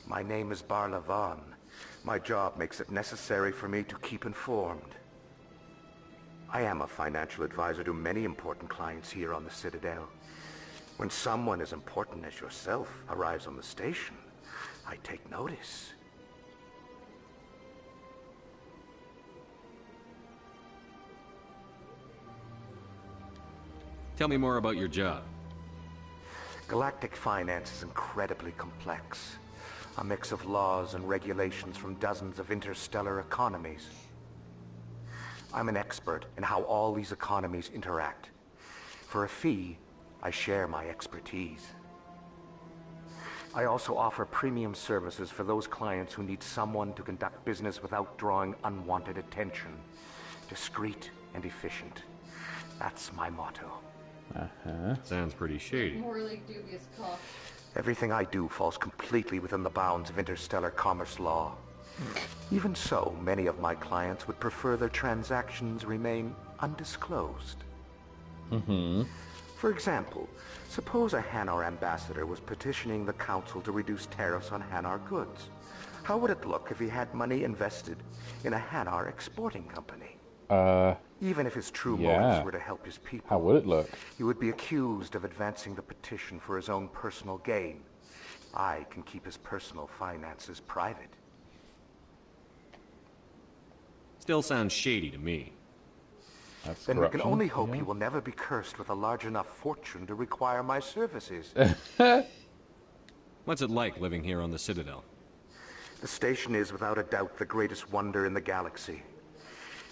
My name is Barla Vaughn. My job makes it necessary for me to keep informed. I am a financial advisor to many important clients here on the Citadel. When someone as important as yourself arrives on the station, I take notice. Tell me more about your job. Galactic finance is incredibly complex. A mix of laws and regulations from dozens of interstellar economies. I'm an expert in how all these economies interact. For a fee, I share my expertise. I also offer premium services for those clients who need someone to conduct business without drawing unwanted attention. Discreet and efficient. That's my motto. Sounds pretty shady. Morally dubious cough. Everything I do falls completely within the bounds of interstellar commerce law. Even so, many of my clients would prefer their transactions remain undisclosed. For example, suppose a Hanar ambassador was petitioning the council to reduce tariffs on Hanar goods. How would it look if he had money invested in a Hanar exporting company? Even if his true motives were to help his people. How would it look? He would be accused of advancing the petition for his own personal gain. I can keep his personal finances private. Still sounds shady to me. That's then corruption. We can only hope he will never be cursed with a large enough fortune to require my services. What's it like living here on the Citadel? The station is without a doubt the greatest wonder in the galaxy.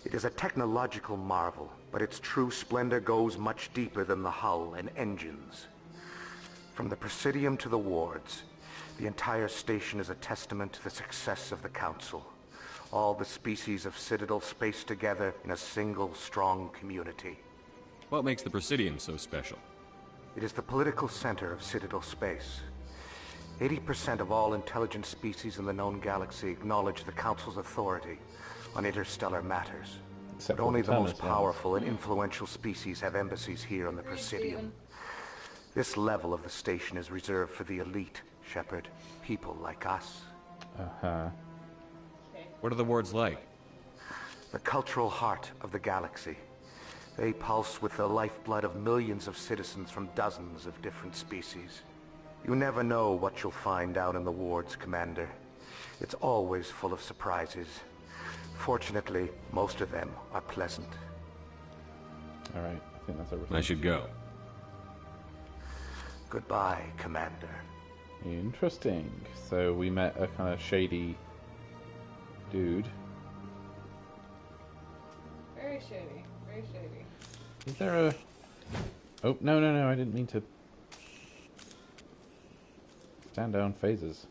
It is a technological marvel, but its true splendor goes much deeper than the hull and engines. From the Presidium to the wards, the entire station is a testament to the success of the Council. All the species of Citadel spaced together in a single strong community. What makes the Presidium so special? It is the political center of Citadel space. 80% of all intelligent species in the known galaxy acknowledge the Council's authority on interstellar matters. Except but only the most Tennis, powerful and influential species have embassies here on the Presidium. This level of the station is reserved for the elite, Shepard. People like us. What are the wards like? The cultural heart of the galaxy. They pulse with the lifeblood of millions of citizens from dozens of different species. You never know what you'll find out in the wards, Commander. It's always full of surprises. Fortunately, most of them are pleasant. Alright, I think that's everything. I should go. Goodbye, Commander. Interesting. So we met a kind of shady dude. Very shady. Very shady. Is there a... Oh, no, I didn't mean to... Stand down phases.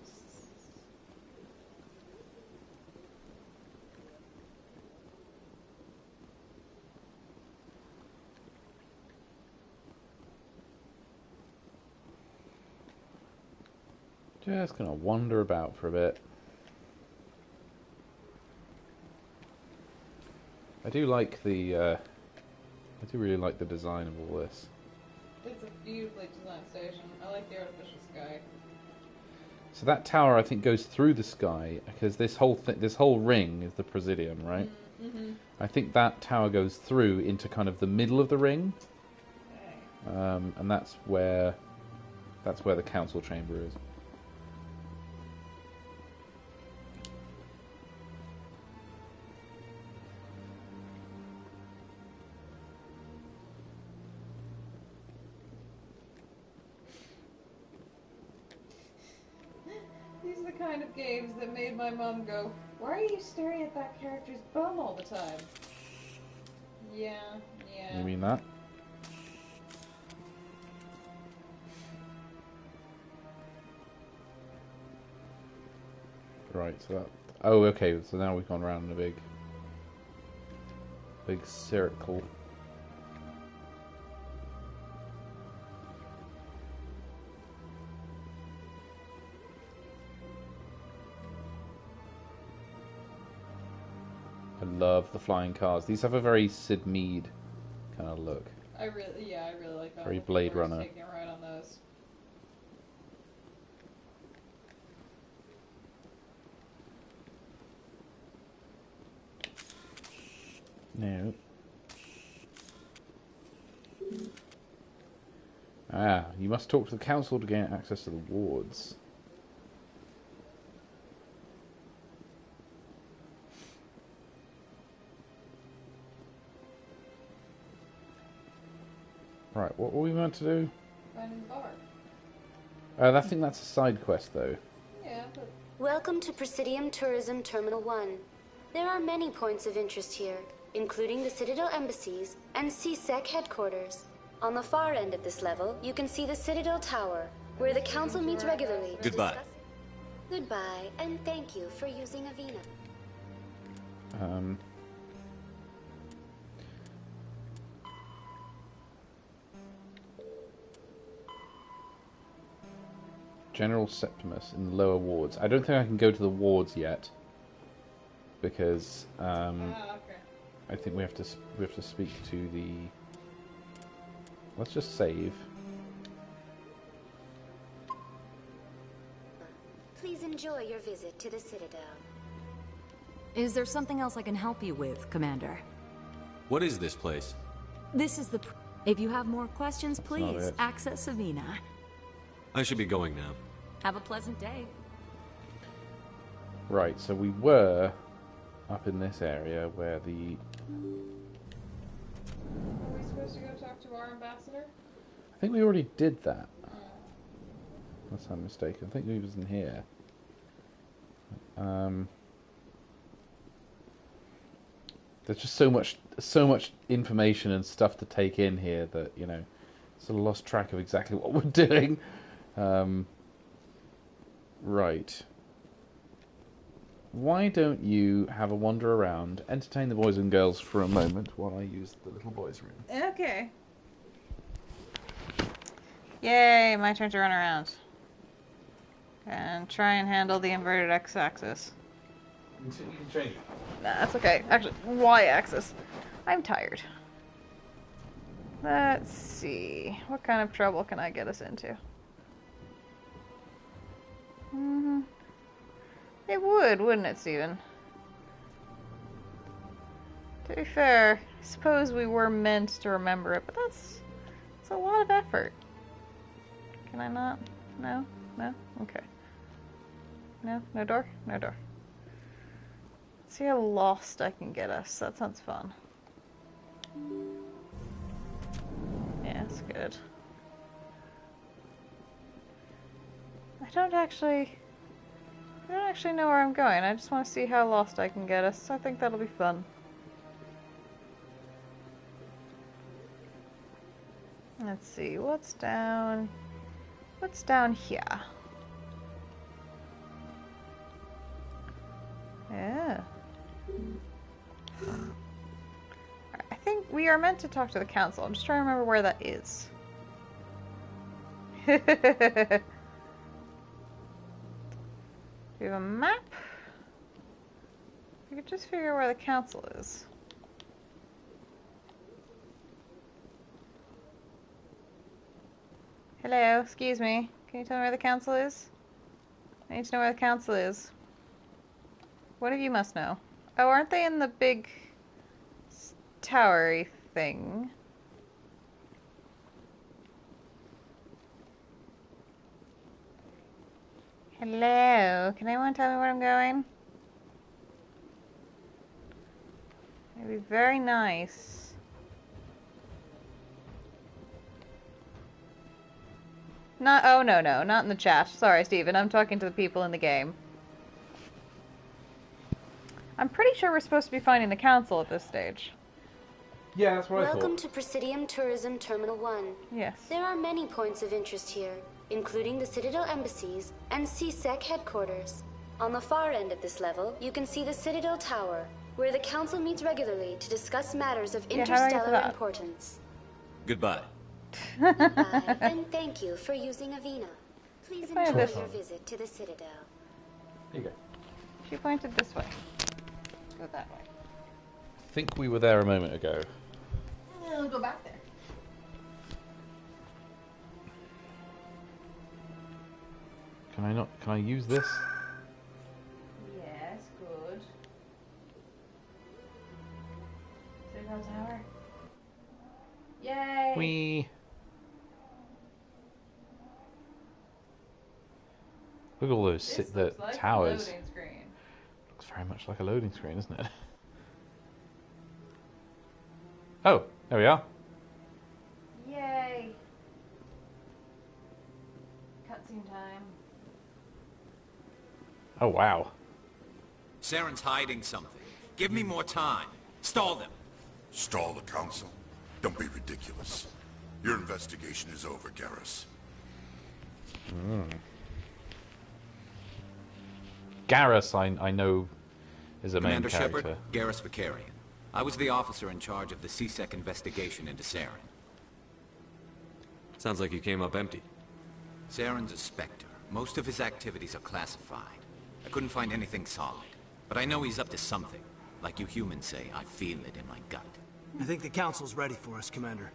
Just gonna wander about for a bit. I do like the, I do really like the design of all this. It's a beautifully designed station. I like the artificial sky. So that tower, I think, goes through the sky because this whole ring is the Presidium, right? Mm-hmm. I think that tower goes through into kind of the middle of the ring, and that's where the council chamber is. These are the kind of games that made my mom go, "Why are you staring at that character's bum all the time?" Yeah. You mean that? Right, so that... Oh, okay, so now we've gone around in a big circle. I love the flying cars. These have a very Sid Mead kind of look. I really like that. Very Blade Runner. Taking it right on those. No. Ah, you must talk to the council to gain access to the wards. Right, what were we meant to do? Finding the bar. I think that's a side quest, though. Yeah, but... Welcome to Presidium Tourism Terminal 1. There are many points of interest here, including the Citadel embassies and CSEC headquarters. On the far end of this level, you can see the Citadel Tower, where the council meets regularly. Goodbye. Goodbye, and thank you for using Avina. General Septimus in the lower wards. I don't think I can go to the wards yet because I think we have to speak to the. Let's just save. Please enjoy your visit to the Citadel. Is there something else I can help you with, Commander? What is this place? This is the... If you have more questions, not please it. access Avina. I should be going now. Have a pleasant day. Right, so we were up in this area where the... Are we supposed to go talk to our ambassador? I think we already did that. Unless I'm mistaken. I think we was in here. There's just so much information and stuff to take in here that, you know, sort of lost track of exactly what we're doing. Right. Why don't you have a wander around, entertain the boys and girls for a moment while I use the little boys' room? Okay. Yay, my turn to run around. And try and handle the inverted x-axis. You can change it. Nah, that's okay. Actually, y-axis. I'm tired. Let's see. What kind of trouble can I get us into? It would, wouldn't it, Steven? To be fair, I suppose we were meant to remember it, but that's a lot of effort. Can I not? No? No? Okay. No? No door? No door. Let's see how lost I can get us. That sounds fun. Yeah, that's good. I don't actually know where I'm going. I just want to see how lost I can get us. I think that'll be fun. Let's see, what's down here? Yeah. I think we are meant to talk to the council. I'm just trying to remember where that is. Do we have a map? We could just figure out where the council is. Hello, excuse me. Can you tell me where the council is? I need to know where the council is. One of you must know. Oh, aren't they in the big towery thing? Hello, can anyone tell me where I'm going? It'd be very nice. Oh no, not in the chat. Sorry, Steven, I'm talking to the people in the game. I'm pretty sure we're supposed to be finding the council at this stage. Yeah, that's what I thought. Welcome to Presidium Tourism Terminal 1. Yes. There are many points of interest here, including the Citadel embassies and CSEC headquarters. On the far end of this level, you can see the Citadel Tower, where the Council meets regularly to discuss matters of interstellar importance. Goodbye. Goodbye, and thank you for using Avina. Please enjoy your visit to the Citadel. Here you go. She pointed this way. Go that way. I think we were there a moment ago. We'll go back there. Can I use this? Yes, good. Citadel Tower. Yay! Whee! Look at all those the towers. Loading screen. Looks very much like a loading screen, isn't it? Oh, there we are. Yay! Cutscene time. Oh, wow. Saren's hiding something. Give me more time. Stall them. Stall the council? Don't be ridiculous. Your investigation is over, Garrus. Garrus, I know, is a main Commander character. Shepard, Garrus Vicarian. I was the officer in charge of the CSEC investigation into Saren. Sounds like you came up empty. Saren's a Spectre. Most of his activities are classified. I couldn't find anything solid. But I know he's up to something. Like you humans say, I feel it in my gut. I think the Council's ready for us, Commander.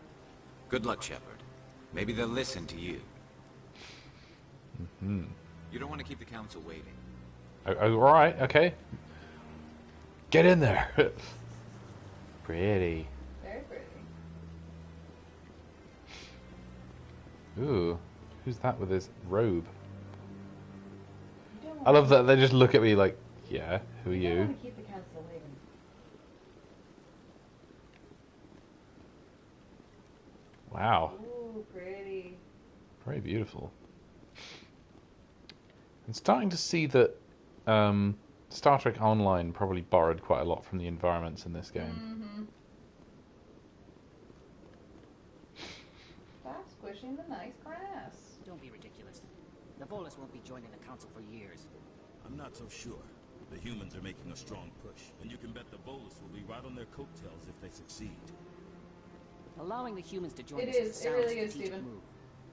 Good luck, Shepard. Maybe they'll listen to you. You don't want to keep the Council waiting. Oh, alright, okay. Get in there! Pretty. Very pretty. Ooh, who's that with his robe? I love that they just look at me like, yeah, who are you? I don't want to keep the council waiting. Wow. Ooh, pretty. Very beautiful. I'm starting to see that Star Trek Online probably borrowed quite a lot from the environments in this game. Stop squishing the nice grass. Don't be ridiculous. The Volus won't be joining the Council for years. I'm not so sure. The humans are making a strong push, and you can bet the Volus will be right on their coattails if they succeed. Allowing the humans to join It us is. is a It sound really is, strategic Steven. move.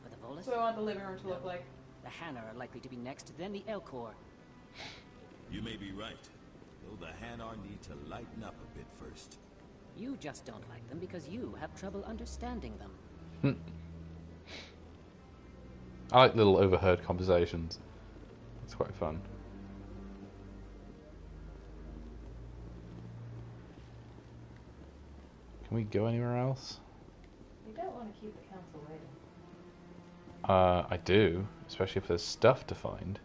But the Volus? That's what I want the living room to look like. The Hanna are likely to be next, then the Elcor. You may be right, though the Hanar need to lighten up a bit first. You just don't like them because you have trouble understanding them. I like little overheard conversations. It's quite fun. Can we go anywhere else? You don't want to keep the council waiting. I do, especially if there's stuff to find.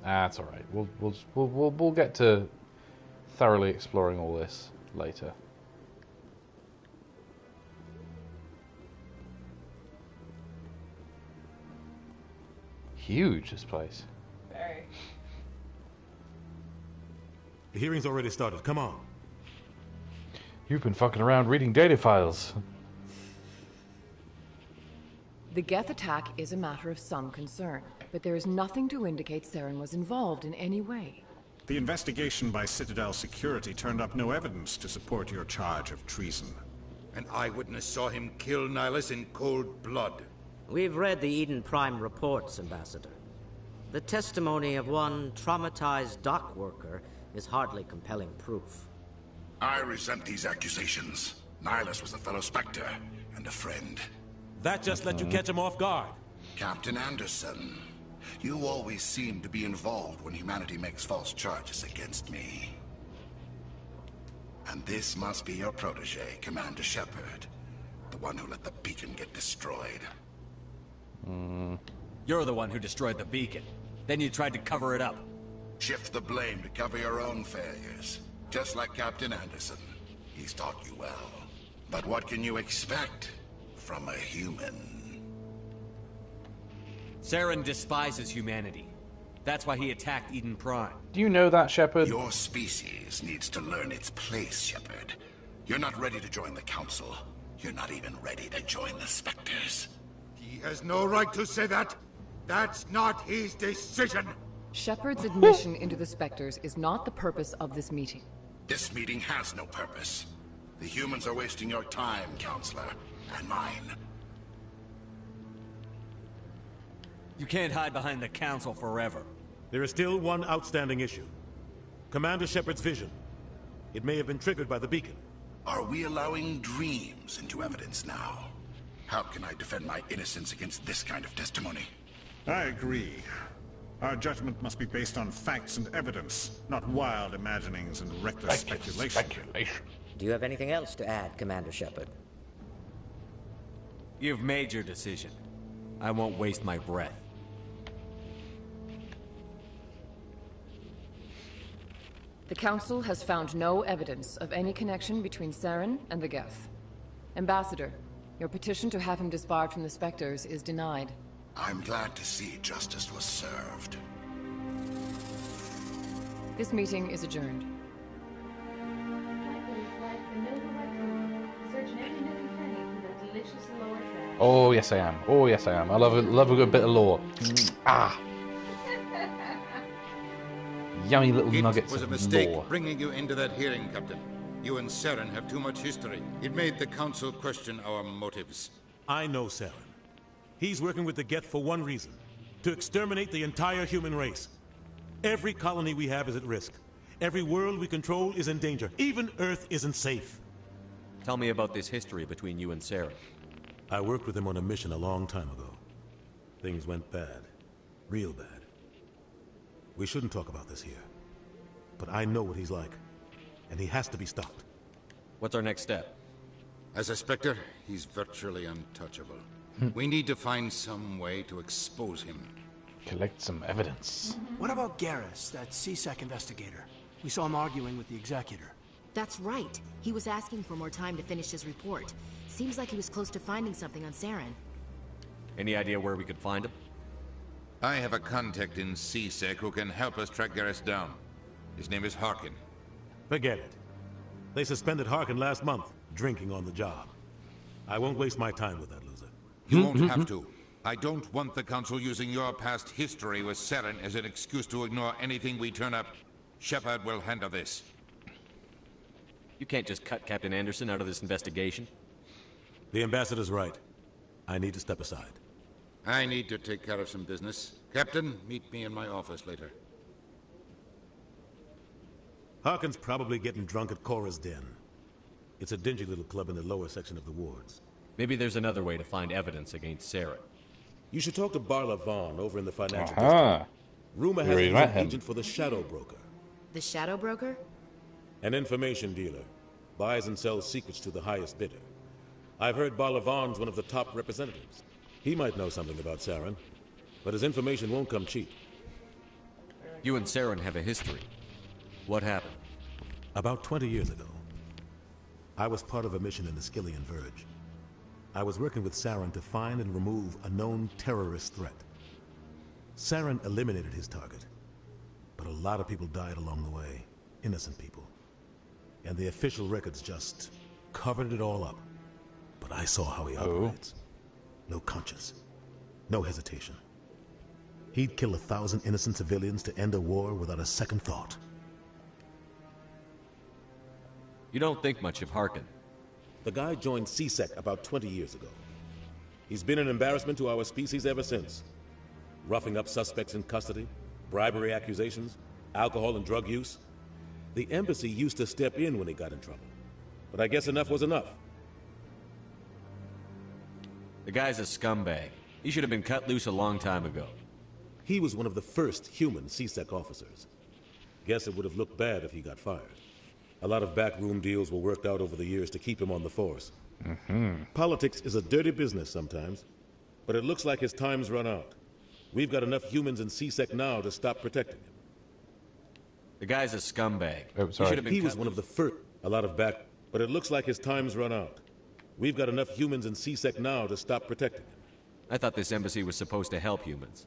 That's all right. We'll get to thoroughly exploring all this later. Huge, this place. Very. The hearing's already started. Come on. You've been fucking around reading data files. The Geth attack is a matter of some concern, but there is nothing to indicate Saren was involved in any way. The investigation by Citadel Security turned up no evidence to support your charge of treason. An eyewitness saw him kill Nihilus in cold blood. We've read the Eden Prime reports, Ambassador. The testimony of one traumatized dock worker is hardly compelling proof. I resent these accusations. Nihilus was a fellow Spectre, and a friend. That just let you catch him off guard. Captain Anderson, you always seem to be involved when humanity makes false charges against me. And this must be your protege, Commander Shepard. The one who let the beacon get destroyed. You're the one who destroyed the beacon. Then you tried to cover it up. Shift the blame to cover your own failures. Just like Captain Anderson. He's taught you well. But what can you expect from a human? Saren despises humanity. That's why he attacked Eden Prime. Do you know that, Shepard? Your species needs to learn its place, Shepard. You're not ready to join the Council. You're not even ready to join the Spectres. He has no right to say that. That's not his decision. Shepard's admission into the Spectres is not the purpose of this meeting. This meeting has no purpose. The humans are wasting your time, Counselor, and mine. You can't hide behind the Council forever. There is still one outstanding issue. Commander Shepard's vision. It may have been triggered by the beacon. Are we allowing dreams into evidence now? How can I defend my innocence against this kind of testimony? I agree. Our judgment must be based on facts and evidence, not wild imaginings and reckless speculation. Do you have anything else to add, Commander Shepard? You've made your decision. I won't waste my breath. The Council has found no evidence of any connection between Saren and the Geth. Ambassador, your petition to have him disbarred from the Spectres is denied. I'm glad to see justice was served. This meeting is adjourned. Oh yes I am. Oh yes I am. I love a good bit of lore. Ah. Yummy little nuggets of lore. It was a mistake bringing you into that hearing, Captain. You and Saren have too much history. It made the Council question our motives. I know Saren. He's working with the Geth for one reason. To exterminate the entire human race. Every colony we have is at risk. Every world we control is in danger. Even Earth isn't safe. Tell me about this history between you and Saren. I worked with him on a mission a long time ago. Things went bad. Real bad. We shouldn't talk about this here. But I know what he's like. And he has to be stopped. What's our next step? As a Spectre, he's virtually untouchable. We need to find some way to expose him. Collect some evidence. What about Garrus, that CSEC investigator? We saw him arguing with the Executor. That's right. He was asking for more time to finish his report. Seems like he was close to finding something on Saren. Any idea where we could find him? I have a contact in CSEC who can help us track Garrus down. His name is Harkin. Forget it. They suspended Harkin last month, drinking on the job. I won't waste my time with that loser. You won't have to. I don't want the Council using your past history with Saren as an excuse to ignore anything we turn up. Shepard will handle this. You can't just cut Captain Anderson out of this investigation. The Ambassador's right. I need to step aside. I need to take care of some business. Captain, meet me in my office later. Harkin's probably getting drunk at Cora's Den. It's a dingy little club in the lower section of the wards. Maybe there's another way to find evidence against Saren. You should talk to Barla Vaughn over in the financial district. Rumor has he's an agent for the Shadow Broker. The Shadow Broker? An information dealer. Buys and sells secrets to the highest bidder. I've heard Barla Vaughn's one of the top representatives. He might know something about Saren, but his information won't come cheap. You and Saren have a history. What happened? About 20 years ago, I was part of a mission in the Skillian Verge. I was working with Saren to find and remove a known terrorist threat. Saren eliminated his target, but a lot of people died along the way. Innocent people. And the official records just covered it all up. But I saw how he operates. No conscience. No hesitation. He'd kill 1,000 innocent civilians to end a war without a second thought. You don't think much of Harkin. The guy joined CSEC about 20 years ago. He's been an embarrassment to our species ever since. Roughing up suspects in custody, bribery accusations, alcohol and drug use. The embassy used to step in when he got in trouble. But I guess enough was enough. The guy's a scumbag. He should have been cut loose a long time ago. He was one of the first human C-Sec officers. Guess it would have looked bad if he got fired. A lot of backroom deals were worked out over the years to keep him on the force. Politics is a dirty business sometimes, but it looks like his time's run out. We've got enough humans in C-Sec now to stop protecting him. The guy's a scumbag. Oh, sorry. He was one of the first. A lot of back, but it looks like his time's run out. We've got enough humans in C-Sec now to stop protecting him. I thought this embassy was supposed to help humans.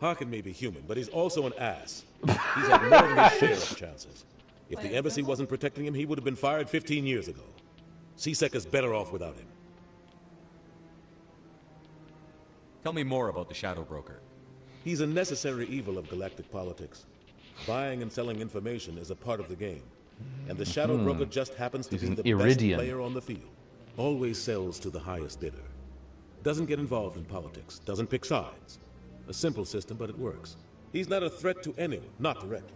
Harkin may be human, but he's also an ass. He's had more than his share of chances. If the embassy wasn't protecting him, he would have been fired 15 years ago. C-Sec is better off without him. Tell me more about the Shadow Broker. He's a necessary evil of galactic politics. Buying and selling information is a part of the game. And the Shadow Broker just happens to be the best player on the field. Always sells to the highest bidder. Doesn't get involved in politics. Doesn't pick sides. A simple system, but it works. He's not a threat to anyone, not directly.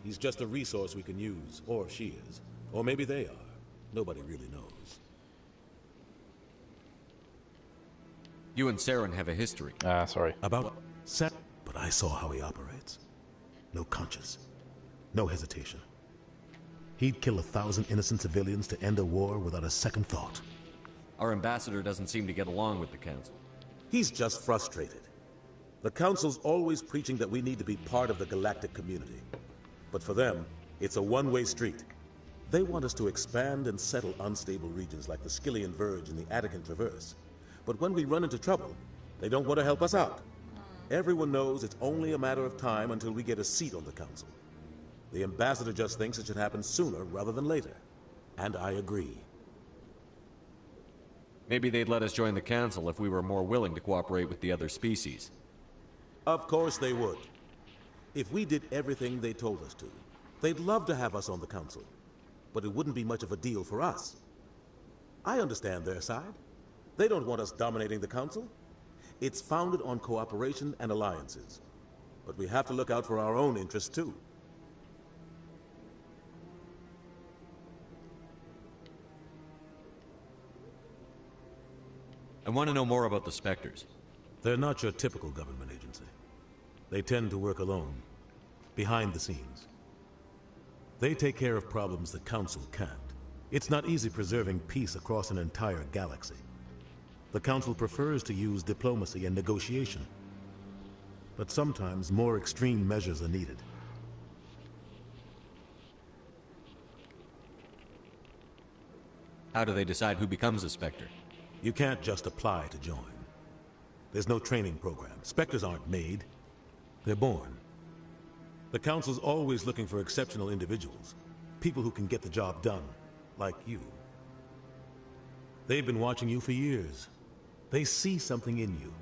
He's just a resource we can use, or she is. Or maybe they are. Nobody really knows. You and Saren have a history. Sorry. About Saren, but I saw how he operates. No conscience. No hesitation. He'd kill 1,000 innocent civilians to end a war without a second thought. Our ambassador doesn't seem to get along with the Council. He's just frustrated. The Council's always preaching that we need to be part of the galactic community. But for them, it's a one-way street. They want us to expand and settle unstable regions like the Skillian Verge and the Attican Traverse. But when we run into trouble, they don't want to help us out. Everyone knows it's only a matter of time until we get a seat on the Council. The ambassador just thinks it should happen sooner rather than later. And I agree. Maybe they'd let us join the Council if we were more willing to cooperate with the other species. Of course they would. If we did everything they told us to, they'd love to have us on the Council. But it wouldn't be much of a deal for us. I understand their side. They don't want us dominating the Council. It's founded on cooperation and alliances. But we have to look out for our own interests too. I want to know more about the Spectres. They're not your typical government agency. They tend to work alone, behind the scenes. They take care of problems the Council can't. It's not easy preserving peace across an entire galaxy. The Council prefers to use diplomacy and negotiation. But sometimes more extreme measures are needed. How do they decide who becomes a Spectre? You can't just apply to join. There's no training program. Spectres aren't made. They're born. The Council's always looking for exceptional individuals. People who can get the job done. Like you. They've been watching you for years. They see something in you.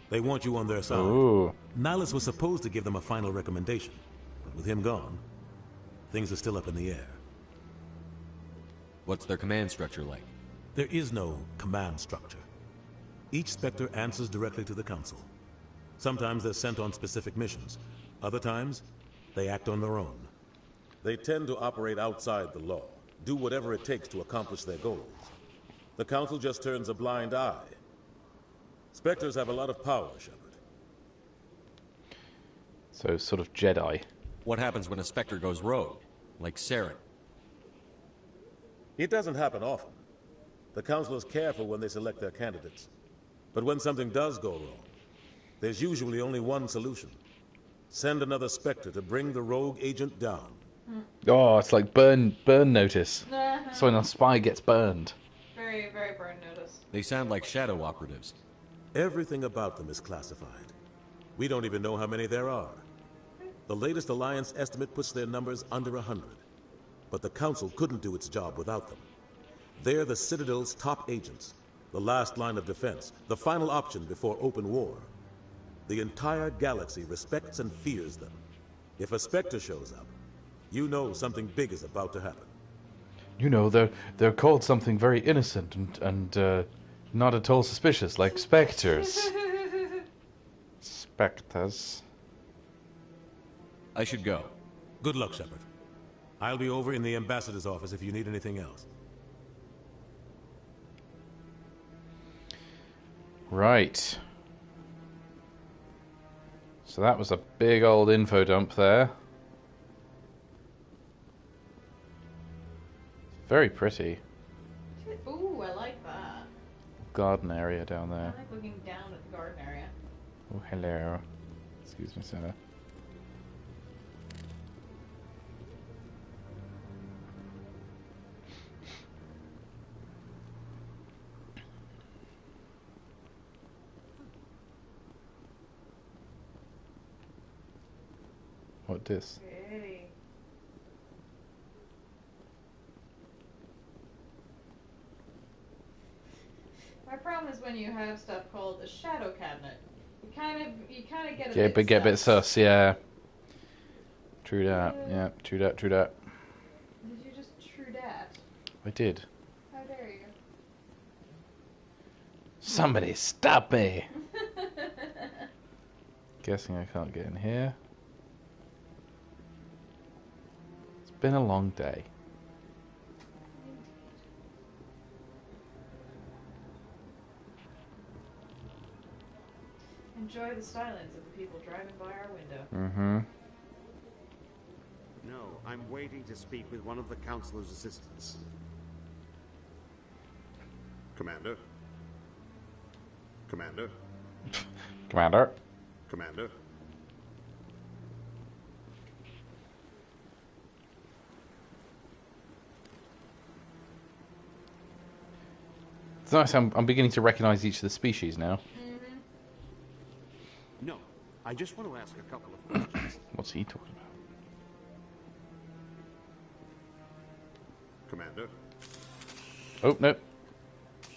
They want you on their side. Ooh. Nihilus was supposed to give them a final recommendation. But with him gone, things are still up in the air. What's their command structure like? There is no command structure. Each Spectre answers directly to the Council. Sometimes they're sent on specific missions. Other times, they act on their own. They tend to operate outside the law, do whatever it takes to accomplish their goals. The Council just turns a blind eye. Spectres have a lot of power, Shepard. So, sort of Jedi. What happens when a Spectre goes rogue? Like Saren? It doesn't happen often. The Council is careful when they select their candidates. But when something does go wrong, there's usually only one solution. Send another Spectre to bring the rogue agent down. Oh, it's like burn notice. So when a spy gets burned. Very, very burn notice. They sound like shadow operatives. Everything about them is classified. We don't even know how many there are. The latest Alliance estimate puts their numbers under 100. But the Council couldn't do its job without them. They're the Citadel's top agents, the last line of defense, the final option before open war. The entire galaxy respects and fears them. If a Spectre shows up, you know something big is about to happen. You know, they're called something very innocent and not at all suspicious, like specters. Spectres. I should go. Good luck, Shepard. I'll be over in the ambassador's office if you need anything else. Right. So that was a big old info dump there. Very pretty. Ooh, I like that. Garden area down I there. like looking down at the garden area. Oh, hello. Excuse me, Sarah. What this? Hey. My problem is when you have stuff called a shadow cabinet. You kind of get a bit Get a bit sus. sus, yeah. True that. Yeah, true that, true that. Did you just true that? I did. How dare you? Somebody stop me! Guessing I can't get in here. It's been a long day. Enjoy the silence of the people driving by our window. Mm-hmm. No, I'm waiting to speak with one of the Councilor's assistants. Commander? Commander? Commander? Commander? It's nice, I'm beginning to recognize each of the species now. No, I just want to ask a couple of questions. What's he talking about? Commander? Oh, no.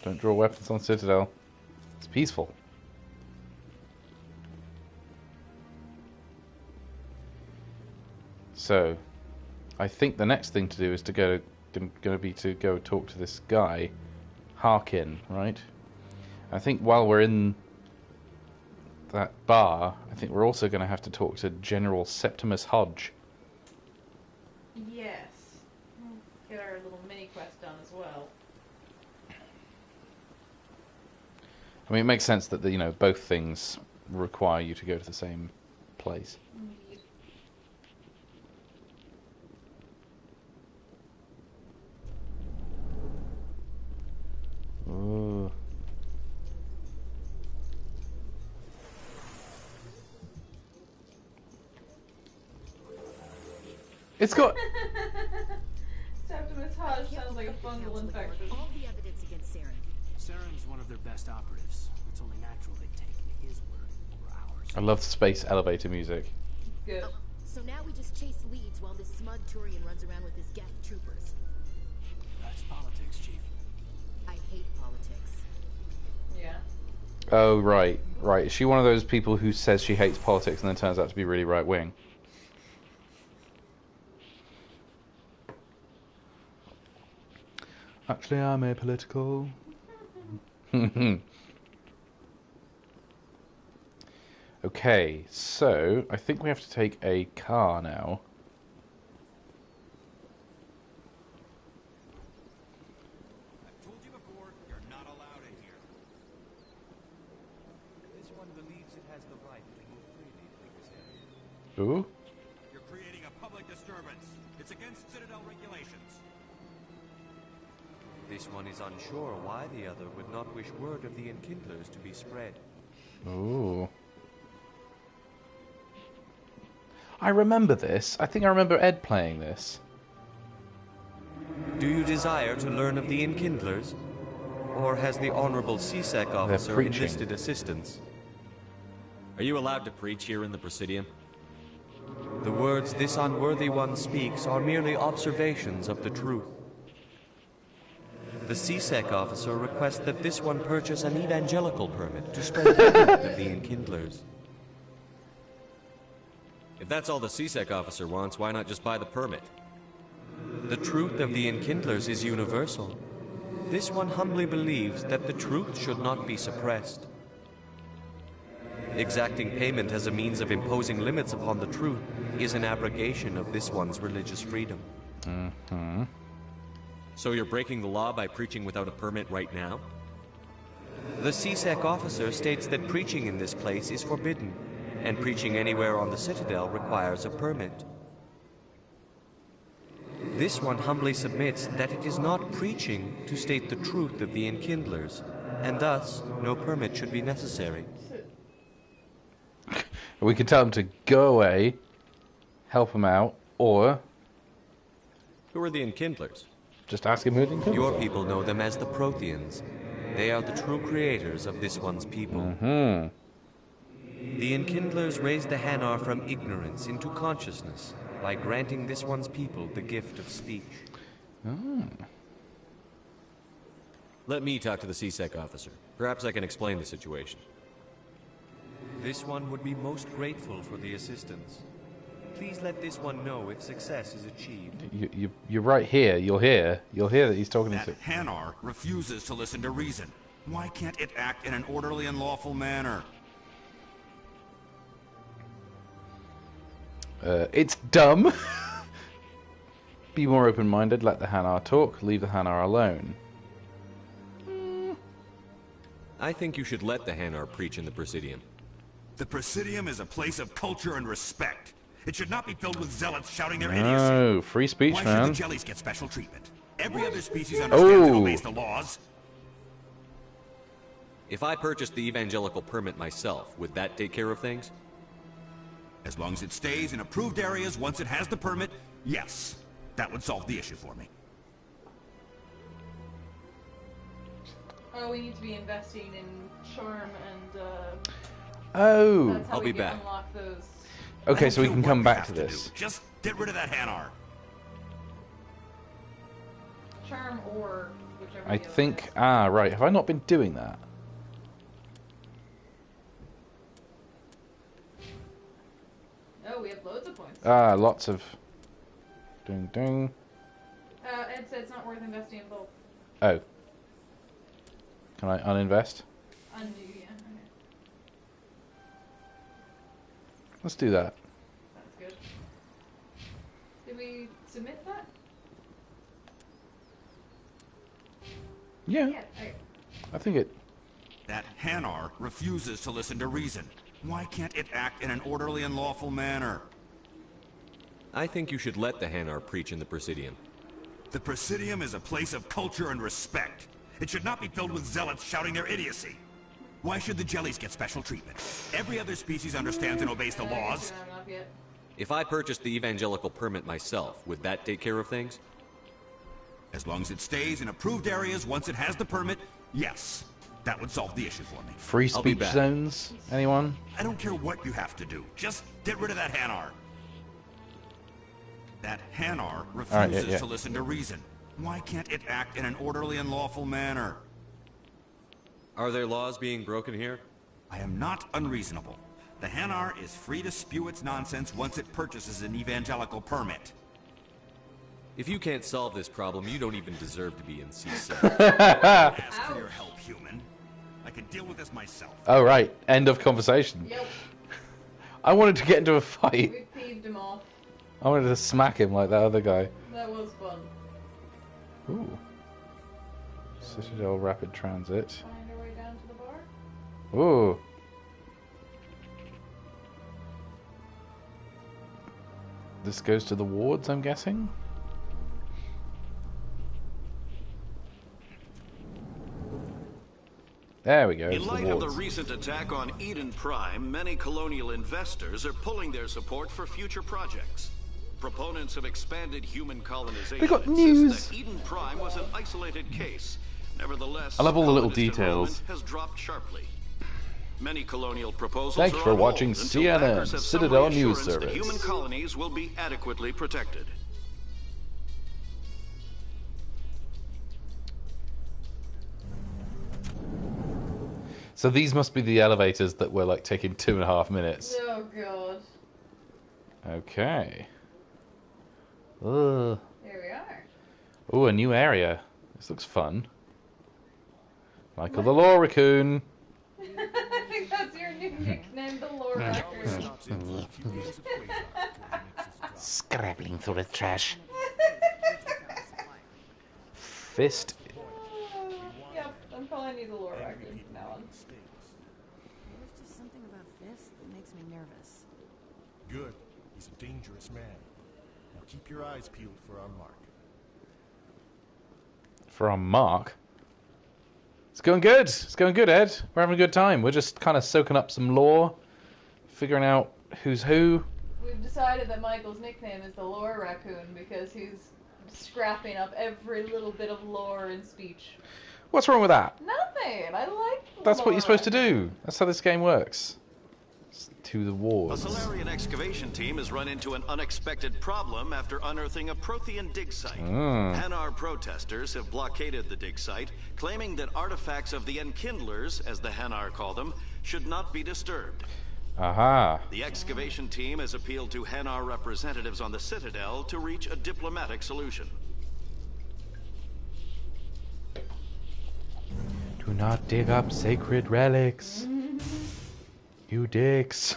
Don't draw weapons on Citadel. It's peaceful. So, I think the next thing to do is to go talk to this guy, Harkin, right? I think while we're in that bar, I think we're also going to have to talk to General Septimus Hodge. Yes. Get our little mini quest done as well. I mean, it makes sense that both things require you to go to the same place. Indeed. Ooh. It's got. Septimus Hodge sounds like a fungal infection. All the evidence against Saren. Saren's one of their best operatives. It's only natural they'd take his word over ours. I love space elevator music. Good. Oh, so now we just chase leads while this smug Turian runs around with his Geth troopers. That's politics, Chief. I hate politics. Yeah. Oh, right. Is she one of those people who says she hates politics and then turns out to be really right-wing? Actually, I'm apolitical. Okay, so I think we have to take a car now. I've told you before, you're not allowed in here. This one believes it has the right to move freely through this area. Ooh. You're creating a public disturbance. It's against Citadel regulations. This one is unsure why the other would not wish word of the Enkindlers to be spread. Ooh. I remember this. I think I remember Ed playing this. Do you desire to learn of the Enkindlers? Or has the Honorable CSEC officer preaching. enlisted assistance? Are you allowed to preach here in the Presidium? The words this unworthy one speaks are merely observations of the truth. The CSEC officer requests that this one purchase an evangelical permit to spread the truth of the Enkindlers. If that's all the CSEC officer wants, why not just buy the permit? The truth of the Enkindlers is universal. This one humbly believes that the truth should not be suppressed. Exacting payment as a means of imposing limits upon the truth is an abrogation of this one's religious freedom. Mm-hmm. So you're breaking the law by preaching without a permit right now? The CSEC officer states that preaching in this place is forbidden, and preaching anywhere on the Citadel requires a permit. This one humbly submits that it is not preaching to state the truth of the Enkindlers, and thus no permit should be necessary. We could tell him to go away, help him out, or... Who are the Enkindlers? Just ask him who the Enkindlers Your are. people know them as the Protheans. They are the true creators of this one's people. Mm-hmm. The Enkindlers raised the Hanar from ignorance into consciousness by granting this one's people the gift of speech. Oh. Let me talk to the CSEC officer. Perhaps I can explain the situation. This one would be most grateful for the assistance. Please let this one know if success is achieved. You're right here. You'll hear that he's talking to... That Hanar refuses to listen to reason. Why can't it act in an orderly and lawful manner? It's dumb. Be more open-minded, let the Hanar talk, leave the Hanar alone. I think you should let the Hanar preach in the Presidium. The Presidium is a place of culture and respect. It should not be filled with zealots shouting their No, idiocy. free speech, Why man. should the jellies get special treatment? Every other species understands and obeys the laws. If I purchased the evangelical permit myself, would that take care of things? As long as it stays in approved areas once it has the permit, yes. That would solve the issue for me. Oh, we need to be investing in charm and, Oh. that's how I'll we be can back. unlock those. Okay, so we can come back to do. this. Just get rid of that Hanar. Charm or whichever. I the other think... is. right. Have I not been doing that? Oh, we have loads of points. Lots of... Ding, ding. Ed said it's not worth investing in both. Oh. Can I uninvest? Undo, yeah. Okay. Let's do that. That's good. Did we submit that? Yeah. Yeah. Okay. I think it... That Hanar refuses to listen to reason. Why can't it act in an orderly and lawful manner? I think you should let the Hanar preach in the Presidium. The Presidium is a place of culture and respect. It should not be filled with zealots shouting their idiocy. Why should the jellies get special treatment? Every other species understands and obeys the laws. If I purchased the evangelical permit myself, would that take care of things? As long as it stays in approved areas once it has the permit, yes. That would solve the issue for me. Free I'll be speech back. zones? Anyone? I don't care what you have to do. Just get rid of that Hanar. That Hanar refuses to listen to reason. Why can't it act in an orderly and lawful manner? Are there laws being broken here? I am not unreasonable. The Hanar is free to spew its nonsense once it purchases an evangelical permit. If you can't solve this problem, you don't even deserve to be in CSEC. Ask for your help, human. I can deal with this myself. Oh, right. End of conversation. Yep. I wanted to get into a fight. We peeved him off. I wanted to smack him like that other guy. That was fun. Ooh. Citadel Rapid Transit. Find our way down to the bar. Ooh. This goes to the wards, I'm guessing? There we go. In it's light the of the wards. recent attack on Eden Prime, many colonial investors are pulling their support for future projects. Proponents of expanded human colonization We got insist news. that Eden Prime was an isolated case. Nevertheless, I love all the little colonist enrollment details. has dropped sharply. Many colonial proposals Thank you are for on hold watching until CNN, backers have some Citadel News reassurance that Service. human colonies will be adequately protected. So these must be the elevators that were like taking 2.5 minutes. Oh god. Okay. Ugh. There we are. Ooh, a new area. This looks fun. Michael the Law Raccoon. I think that's your new nickname, the lore record. Scrabbling through the trash. Fist. Yep, I'm calling you the lore raccoon from now on. There's just something about this that makes me nervous. Good. He's a dangerous man. Now keep your eyes peeled for our mark. For our mark? It's going good. It's going good, Ed. We're having a good time. We're just kind of soaking up some lore, figuring out who's who. We've decided that Michael's nickname is the lore raccoon because he's scrapping up every little bit of lore and speech. What's wrong with that? Nothing. I like That's what lore you're supposed to raccoon. do. That's how this game works. To the A wars. Solarian excavation team has run into an unexpected problem after unearthing a Prothean dig site. Hanar protesters have blockaded the dig site, claiming that artifacts of the Enkindlers, as the Hanar call them, should not be disturbed. Aha. The excavation team has appealed to Hanar representatives on the Citadel to reach a diplomatic solution. Do not dig up sacred relics. You dicks.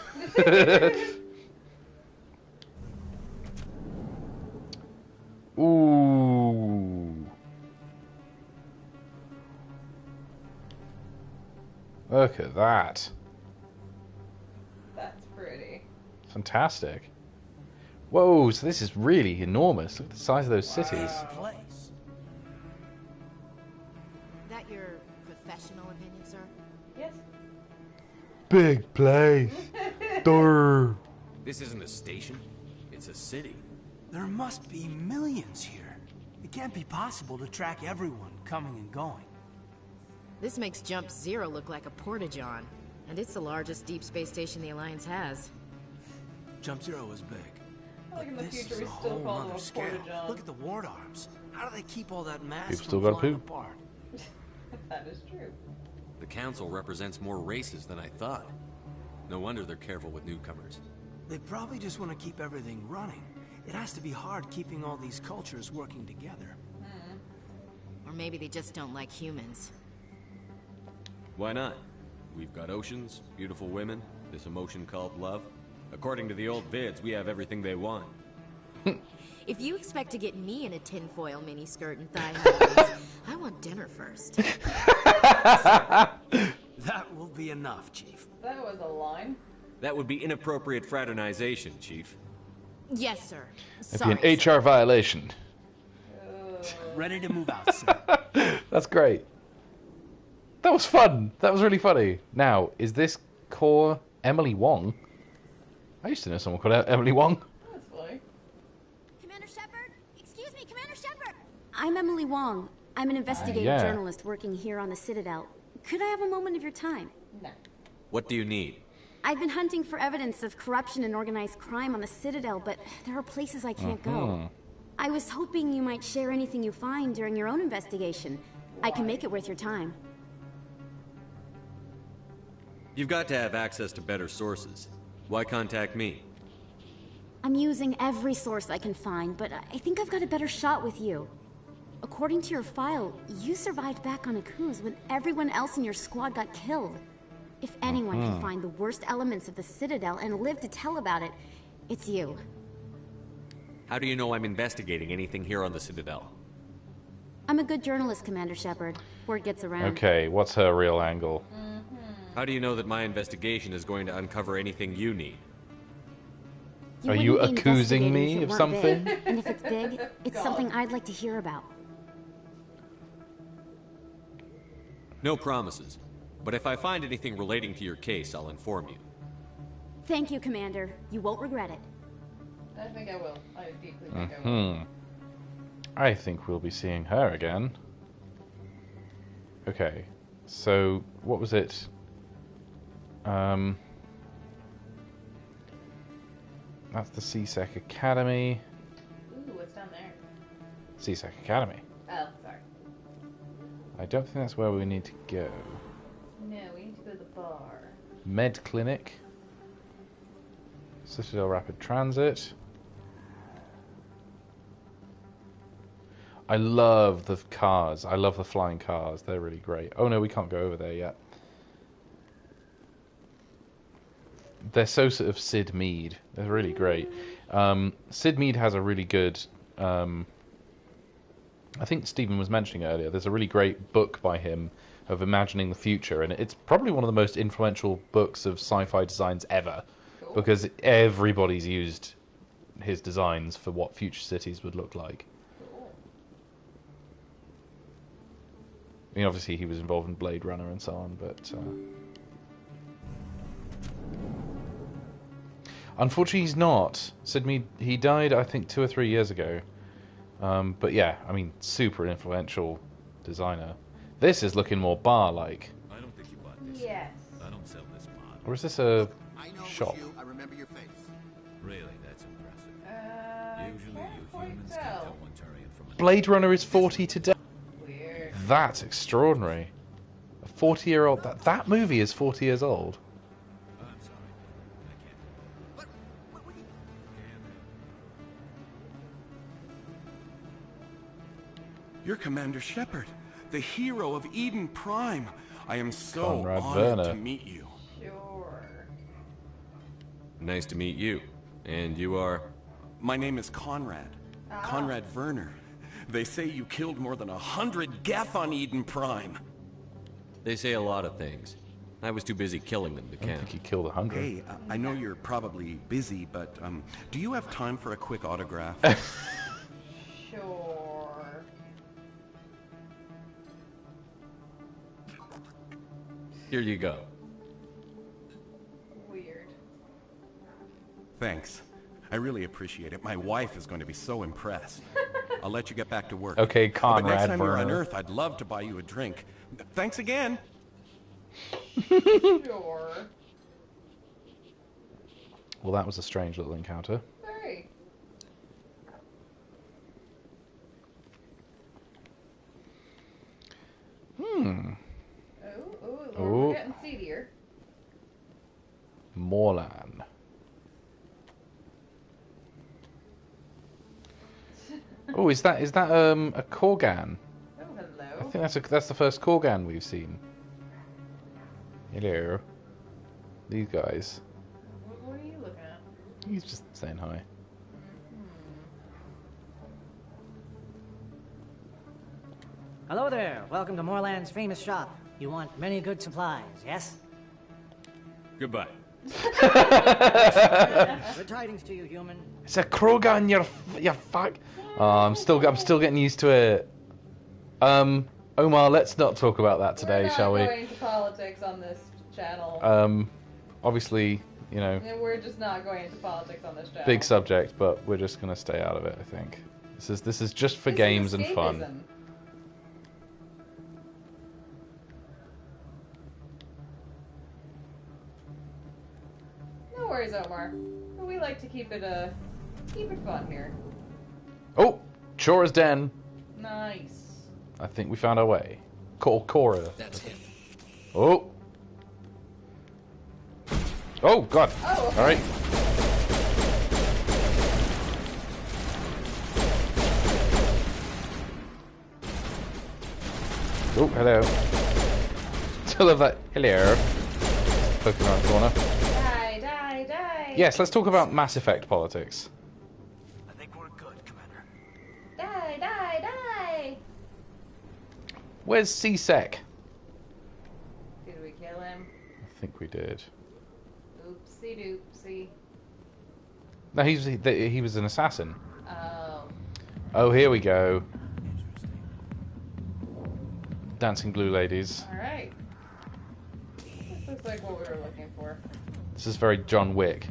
Ooh. Look at that. That's pretty. Fantastic. Whoa, so this is really enormous. Look at the size of those cities. Is that your professional opinion, sir? Yes. Big place. Durr. This isn't a station. It's a city. There must be millions here. It can't be possible to track everyone coming and going. This makes Jump Zero look like a porta-john, and it's the largest deep space station the Alliance has. Jump Zero is big. Like in the This future, is we a still whole call them other a scale. porta-john. Look at the ward arms. How do they keep all that mass People from still gotta flying poop. apart? That is true. The council represents more races than I thought. No wonder they're careful with newcomers. They probably just want to keep everything running. It has to be hard keeping all these cultures working together. Or maybe they just don't like humans. Why not? We've got oceans, beautiful women, this emotion called love. According to the old vids, we have everything they want. If you expect to get me in a tinfoil miniskirt and thigh highs, I want dinner first. That will be enough, Chief. That was a line. That would be inappropriate fraternization, Chief. Yes, sir. That'd be an HR violation. Ready to move out, sir. That's great. That was fun. That was really funny. Now, is this core Emily Wong? I used to know someone called Emily Wong. That's funny. Commander Shepard? Excuse me, Commander Shepard! I'm Emily Wong. I'm an investigative yeah. journalist working here on the Citadel. Could I have a moment of your time? No. What do you need? I've been hunting for evidence of corruption and organized crime on the Citadel, but there are places I can't go. I was hoping you might share anything you find during your own investigation. I can make it worth your time. You've got to have access to better sources. Why contact me? I'm using every source I can find, but I think I've got a better shot with you. According to your file, you survived back on Akuz when everyone else in your squad got killed. If anyone can find the worst elements of the Citadel and live to tell about it, it's you. How do you know I'm investigating anything here on the Citadel? I'm a good journalist, Commander Shepard. Word gets around. Okay, what's her real angle? How do you know that my investigation is going to uncover anything you need? Are you wouldn't be accusing investigating me if it of weren't something? big. And if it's big, it's something I'd like to hear about. No promises. But if I find anything relating to your case, I'll inform you. Thank you, Commander. You won't regret it. I think I will. I deeply think I will. I think we'll be seeing her again. Okay, so what was it? That's the CSEC Academy. Ooh, what's down there? CSEC Academy. Oh, sorry. I don't think that's where we need to go. No, we need to go to the bar. Med Clinic. Citadel Rapid Transit. I love the cars. I love the flying cars. They're really great. Oh no, we can't go over there yet. They're so sort of Sid Mead. They're really great. Sid Mead has a really good... I think Stephen was mentioning earlier, there's a really great book by him of imagining the future, and it's probably one of the most influential books of sci-fi designs ever, because everybody's used his designs for what future cities would look like. I mean, obviously he was involved in Blade Runner and so on, but unfortunately he's not. Sidney, he died, I think, 2 or 3 years ago. But yeah, I mean, super influential designer. This is looking more bar-like. I don't think you bought this. Yes. I don't sell this mod. Or is this a shop? I remember your face. Really, that's impressive. Usually you humans can't tell one Turian from another. Blade Runner is 40 today. Weird. That's extraordinary. A 40-year-old... That movie is 40 years old. I'm sorry. I can't. What you... You're Commander Shepard, the hero of Eden Prime. I am so Conrad honored Werner. to meet you. Sure. Nice to meet you. And you are? My name is Conrad. Conrad Werner. They say you killed more than 100 Geth on Eden Prime. They say a lot of things. I was too busy killing them to I don't count. think he killed 100. Hey, I know you're probably busy, but do you have time for a quick autograph? Sure. Here you go. Weird. Thanks. I really appreciate it. My wife is going to be so impressed. I'll let you get back to work. Okay, But Conrad next time you're on Werner. Earth, I'd love to buy you a drink. Thanks again. Sure. Well, that was a strange little encounter. Very. Hmm. Lord, Ooh. we're getting seedier. Morlan. Oh, is that a Korgan? Oh, hello. I think that's the first Korgan we've seen. Hello. These guys. What are you looking at? He's just saying hi. Hello there. Welcome to Moorland's famous shop. You want many good supplies, yes? Goodbye. Good tidings to you, human. It's a Krogan, you fuck. Oh, I'm still getting used to it. Omar, let's not talk about that today, shall we? We're not going to politics on this channel. Obviously, you know, We're just not going into politics on this channel. big subject, but we're just gonna stay out of it. I think this is just for games and fun. Escapism. No worries, Omar. We like to keep it fun here. Oh, Chora's Den. Nice. I think we found our way. Cora. That's him. Oh. Oh God. Oh, okay. All right. Oh, hello. I love that. Hello. Poking around the corner. Die. Yes, let's talk about Mass Effect politics. I think we're good, Commander. Die. Where's C-Sec? Did we kill him? I think we did. Oopsie doopsie. No, he was an assassin. Oh. Oh, here we go. Dancing blue ladies. Alright. This looks like what we were looking for. This is very John Wick.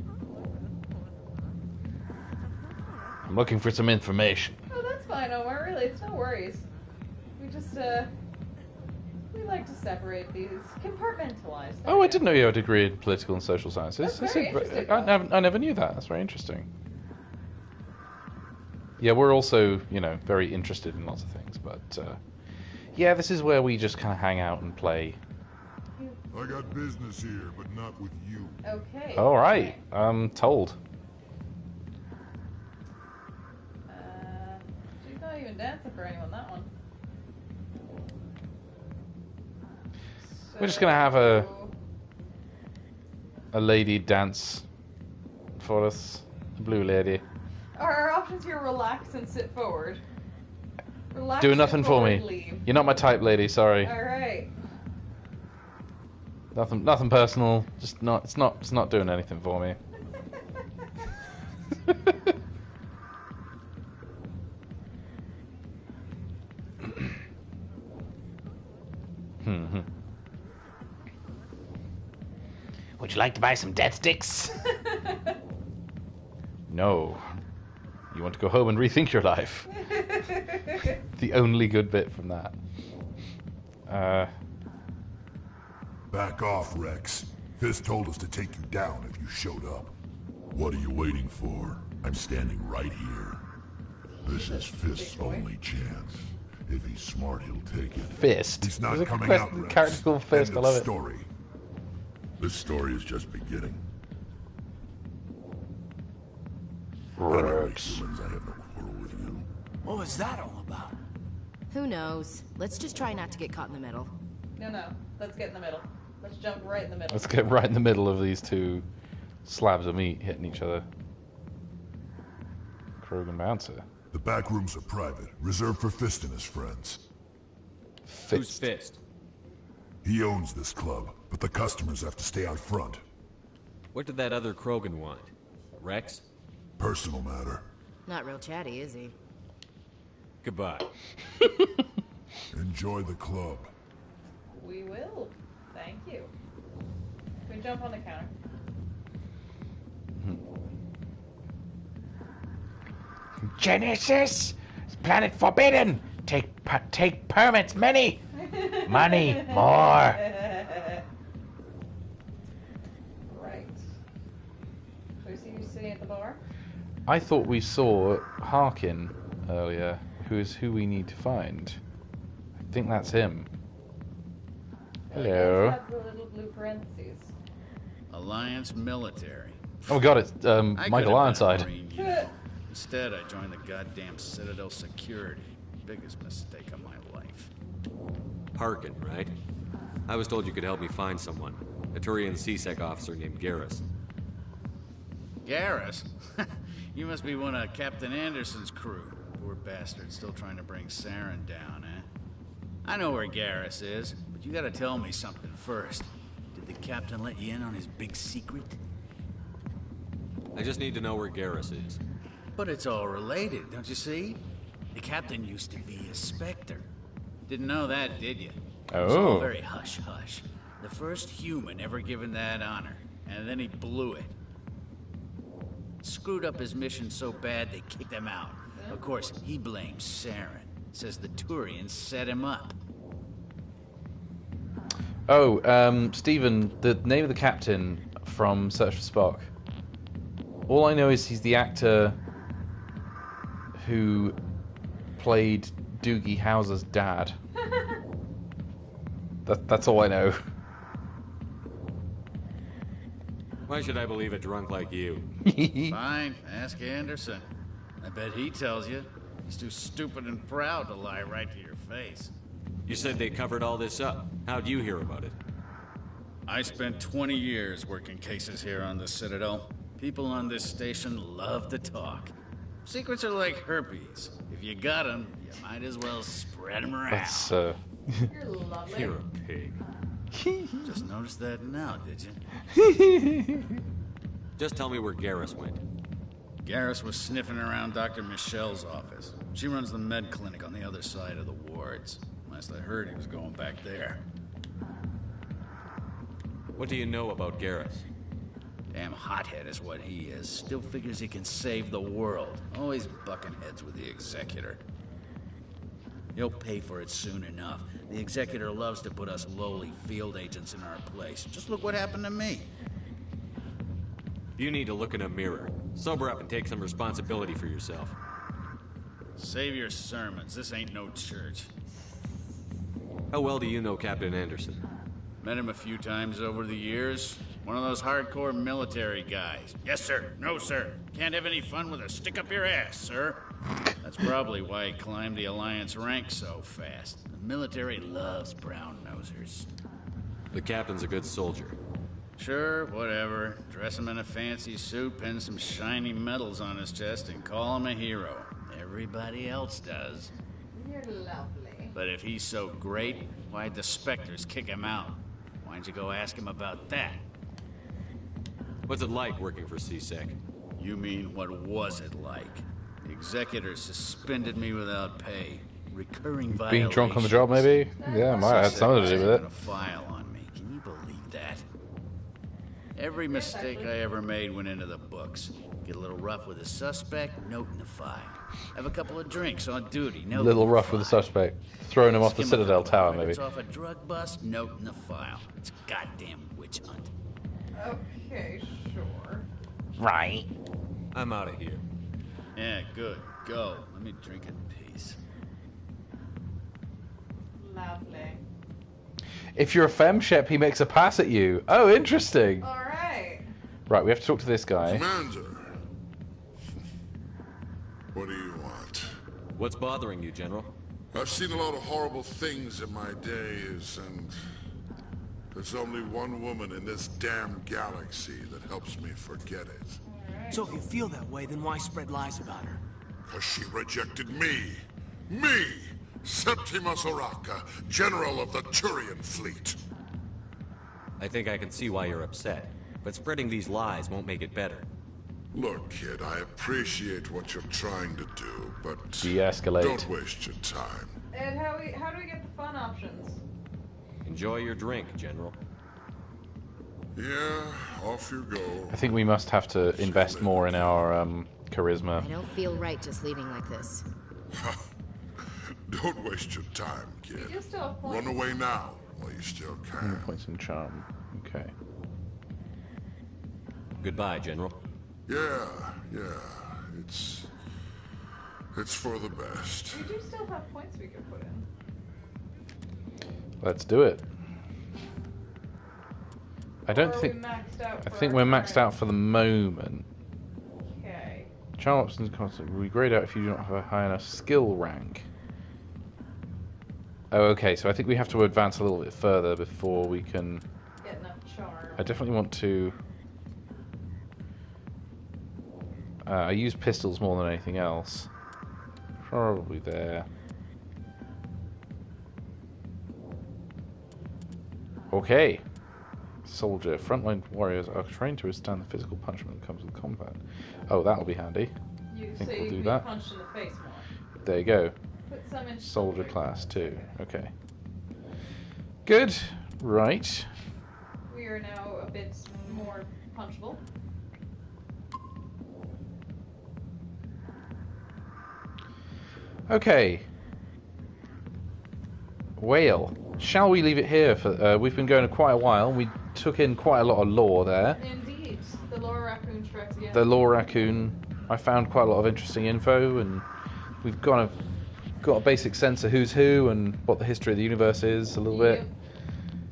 I'm looking for some information. Oh, that's fine, Omar. Really, it's no worries. We just, we like to separate these, compartmentalize. Oh, I didn't know you had a degree in political and social sciences. That's very interesting. I never knew that. That's very interesting. Yeah, we're also, you know, very interested in lots of things, but yeah, this is where we just kind of hang out and play. I got business here, but not with you. Okay. All right, I'm told. She's not even dancing for anyone, that one. We're just gonna have a lady dance for us, a blue lady. Our options here: relax and sit forward. Relax. Do sit nothing for forward, me. Leave. You're not my type, lady. Sorry. All right. Nothing personal. Just not. It's not doing anything for me. Would you like to buy some death sticks? No. You want to go home and rethink your life. The only good bit from that. Back off, Rex. Fist told us to take you down if you showed up. What are you waiting for? I'm standing right here. This is Fist's only chance. If he's smart, he'll take it. Fist. He's not There's coming a out, Rex. character called Fist. End I of love it. story. This story is just beginning. Rex. Humans, I have no quarrel with you. What was that all about? Who knows? Let's just try not to get caught in the middle. No. Let's get in the middle. Let's jump right in the middle. Let's get right in the middle of these two slabs of meat hitting each other. Krogan bouncer. The back rooms are private, reserved for Fist and his friends. Who's Fist? He owns this club, but the customers have to stay out front. What did that other Krogan want? Rex? Personal matter. Not real chatty, is he? Goodbye. Enjoy the club. We will. Thank you. Can we jump on the counter? Genesis, planet forbidden. Take permits, many. Money, more. Right. So we see you sitting at the bar. I thought we saw Harkin earlier, who is who we need to find. I think that's him. Hello. Have the little blue parentheses. Alliance military. Oh my god, it's I Michael could have been a Ironside. Marine, you know. Instead, I joined the goddamn Citadel security. Biggest mistake of my life. Harkin, right? I was told you could help me find someone. A Turian CSEC officer named Garrus. Garrus? You must be one of Captain Anderson's crew. Poor bastard, still trying to bring Saren down, eh? I know where Garrus is, but you gotta tell me something first. Did the captain let you in on his big secret? I just need to know where Garrus is. But it's all related, don't you see? The captain used to be a Spectre. Didn't know that, did you? It was all very hush-hush. The first human ever given that honor, and then he blew it. Screwed up his mission so bad they kicked him out. Of course, he blames Saren. Says the Turians set him up. Oh, Stephen, the name of the captain from Search for Spock. All I know is he's the actor who played Doogie Howser's dad. That's all I know. Why should I believe a drunk like you? Fine, ask Anderson. I bet he tells you. He's too stupid and proud to lie right to your face. You said they covered all this up. How'd you hear about it? I spent 20 years working cases here on the Citadel. People on this station love to talk. Secrets are like herpes. If you got them, you might as well spread them around. That's, You're lovely. You're a pig. Just noticed that now, did you? Just tell me where Garrus went. Garrus was sniffing around Dr. Michelle's office. She runs the med clinic on the other side of the wards. Last I heard, he was going back there. What do you know about Garrus? Damn hothead is what he is. Still figures he can save the world. Always bucking heads with the Executor. He'll pay for it soon enough. The Executor loves to put us lowly field agents in our place. Just look what happened to me. You need to look in a mirror. Sober up and take some responsibility for yourself. Save your sermons. This ain't no church. How well do you know Captain Anderson? Met him a few times over the years. One of those hardcore military guys. Yes, sir. No, sir. Can't have any fun with a stick up your ass, sir. That's probably why he climbed the Alliance ranks so fast. The military loves brown-nosers. The captain's a good soldier. Sure, whatever. Dress him in a fancy suit, pin some shiny medals on his chest, and call him a hero. Everybody else does. You're lovely. But if he's so great, why'd the Spectres kick him out? Why don't you go ask him about that? What's it like working for CSEC? You mean, what was it like? The executors suspended me without pay. Recurring violations. Being drunk on the job, maybe? Yeah, might have had something to do with it. A file on me. Can you believe that? Every mistake I ever made went into the books. Get a little rough with a suspect, note in the file. Have a couple of drinks on duty, note. Little rough with the suspect. Throwing him off the Citadel tower, maybe. It's off a drug bust, note in the file. It's a goddamn witch hunt. Okay, sure. Right. I'm out of here. Yeah, good. Go. Let me drink in peace. Lovely. If you're a femshep, he makes a pass at you. Oh, interesting. All right. Right, we have to talk to this guy. Commander. What do you want? What's bothering you, General? I've seen a lot of horrible things in my days, and there's only one woman in this damn galaxy that helps me forget it. So if you feel that way, then why spread lies about her? Because she rejected me. Me! Septimus Oraka, General of the Turian Fleet. I think I can see why you're upset, but spreading these lies won't make it better. Look, kid, I appreciate what you're trying to do, but de-escalate. Don't waste your time. And how do we get the fun options? Enjoy your drink, General. Yeah, off you go. I think we must have to invest more in our charisma. I don't feel right just leaving like this. Don't waste your time, kid. You still have points. Run away now while you still can. Points in charm. Okay. Goodbye, General. Yeah. It's for the best. We do still have points we could put in. Let's do it. I don't Or are think. we maxed out I for think our we're maxed current- out for the moment. Okay. Charm options constant. We grade out if you don't have a high enough skill rank. Oh, okay. So I think we have to advance a little bit further before we can. Get enough charm. I definitely want to. I use pistols more than anything else. Probably there. Okay. Soldier. Frontline warriors are trained to withstand the physical punishment that comes with combat. Oh, that'll be handy. You I think so we'll you do can that. be punched in the face more. There you go. Put some in Soldier class too. Okay. Good. Right. We are now a bit more punchable. Okay. Whale. Shall we leave it here? For we've been going quite a while. We took in quite a lot of lore there. Indeed. The Laura Raccoon strikes again. The lore raccoon. I found quite a lot of interesting info, and we've kind of got a basic sense of who's who and what the history of the universe is a little bit.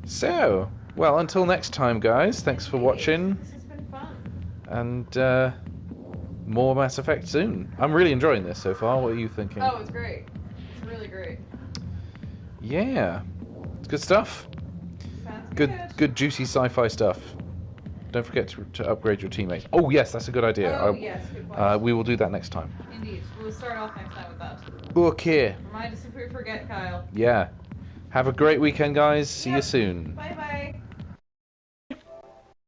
So, well, until next time, guys. Thanks for watching. This has been fun. And more Mass Effect soon. I'm really enjoying this so far. What are you thinking? Oh, it's great. It's really great. Yeah, it's good stuff. Sounds Good juicy sci-fi stuff. Don't forget to upgrade your teammates. Oh yes, that's a good idea. Oh, yes, good point. We will do that next time. Indeed. We'll start off next time with that. Okay. Remind us if we forget, Kyle. Yeah. Have a great weekend, guys. See you soon. Bye bye.